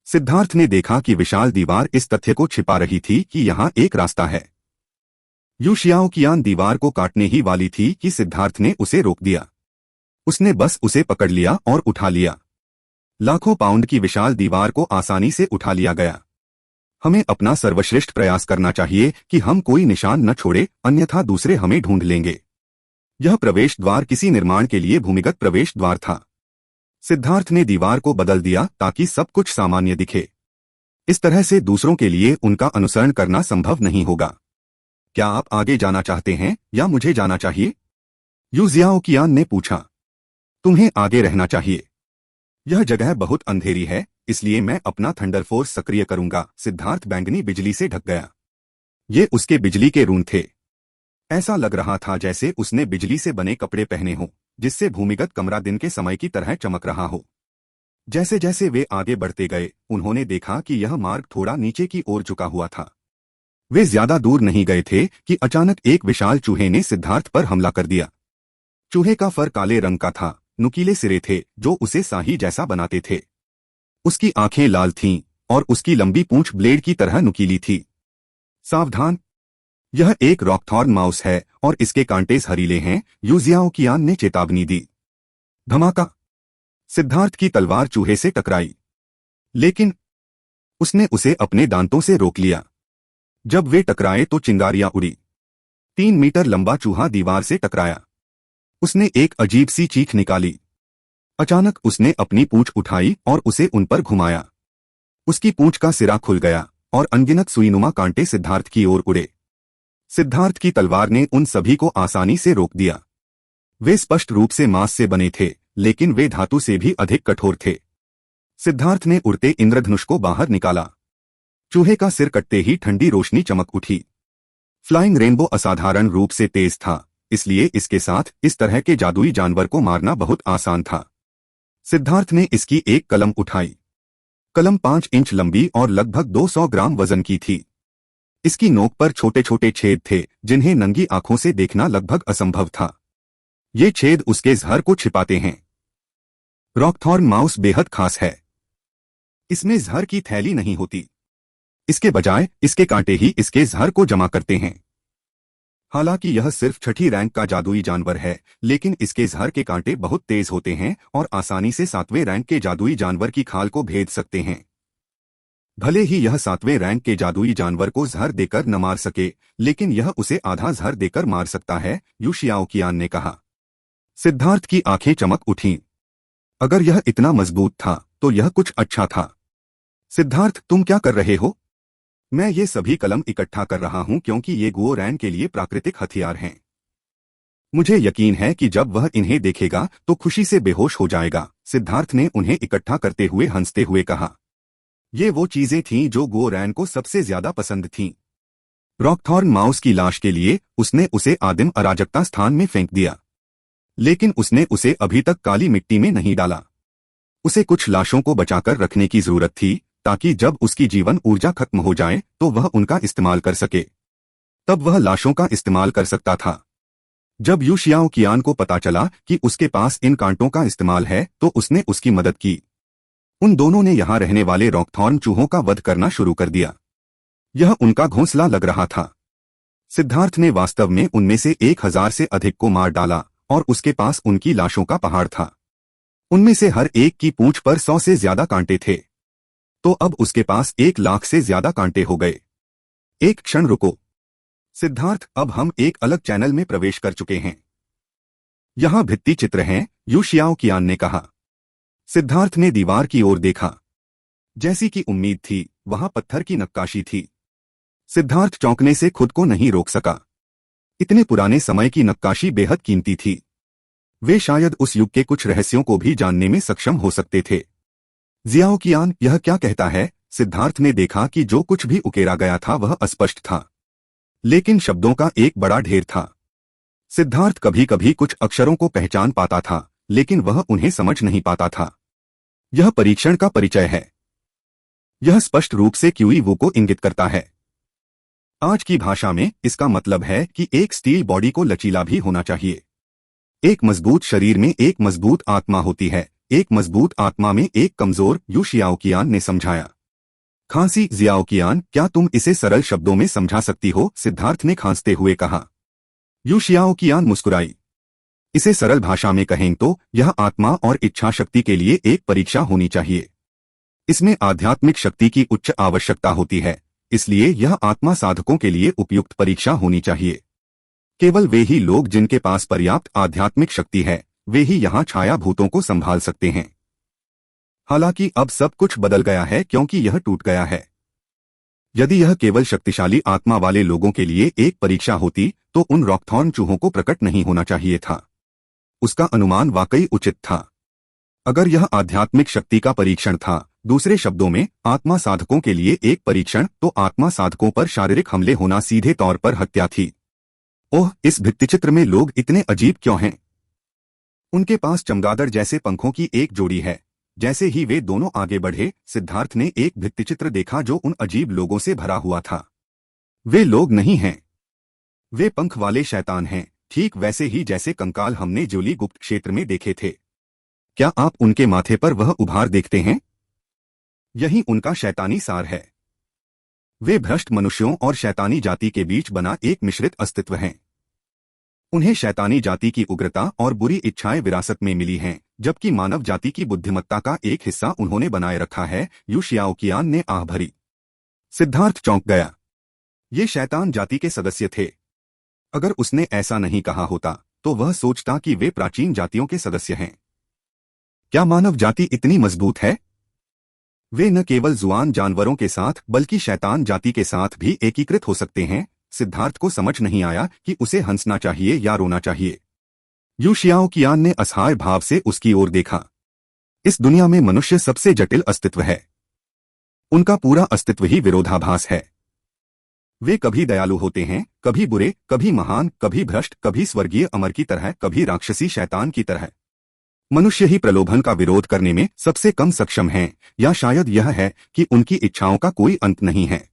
सिद्धार्थ ने देखा कि विशाल दीवार इस तथ्य को छिपा रही थी कि यहाँ एक रास्ता है। यू शियाओकियान दीवार को काटने ही वाली थी कि सिद्धार्थ ने उसे रोक दिया। उसने बस उसे पकड़ लिया और उठा लिया। लाखों पाउंड की विशाल दीवार को आसानी से उठा लिया गया। हमें अपना सर्वश्रेष्ठ प्रयास करना चाहिए कि हम कोई निशान न छोड़े, अन्यथा दूसरे हमें ढूंढ लेंगे। यह प्रवेश द्वार किसी निर्माण के लिए भूमिगत प्रवेश द्वार था। सिद्धार्थ ने दीवार को बदल दिया ताकि सब कुछ सामान्य दिखे। इस तरह से दूसरों के लिए उनका अनुसरण करना संभव नहीं होगा। क्या आप आगे जाना चाहते हैं या मुझे जाना चाहिए? यू जियाओकियान ने पूछा। तुम्हें आगे रहना चाहिए। यह जगह बहुत अंधेरी है, इसलिए मैं अपना थंडर फोर्स सक्रिय करूंगा। सिद्धार्थ बैंगनी बिजली से ढक गया। ये उसके बिजली के रून थे। ऐसा लग रहा था जैसे उसने बिजली से बने कपड़े पहने हों, जिससे भूमिगत कमरा दिन के समय की तरह चमक रहा हो। जैसे जैसे वे आगे बढ़ते गए, उन्होंने देखा कि यह मार्ग थोड़ा नीचे की ओर झुका हुआ था। वे ज्यादा दूर नहीं गए थे कि अचानक एक विशाल चूहे ने सिद्धार्थ पर हमला कर दिया। चूहे का फर काले रंग का था, नुकीले सिरे थे जो उसे शाही जैसा बनाते थे। उसकी आंखें लाल थीं और उसकी लंबी पूंछ ब्लेड की तरह नुकीली थी। सावधान, यह एक रॉकथॉर्न माउस है और इसके कांटे जहरीले हैं, यू जियाओकियान ने चेतावनी दी। धमाका! सिद्धार्थ की तलवार चूहे से टकराई, लेकिन उसने उसे अपने दांतों से रोक लिया। जब वे टकराए तो चिंगारियां उड़ी। 3 मीटर लंबा चूहा दीवार से टकराया। उसने एक अजीब सी चीख निकाली। अचानक उसने अपनी पूंछ उठाई और उसे उन पर घुमाया। उसकी पूंछ का सिरा खुल गया और अनगिनत सुईनुमा कांटे सिद्धार्थ की ओर उड़े। सिद्धार्थ की तलवार ने उन सभी को आसानी से रोक दिया। वे स्पष्ट रूप से मांस से बने थे, लेकिन वे धातु से भी अधिक कठोर थे। सिद्धार्थ ने उड़ते इंद्रधनुष को बाहर निकाला। चूहे का सिर कटते ही ठंडी रोशनी चमक उठी। फ्लाइंग रेनबो असाधारण रूप से तेज था, इसलिए इसके साथ इस तरह के जादुई जानवर को मारना बहुत आसान था। सिद्धार्थ ने इसकी एक कलम उठाई। कलम 5 इंच लंबी और लगभग 200 ग्राम वजन की थी। इसकी नोक पर छोटे छोटे छेद थे जिन्हें नंगी आंखों से देखना लगभग असंभव था। ये छेद उसके जहर को छिपाते हैं। रॉकथॉर्न माउस बेहद खास है। इसमें जहर की थैली नहीं होती। इसके बजाय इसके कांटे ही इसके जहर को जमा करते हैं। हालांकि यह सिर्फ 6ठी रैंक का जादुई जानवर है, लेकिन इसके जहर के कांटे बहुत तेज होते हैं और आसानी से 7वें रैंक के जादुई जानवर की खाल को भेद सकते हैं। भले ही यह 7वें रैंक के जादुई जानवर को जहर देकर न मार सके, लेकिन यह उसे आधा जहर देकर मार सकता है, यू शियाओकियान ने कहा। सिद्धार्थ की आंखें चमक उठीं। अगर यह इतना मजबूत था तो यह कुछ अच्छा था। सिद्धार्थ, तुम क्या कर रहे हो? मैं ये सभी कलम इकट्ठा कर रहा हूं क्योंकि ये गुओ रैन के लिए प्राकृतिक हथियार हैं। मुझे यकीन है कि जब वह इन्हें देखेगा तो खुशी से बेहोश हो जाएगा। सिद्धार्थ ने उन्हें इकट्ठा करते हुए हंसते हुए कहा। ये वो चीजें थीं जो गुओ रैन को सबसे ज्यादा पसंद थीं। रॉकथॉर्न माउस की लाश के लिए उसने उसे आदिम अराजकता स्थान में फेंक दिया, लेकिन उसने उसे अभी तक काली मिट्टी में नहीं डाला। उसे कुछ लाशों को बचाकर रखने की जरूरत थी ताकि जब उसकी जीवन ऊर्जा खत्म हो जाए तो वह उनका इस्तेमाल कर सके। तब वह लाशों का इस्तेमाल कर सकता था। जब यू शियाओकियान को पता चला कि उसके पास इन कांटों का इस्तेमाल है तो उसने उसकी मदद की। उन दोनों ने यहां रहने वाले रॉकथॉर्न चूहों का वध करना शुरू कर दिया। यह उनका घोंसला लग रहा था। सिद्धार्थ ने वास्तव में उनमें से 1000 से अधिक को मार डाला और उसके पास उनकी लाशों का पहाड़ था। उनमें से हर एक की पूंछ पर 100 से ज्यादा कांटे थे। तो अब उसके पास 1 लाख से ज्यादा कांटे हो गए। एक क्षण रुको सिद्धार्थ, अब हम एक अलग चैनल में प्रवेश कर चुके हैं। यहां भित्ति चित्र हैं, यू शियाओकियान ने कहा। सिद्धार्थ ने दीवार की ओर देखा। जैसी कि उम्मीद थी, वहां पत्थर की नक्काशी थी। सिद्धार्थ चौंकने से खुद को नहीं रोक सका। इतने पुराने समय की नक्काशी बेहद कीमती थी। वे शायद उस युग के कुछ रहस्यों को भी जानने में सक्षम हो सकते थे। जियाओकियान, यह क्या कहता है? सिद्धार्थ ने देखा कि जो कुछ भी उकेरा गया था वह अस्पष्ट था, लेकिन शब्दों का एक बड़ा ढेर था। सिद्धार्थ कभी कभी कुछ अक्षरों को पहचान पाता था, लेकिन वह उन्हें समझ नहीं पाता था। यह परीक्षण का परिचय है। यह स्पष्ट रूप से क्यूई वू को इंगित करता है। आज की भाषा में इसका मतलब है कि एक स्टील बॉडी को लचीला भी होना चाहिए। एक मजबूत शरीर में एक मजबूत आत्मा होती है। एक मजबूत आत्मा में एक कमजोर, यू शियाओकियान ने समझाया। खांसी। जियाओकियान, क्या तुम इसे सरल शब्दों में समझा सकती हो? सिद्धार्थ ने खांसते हुए कहा। यू शियाओकियान मुस्कुराई। इसे सरल भाषा में कहें तो यह आत्मा और इच्छा शक्ति के लिए एक परीक्षा होनी चाहिए। इसमें आध्यात्मिक शक्ति की उच्च आवश्यकता होती है, इसलिए यह आत्मा साधकों के लिए उपयुक्त परीक्षा होनी चाहिए। केवल वे ही लोग जिनके पास पर्याप्त आध्यात्मिक शक्ति है, वे ही यहाँ छाया भूतों को संभाल सकते हैं। हालांकि अब सब कुछ बदल गया है क्योंकि यह टूट गया है। यदि यह केवल शक्तिशाली आत्मा वाले लोगों के लिए एक परीक्षा होती तो उन रॉकथॉर्न चूहों को प्रकट नहीं होना चाहिए था। उसका अनुमान वाकई उचित था। अगर यह आध्यात्मिक शक्ति का परीक्षण था, दूसरे शब्दों में आत्मा साधकों के लिए एक परीक्षण, तो आत्मा साधकों पर शारीरिक हमले होना सीधे तौर पर हत्या थी। ओह, इस भित्तिचित्र में लोग इतने अजीब क्यों हैं? उनके पास चमगादड़ जैसे पंखों की एक जोड़ी है। जैसे ही वे दोनों आगे बढ़े, सिद्धार्थ ने एक भित्तिचित्र देखा जो उन अजीब लोगों से भरा हुआ था। वे लोग नहीं हैं, वे पंख वाले शैतान हैं, ठीक वैसे ही जैसे कंकाल हमने ज्योली गुप्त क्षेत्र में देखे थे। क्या आप उनके माथे पर वह उभार देखते हैं? यही उनका शैतानी सार है। वे भ्रष्ट मनुष्यों और शैतानी जाति के बीच बना एक मिश्रित अस्तित्व हैं। उन्हें शैतानी जाति की उग्रता और बुरी इच्छाएं विरासत में मिली हैं, जबकि मानव जाति की बुद्धिमत्ता का एक हिस्सा उन्होंने बनाए रखा है। यू शियाओकियान ने आह भरी। सिद्धार्थ चौंक गया। ये शैतान जाति के सदस्य थे। अगर उसने ऐसा नहीं कहा होता तो वह सोचता कि वे प्राचीन जातियों के सदस्य हैं। क्या मानव जाति इतनी मजबूत है? वे न केवल जुआन जानवरों के साथ बल्कि शैतान जाति के साथ भी एकीकृत हो सकते हैं। सिद्धार्थ को समझ नहीं आया कि उसे हंसना चाहिए या रोना चाहिए। यू शियाओकियान ने असहाय भाव से उसकी ओर देखा। इस दुनिया में मनुष्य सबसे जटिल अस्तित्व है। उनका पूरा अस्तित्व ही विरोधाभास है। वे कभी दयालु होते हैं, कभी बुरे, कभी महान, कभी भ्रष्ट, कभी स्वर्गीय अमर की तरह, कभी राक्षसी शैतान की तरह। मनुष्य ही प्रलोभन का विरोध करने में सबसे कम सक्षम हैं, या शायद यह है कि उनकी इच्छाओं का कोई अंत नहीं है।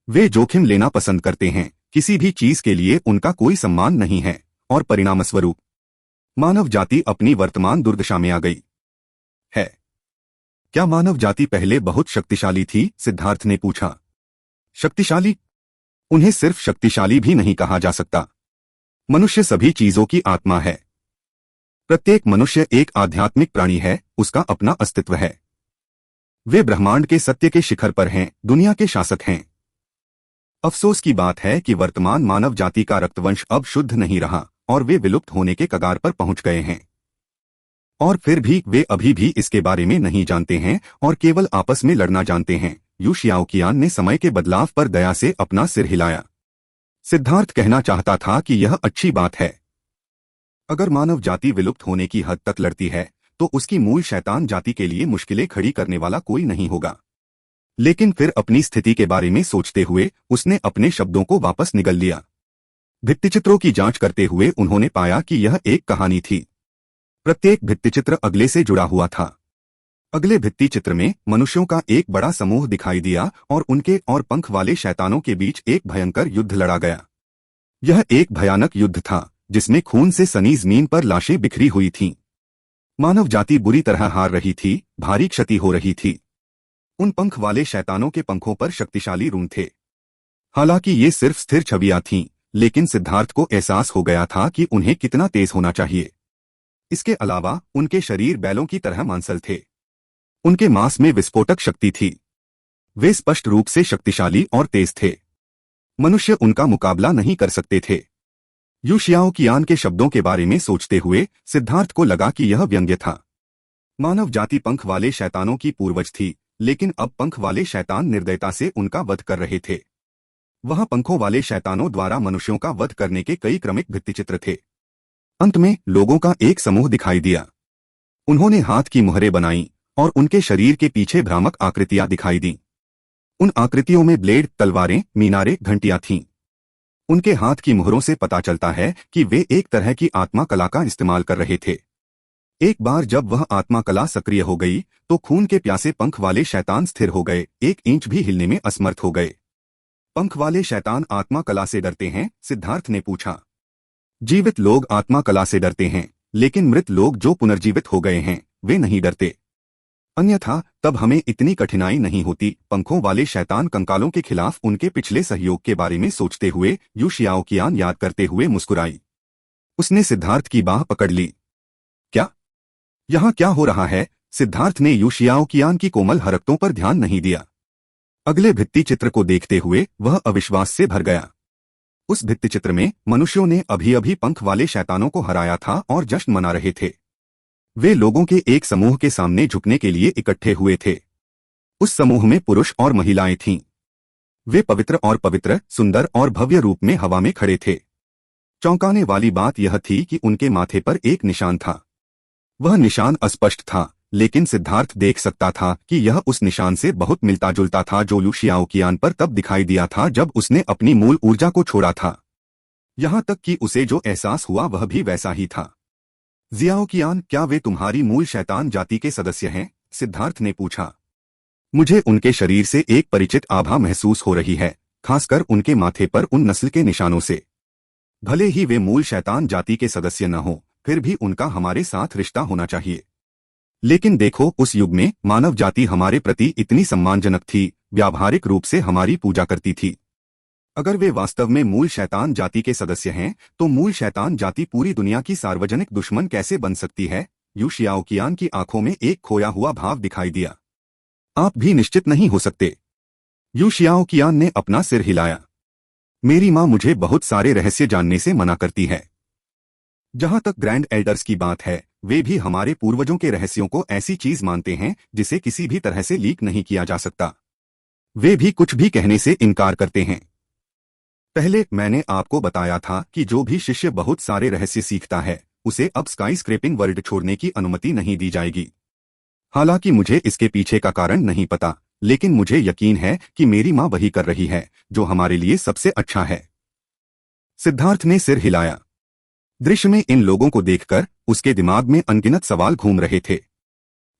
वे जोखिम लेना पसंद करते हैं, किसी भी चीज के लिए उनका कोई सम्मान नहीं है, और परिणामस्वरूप मानव जाति अपनी वर्तमान दुर्दशा में आ गई है। क्या मानव जाति पहले बहुत शक्तिशाली थी? सिद्धार्थ ने पूछा। शक्तिशाली? उन्हें सिर्फ शक्तिशाली भी नहीं कहा जा सकता। मनुष्य सभी चीजों की आत्मा है। प्रत्येक मनुष्य एक आध्यात्मिक प्राणी है, उसका अपना अस्तित्व है। वे ब्रह्मांड के सत्य के शिखर पर हैं, दुनिया के शासक हैं। अफसोस की बात है कि वर्तमान मानव जाति का रक्तवंश अब शुद्ध नहीं रहा और वे विलुप्त होने के कगार पर पहुंच गए हैं। और फिर भी वे अभी भी इसके बारे में नहीं जानते हैं और केवल आपस में लड़ना जानते हैं। यू शियाओकियान ने समय के बदलाव पर दया से अपना सिर हिलाया। सिद्धार्थ कहना चाहता था कि यह अच्छी बात है। अगर मानव जाति विलुप्त होने की हद तक लड़ती है तो उसकी मूल शैतान जाति के लिए मुश्किलें खड़ी करने वाला कोई नहीं होगा। लेकिन फिर अपनी स्थिति के बारे में सोचते हुए उसने अपने शब्दों को वापस निगल लिया। भित्तिचित्रों की जांच करते हुए उन्होंने पाया कि यह एक कहानी थी। प्रत्येक भित्तिचित्र अगले से जुड़ा हुआ था। अगले भित्तिचित्र में मनुष्यों का एक बड़ा समूह दिखाई दिया और उनके और पंख वाले शैतानों के बीच एक भयंकर युद्ध लड़ा गया। यह एक भयानक युद्ध था जिसमें खून से सनी जमीन पर लाशें बिखरी हुई थीं। मानव जाति बुरी तरह हार रही थी, भारी क्षति हो रही थी। उन पंख वाले शैतानों के पंखों पर शक्तिशाली रून थे। हालांकि ये सिर्फ स्थिर छवियां थीं, लेकिन सिद्धार्थ को एहसास हो गया था कि उन्हें कितना तेज होना चाहिए। इसके अलावा उनके शरीर बैलों की तरह मांसल थे। उनके मांस में विस्फोटक शक्ति थी। वे स्पष्ट रूप से शक्तिशाली और तेज थे। मनुष्य उनका मुकाबला नहीं कर सकते थे। यू शियाओकियान के शब्दों के बारे में सोचते हुए सिद्धार्थ को लगा कि यह व्यंग्य था। मानव जाति पंख वाले शैतानों की पूर्वज थी, लेकिन अब पंख वाले शैतान निर्दयता से उनका वध कर रहे थे। वहां पंखों वाले शैतानों द्वारा मनुष्यों का वध करने के कई क्रमिक भित्तिचित्र थे। अंत में लोगों का एक समूह दिखाई दिया। उन्होंने हाथ की मुहरें बनाई और उनके शरीर के पीछे भ्रामक आकृतियां दिखाई दीं। उन आकृतियों में ब्लेड, तलवारें, मीनारें, घंटियां थीं। उनके हाथ की मुहरों से पता चलता है कि वे एक तरह की आत्मा कला का इस्तेमाल कर रहे थे। एक बार जब वह आत्मा कला सक्रिय हो गई तो खून के प्यासे पंख वाले शैतान स्थिर हो गए, 1 इंच भी हिलने में असमर्थ हो गए। पंख वाले शैतान आत्मा कला से डरते हैं? सिद्धार्थ ने पूछा। जीवित लोग आत्मा कला से डरते हैं, लेकिन मृत लोग जो पुनर्जीवित हो गए हैं वे नहीं डरते। अन्यथा तब हमें इतनी कठिनाई नहीं होती। पंखों वाले शैतान कंकालों के खिलाफ उनके पिछले सहयोग के बारे में सोचते हुए यू शियाओकियान याद करते हुए मुस्कुराई। उसने सिद्धार्थ की बाह पकड़ ली। क्या? यहाँ क्या हो रहा है? सिद्धार्थ ने यू शियाओकियान की कोमल हरकतों पर ध्यान नहीं दिया। अगले भित्ति चित्र को देखते हुए वह अविश्वास से भर गया। उस भित्ति चित्र में मनुष्यों ने अभी अभी पंख वाले शैतानों को हराया था और जश्न मना रहे थे। वे लोगों के एक समूह के सामने झुकने के लिए इकट्ठे हुए थे। उस समूह में पुरुष और महिलाएं थीं। वे पवित्र, सुंदर और भव्य रूप में हवा में खड़े थे। चौंकाने वाली बात यह थी कि उनके माथे पर एक निशान था। वह निशान अस्पष्ट था, लेकिन सिद्धार्थ देख सकता था कि यह उस निशान से बहुत मिलता जुलता था जो यू शियाओकियान पर तब दिखाई दिया था जब उसने अपनी मूल ऊर्जा को छोड़ा था। यहां तक कि उसे जो एहसास हुआ वह भी वैसा ही था। जियाओकियान, क्या वे तुम्हारी मूल शैतान जाति के सदस्य हैं? सिद्धार्थ ने पूछा। मुझे उनके शरीर से एक परिचित आभा महसूस हो रही है, खासकर उनके माथे पर उन नस्ल के निशानों से। भले ही वे मूल शैतान जाति के सदस्य न हो, फिर भी उनका हमारे साथ रिश्ता होना चाहिए। लेकिन देखो, उस युग में मानव जाति हमारे प्रति इतनी सम्मानजनक थी, व्यावहारिक रूप से हमारी पूजा करती थी। अगर वे वास्तव में मूल शैतान जाति के सदस्य हैं, तो मूल शैतान जाति पूरी दुनिया की सार्वजनिक दुश्मन कैसे बन सकती है? यू शियाओकियान की आंखों में एक खोया हुआ भाव दिखाई दिया। आप भी निश्चित नहीं हो सकते? यू शियाओकियान ने अपना सिर हिलाया। मेरी माँ मुझे बहुत सारे रहस्य जानने से मना करती है। जहां तक ग्रैंड एल्डर्स की बात है, वे भी हमारे पूर्वजों के रहस्यों को ऐसी चीज मानते हैं जिसे किसी भी तरह से लीक नहीं किया जा सकता। वे भी कुछ भी कहने से इनकार करते हैं। पहले मैंने आपको बताया था कि जो भी शिष्य बहुत सारे रहस्य सीखता है, उसे अब स्काई स्क्रैपिंग वर्ल्ड छोड़ने की अनुमति नहीं दी जाएगी। हालांकि मुझे इसके पीछे का कारण नहीं पता, लेकिन मुझे यकीन है कि मेरी माँ वही कर रही है जो हमारे लिए सबसे अच्छा है। सिद्धार्थ ने सिर हिलाया। दृश्य में इन लोगों को देखकर उसके दिमाग में अनगिनत सवाल घूम रहे थे।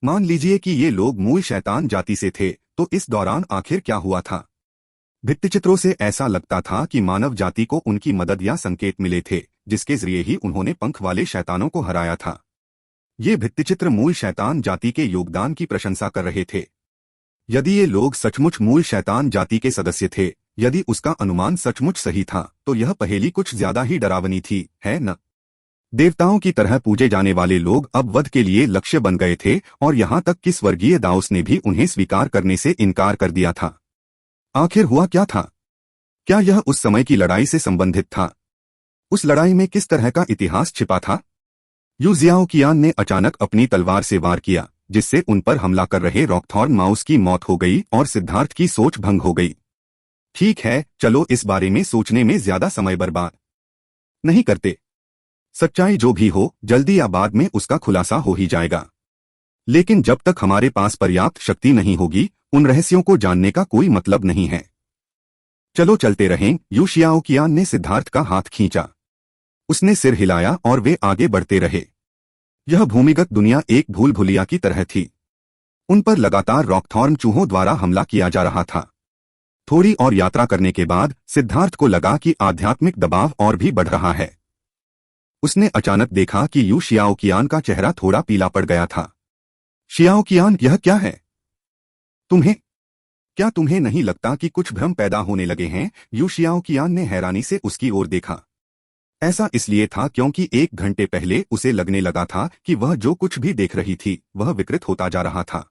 मान लीजिए कि ये लोग मूल शैतान जाति से थे, तो इस दौरान आखिर क्या हुआ था? भित्तिचित्रों से ऐसा लगता था कि मानव जाति को उनकी मदद या संकेत मिले थे, जिसके जरिए ही उन्होंने पंख वाले शैतानों को हराया था। ये भित्तिचित्र मूल शैतान जाति के योगदान की प्रशंसा कर रहे थे। यदि ये लोग सचमुच मूल शैतान जाति के सदस्य थे, यदि उसका अनुमान सचमुच सही था, तो यह पहेली कुछ ज्यादा ही डरावनी थी, है न? देवताओं की तरह पूजे जाने वाले लोग अब वध के लिए लक्ष्य बन गए थे, और यहाँ तक कि स्वर्गीय दाऊस ने भी उन्हें स्वीकार करने से इनकार कर दिया था। आखिर हुआ क्या था? क्या यह उस समय की लड़ाई से संबंधित था? उस लड़ाई में किस तरह का इतिहास छिपा था? यू जियाओकियान ने अचानक अपनी तलवार से वार किया, जिससे उन पर हमला कर रहे रॉकथॉर्न माउस की मौत हो गई और सिद्धार्थ की सोच भंग हो गई। ठीक है, चलो इस बारे में सोचने में ज्यादा समय बर्बाद नहीं करते। सच्चाई जो भी हो, जल्दी या बाद में उसका खुलासा हो ही जाएगा। लेकिन जब तक हमारे पास पर्याप्त शक्ति नहीं होगी, उन रहस्यों को जानने का कोई मतलब नहीं है। चलो चलते रहें। यू शियाओकियान ने सिद्धार्थ का हाथ खींचा। उसने सिर हिलाया और वे आगे बढ़ते रहे। यह भूमिगत दुनिया एक भूल भुलिया की तरह थी। उन पर लगातार रॉकथॉर्न चूहों द्वारा हमला किया जा रहा था। थोड़ी और यात्रा करने के बाद सिद्धार्थ को लगा कि आध्यात्मिक दबाव और भी बढ़ रहा है। उसने अचानक देखा कि यू शियाओकियान का चेहरा थोड़ा पीला पड़ गया था। शियाओकियान, यह क्या है? क्या तुम्हें नहीं लगता कि कुछ भ्रम पैदा होने लगे हैं? यू शियाओकियान ने हैरानी से उसकी ओर देखा। ऐसा इसलिए था क्योंकि 1 घंटे पहले उसे लगने लगा था कि वह जो कुछ भी देख रही थी वह विकृत होता जा रहा था।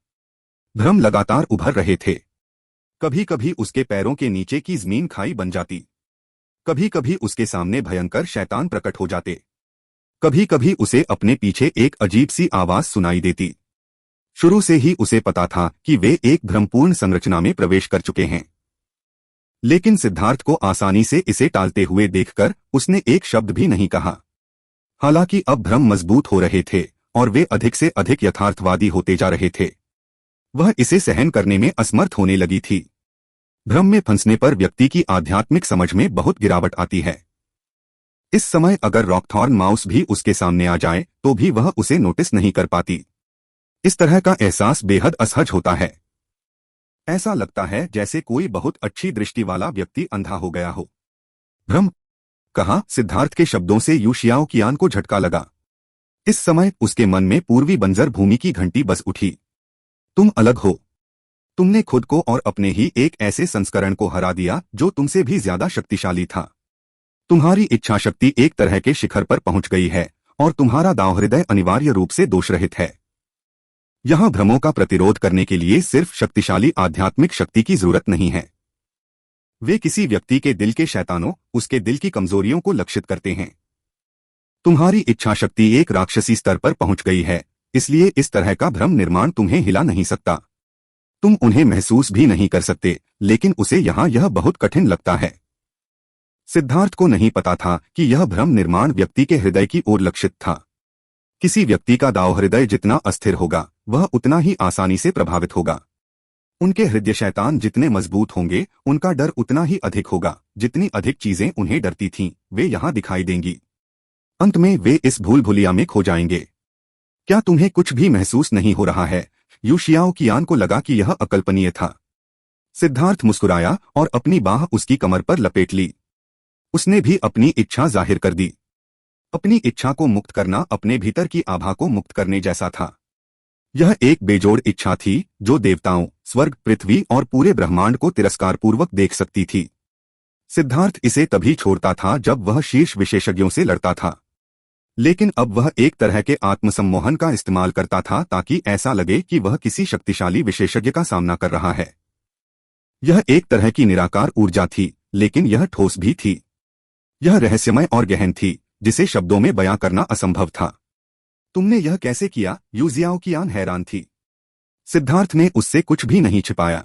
भ्रम लगातार उभर रहे थे। कभी कभी उसके पैरों के नीचे की जमीन खाई बन जाती, कभी कभी उसके सामने भयंकर शैतान प्रकट हो जाते, कभी कभी उसे अपने पीछे एक अजीब सी आवाज सुनाई देती। शुरू से ही उसे पता था कि वे एक भ्रमपूर्ण संरचना में प्रवेश कर चुके हैं। लेकिन सिद्धार्थ को आसानी से इसे टालते हुए देखकर उसने एक शब्द भी नहीं कहा। हालांकि अब भ्रम मजबूत हो रहे थे और वे अधिक से अधिक यथार्थवादी होते जा रहे थे। वह इसे सहन करने में असमर्थ होने लगी थी। भ्रम में फंसने पर व्यक्ति की आध्यात्मिक समझ में बहुत गिरावट आती है। इस समय अगर रॉकथॉर्न माउस भी उसके सामने आ जाए तो भी वह उसे नोटिस नहीं कर पाती। इस तरह का एहसास बेहद असहज होता है। ऐसा लगता है जैसे कोई बहुत अच्छी दृष्टि वाला व्यक्ति अंधा हो गया हो। भ्रम कहा? सिद्धार्थ के शब्दों से यू शियाओकियान को झटका लगा। इस समय उसके मन में पूर्वी बंजर भूमि की घंटी बज उठी। तुम अलग हो। तुमने खुद को और अपने ही एक ऐसे संस्करण को हरा दिया जो तुमसे भी ज्यादा शक्तिशाली था। तुम्हारी इच्छा शक्ति एक तरह के शिखर पर पहुंच गई है और तुम्हारा दांव हृदय अनिवार्य रूप से दोषरहित है। यहां भ्रमों का प्रतिरोध करने के लिए सिर्फ शक्तिशाली आध्यात्मिक शक्ति की जरूरत नहीं है। वे किसी व्यक्ति के दिल के शैतानों, उसके दिल की कमजोरियों को लक्षित करते हैं। तुम्हारी इच्छा शक्ति एक राक्षसी स्तर पर पहुंच गई है, इसलिए इस तरह का भ्रम निर्माण तुम्हें हिला नहीं सकता। तुम उन्हें महसूस भी नहीं कर सकते, लेकिन उसे यहां यह बहुत कठिन लगता है। सिद्धार्थ को नहीं पता था कि यह भ्रम निर्माण व्यक्ति के हृदय की ओर लक्षित था। किसी व्यक्ति का दांव हृदय जितना अस्थिर होगा, वह उतना ही आसानी से प्रभावित होगा। उनके हृदय शैतान जितने मजबूत होंगे, उनका डर उतना ही अधिक होगा। जितनी अधिक चीजें उन्हें डरती थीं, वे यहां दिखाई देंगी। अंत में वे इस भूल भुलिया में खो जाएंगे। क्या तुम्हें कुछ भी महसूस नहीं हो रहा है? यू शियाओ कियान को लगा कि यह अकल्पनीय था। सिद्धार्थ मुस्कुराया और अपनी बाह उसकी कमर पर लपेट ली। उसने भी अपनी इच्छा जाहिर कर दी। अपनी इच्छा को मुक्त करना अपने भीतर की आभा को मुक्त करने जैसा था। यह एक बेजोड़ इच्छा थी जो देवताओं, स्वर्ग, पृथ्वी और पूरे ब्रह्मांड को तिरस्कारपूर्वक देख सकती थी। सिद्धार्थ इसे तभी छोड़ता था जब वह शीर्ष विशेषज्ञों से लड़ता था, लेकिन अब वह एक तरह के आत्मसम्मोहन का इस्तेमाल करता था ताकि ऐसा लगे कि वह किसी शक्तिशाली विशेषज्ञ का सामना कर रहा है। यह एक तरह की निराकार ऊर्जा थी, लेकिन यह ठोस भी थी। यह रहस्यमय और गहन थी, जिसे शब्दों में बयां करना असंभव था। तुमने यह कैसे किया? यू जियाओ कियान हैरान थी। सिद्धार्थ ने उससे कुछ भी नहीं छिपाया।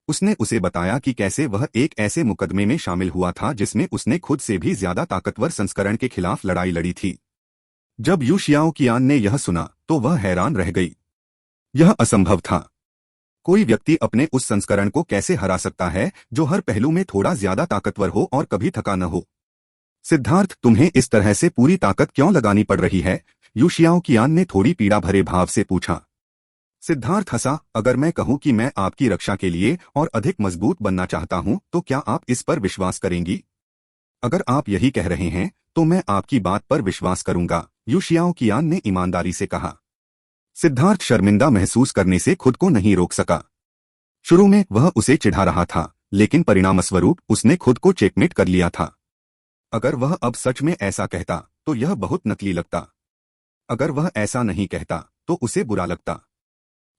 उसने उसे बताया कि कैसे वह एक ऐसे मुकदमे में शामिल हुआ था जिसमें उसने खुद से भी ज्यादा ताकतवर संस्करण के खिलाफ लड़ाई लड़ी थी। जब यू शियाओ कियान ने यह सुना तो वह हैरान रह गई। यह असंभव था। कोई व्यक्ति अपने उस संस्करण को कैसे हरा सकता है जो हर पहलू में थोड़ा ज्यादा ताकतवर हो और कभी थका न हो? सिद्धार्थ, तुम्हें इस तरह से पूरी ताकत क्यों लगानी पड़ रही है? यू शियाओ कियान ने थोड़ी पीड़ा भरे भाव से पूछा। सिद्धार्थ हंसा। अगर मैं कहूं कि मैं आपकी रक्षा के लिए और अधिक मजबूत बनना चाहता हूं, तो क्या आप इस पर विश्वास करेंगी? अगर आप यही कह रहे हैं तो मैं आपकी बात पर विश्वास करूंगा, यू शियाओ कियान ने ईमानदारी से कहा। सिद्धार्थ शर्मिंदा महसूस करने से खुद को नहीं रोक सका। शुरू में वह उसे चिढ़ा रहा था, लेकिन परिणामस्वरूप उसने खुद को चेकमेट कर लिया था। अगर वह अब सच में ऐसा कहता तो यह बहुत नकली लगता। अगर वह ऐसा नहीं कहता तो उसे बुरा लगता।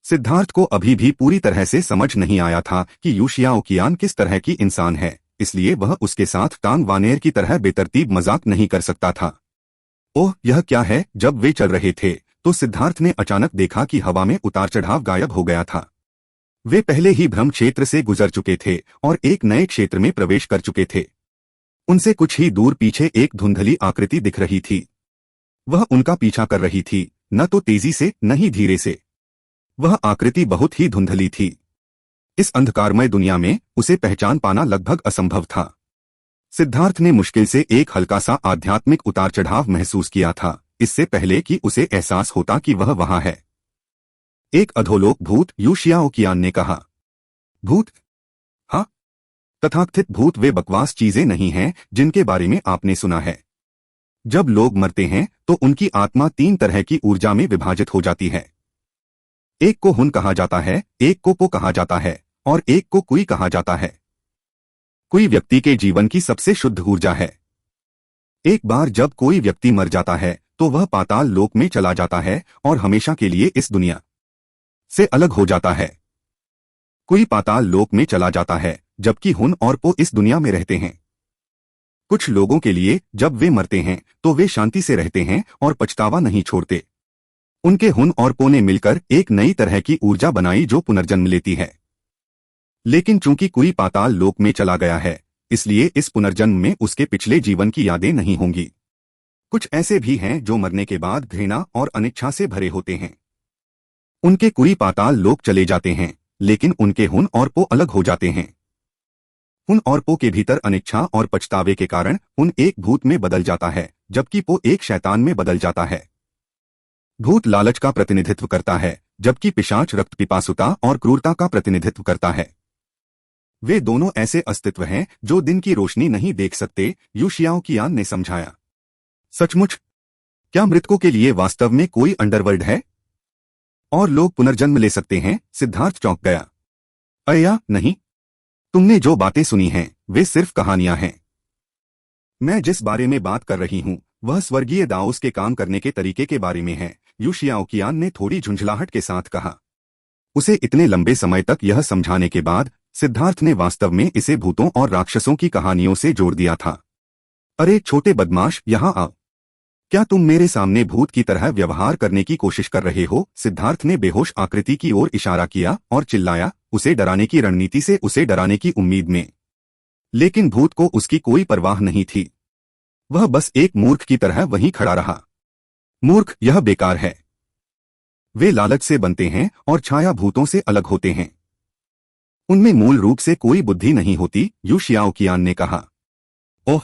सिद्धार्थ को अभी भी पूरी तरह से समझ नहीं आया था कि यू शियाओ कियान किस तरह की इंसान है, इसलिए वह उसके साथ टांग वानेर की तरह बेतरतीब मजाक नहीं कर सकता था। ओह, यह क्या है? जब वे चल रहे थे तो सिद्धार्थ ने अचानक देखा कि हवा में उतार चढ़ाव गायब हो गया था। वे पहले ही भ्रम क्षेत्र से गुजर चुके थे और एक नए क्षेत्र में प्रवेश कर चुके थे। उनसे कुछ ही दूर पीछे एक धुंधली आकृति दिख रही थी। वह उनका पीछा कर रही थी, न तो तेजी से न ही धीरे से। वह आकृति बहुत ही धुंधली थी। इस अंधकारमय दुनिया में उसे पहचान पाना लगभग असंभव था। सिद्धार्थ ने मुश्किल से एक हल्का सा आध्यात्मिक उतार चढ़ाव महसूस किया था, इससे पहले कि उसे एहसास होता कि वह वहां है। एक अधोलोक भूत, यू शियाओ कियान ने कहा। भूत? हाँ, तथाकथित भूत वे बकवास चीजें नहीं हैं जिनके बारे में आपने सुना है। जब लोग मरते हैं तो उनकी आत्मा 3 तरह की ऊर्जा में विभाजित हो जाती है। एक को हुन कहा जाता है, एक को पो कहा जाता है और एक को कुई कहा जाता है। कुई व्यक्ति के जीवन की सबसे शुद्ध ऊर्जा है। एक बार जब कोई व्यक्ति मर जाता है तो वह पाताल लोक में चला जाता है और हमेशा के लिए इस दुनिया से अलग हो जाता है। कुई पाताल लोक में चला जाता है, जबकि हुन और पो इस दुनिया में रहते हैं। कुछ लोगों के लिए जब वे मरते हैं तो वे शांति से रहते हैं और पछतावा नहीं छोड़ते। उनके हुन और पो ने मिलकर एक नई तरह की ऊर्जा बनाई जो पुनर्जन्म लेती है। लेकिन चूंकि कुई पाताल लोक में चला गया है, इसलिए इस पुनर्जन्म में उसके पिछले जीवन की यादें नहीं होंगी। कुछ ऐसे भी हैं जो मरने के बाद घृणा और अनिच्छा से भरे होते हैं। उनके कुई पाताल लोक चले जाते हैं, लेकिन उनके हुन और पो अलग हो जाते हैं। हुन और पो के भीतर अनिच्छा और पछतावे के कारण हुन एक भूत में बदल जाता है, जबकि पो एक शैतान में बदल जाता है। भूत लालच का प्रतिनिधित्व करता है, जबकि पिशाच रक्त पिपासुता और क्रूरता का प्रतिनिधित्व करता है। वे दोनों ऐसे अस्तित्व हैं जो दिन की रोशनी नहीं देख सकते, यू शियाओ कियान ने समझाया। सचमुच? क्या मृतकों के लिए वास्तव में कोई अंडरवर्ल्ड है? और लोग पुनर्जन्म ले सकते हैं? सिद्धार्थ चौंक गया। अय्या नहीं, तुमने जो बातें सुनी हैं वे सिर्फ कहानियां हैं। मैं जिस बारे में बात कर रही हूं वह स्वर्गीय दाओस के काम करने के तरीके के बारे में है, यू शियाओकियान ने थोड़ी झुंझलाहट के साथ कहा। उसे इतने लंबे समय तक यह समझाने के बाद सिद्धार्थ ने वास्तव में इसे भूतों और राक्षसों की कहानियों से जोड़ दिया था। अरे छोटे बदमाश, यहाँ आओ। क्या तुम मेरे सामने भूत की तरह व्यवहार करने की कोशिश कर रहे हो? सिद्धार्थ ने बेहोश आकृति की ओर इशारा किया और चिल्लाया, उसे डराने की रणनीति से, उसे डराने की उम्मीद में। लेकिन भूत को उसकी कोई परवाह नहीं थी। वह बस एक मूर्ख की तरह वहीं खड़ा रहा। मूर्ख, यह बेकार है। वे लालच से बनते हैं और छाया भूतों से अलग होते हैं। उनमें मूल रूप से कोई बुद्धि नहीं होती, यू शियाओकियान ने कहा। ओह,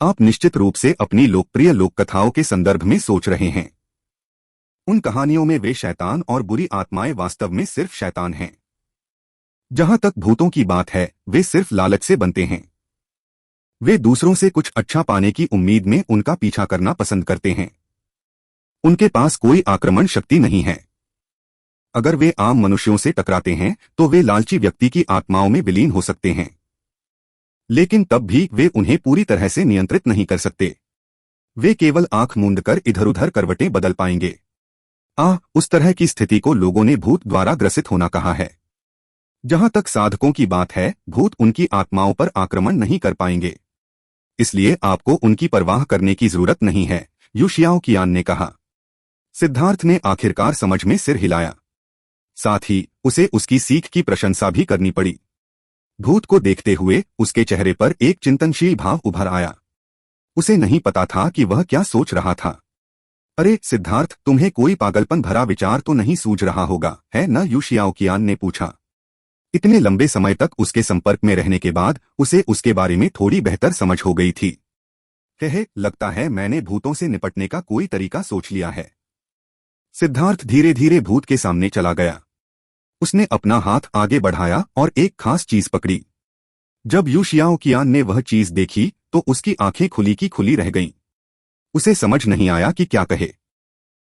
आप निश्चित रूप से अपनी लोकप्रिय लोककथाओं के संदर्भ में सोच रहे हैं। उन कहानियों में वे शैतान और बुरी आत्माएं वास्तव में सिर्फ शैतान हैं। जहां तक भूतों की बात है, वे सिर्फ लालच से बनते हैं। वे दूसरों से कुछ अच्छा पाने की उम्मीद में उनका पीछा करना पसंद करते हैं। उनके पास कोई आक्रमण शक्ति नहीं है। अगर वे आम मनुष्यों से टकराते हैं तो वे लालची व्यक्ति की आत्माओं में विलीन हो सकते हैं, लेकिन तब भी वे उन्हें पूरी तरह से नियंत्रित नहीं कर सकते। वे केवल आंख मूंद कर इधर उधर करवटें बदल पाएंगे। उस तरह की स्थिति को लोगों ने भूत द्वारा ग्रसित होना कहा है। जहां तक साधकों की बात है, भूत उनकी आत्माओं पर आक्रमण नहीं कर पाएंगे, इसलिए आपको उनकी परवाह करने की जरूरत नहीं है, यू शियाओकियान ने कहा। सिद्धार्थ ने आखिरकार समझ में सिर हिलाया। साथ ही उसे उसकी सीख की प्रशंसा भी करनी पड़ी। भूत को देखते हुए उसके चेहरे पर एक चिंतनशील भाव उभर आया। उसे नहीं पता था कि वह क्या सोच रहा था। अरे सिद्धार्थ, तुम्हें कोई पागलपन भरा विचार तो नहीं सूझ रहा होगा, है न? यू शियाओकियान ने पूछा। इतने लंबे समय तक उसके संपर्क में रहने के बाद उसे उसके बारे में थोड़ी बेहतर समझ हो गई थी। लगता है मैंने भूतों से निपटने का कोई तरीका सोच लिया है। सिद्धार्थ धीरे धीरे भूत के सामने चला गया। उसने अपना हाथ आगे बढ़ाया और एक खास चीज पकड़ी। जब यू शियाओकियान ने वह चीज देखी तो उसकी आंखें खुली की खुली रह गईं। उसे समझ नहीं आया कि क्या कहे।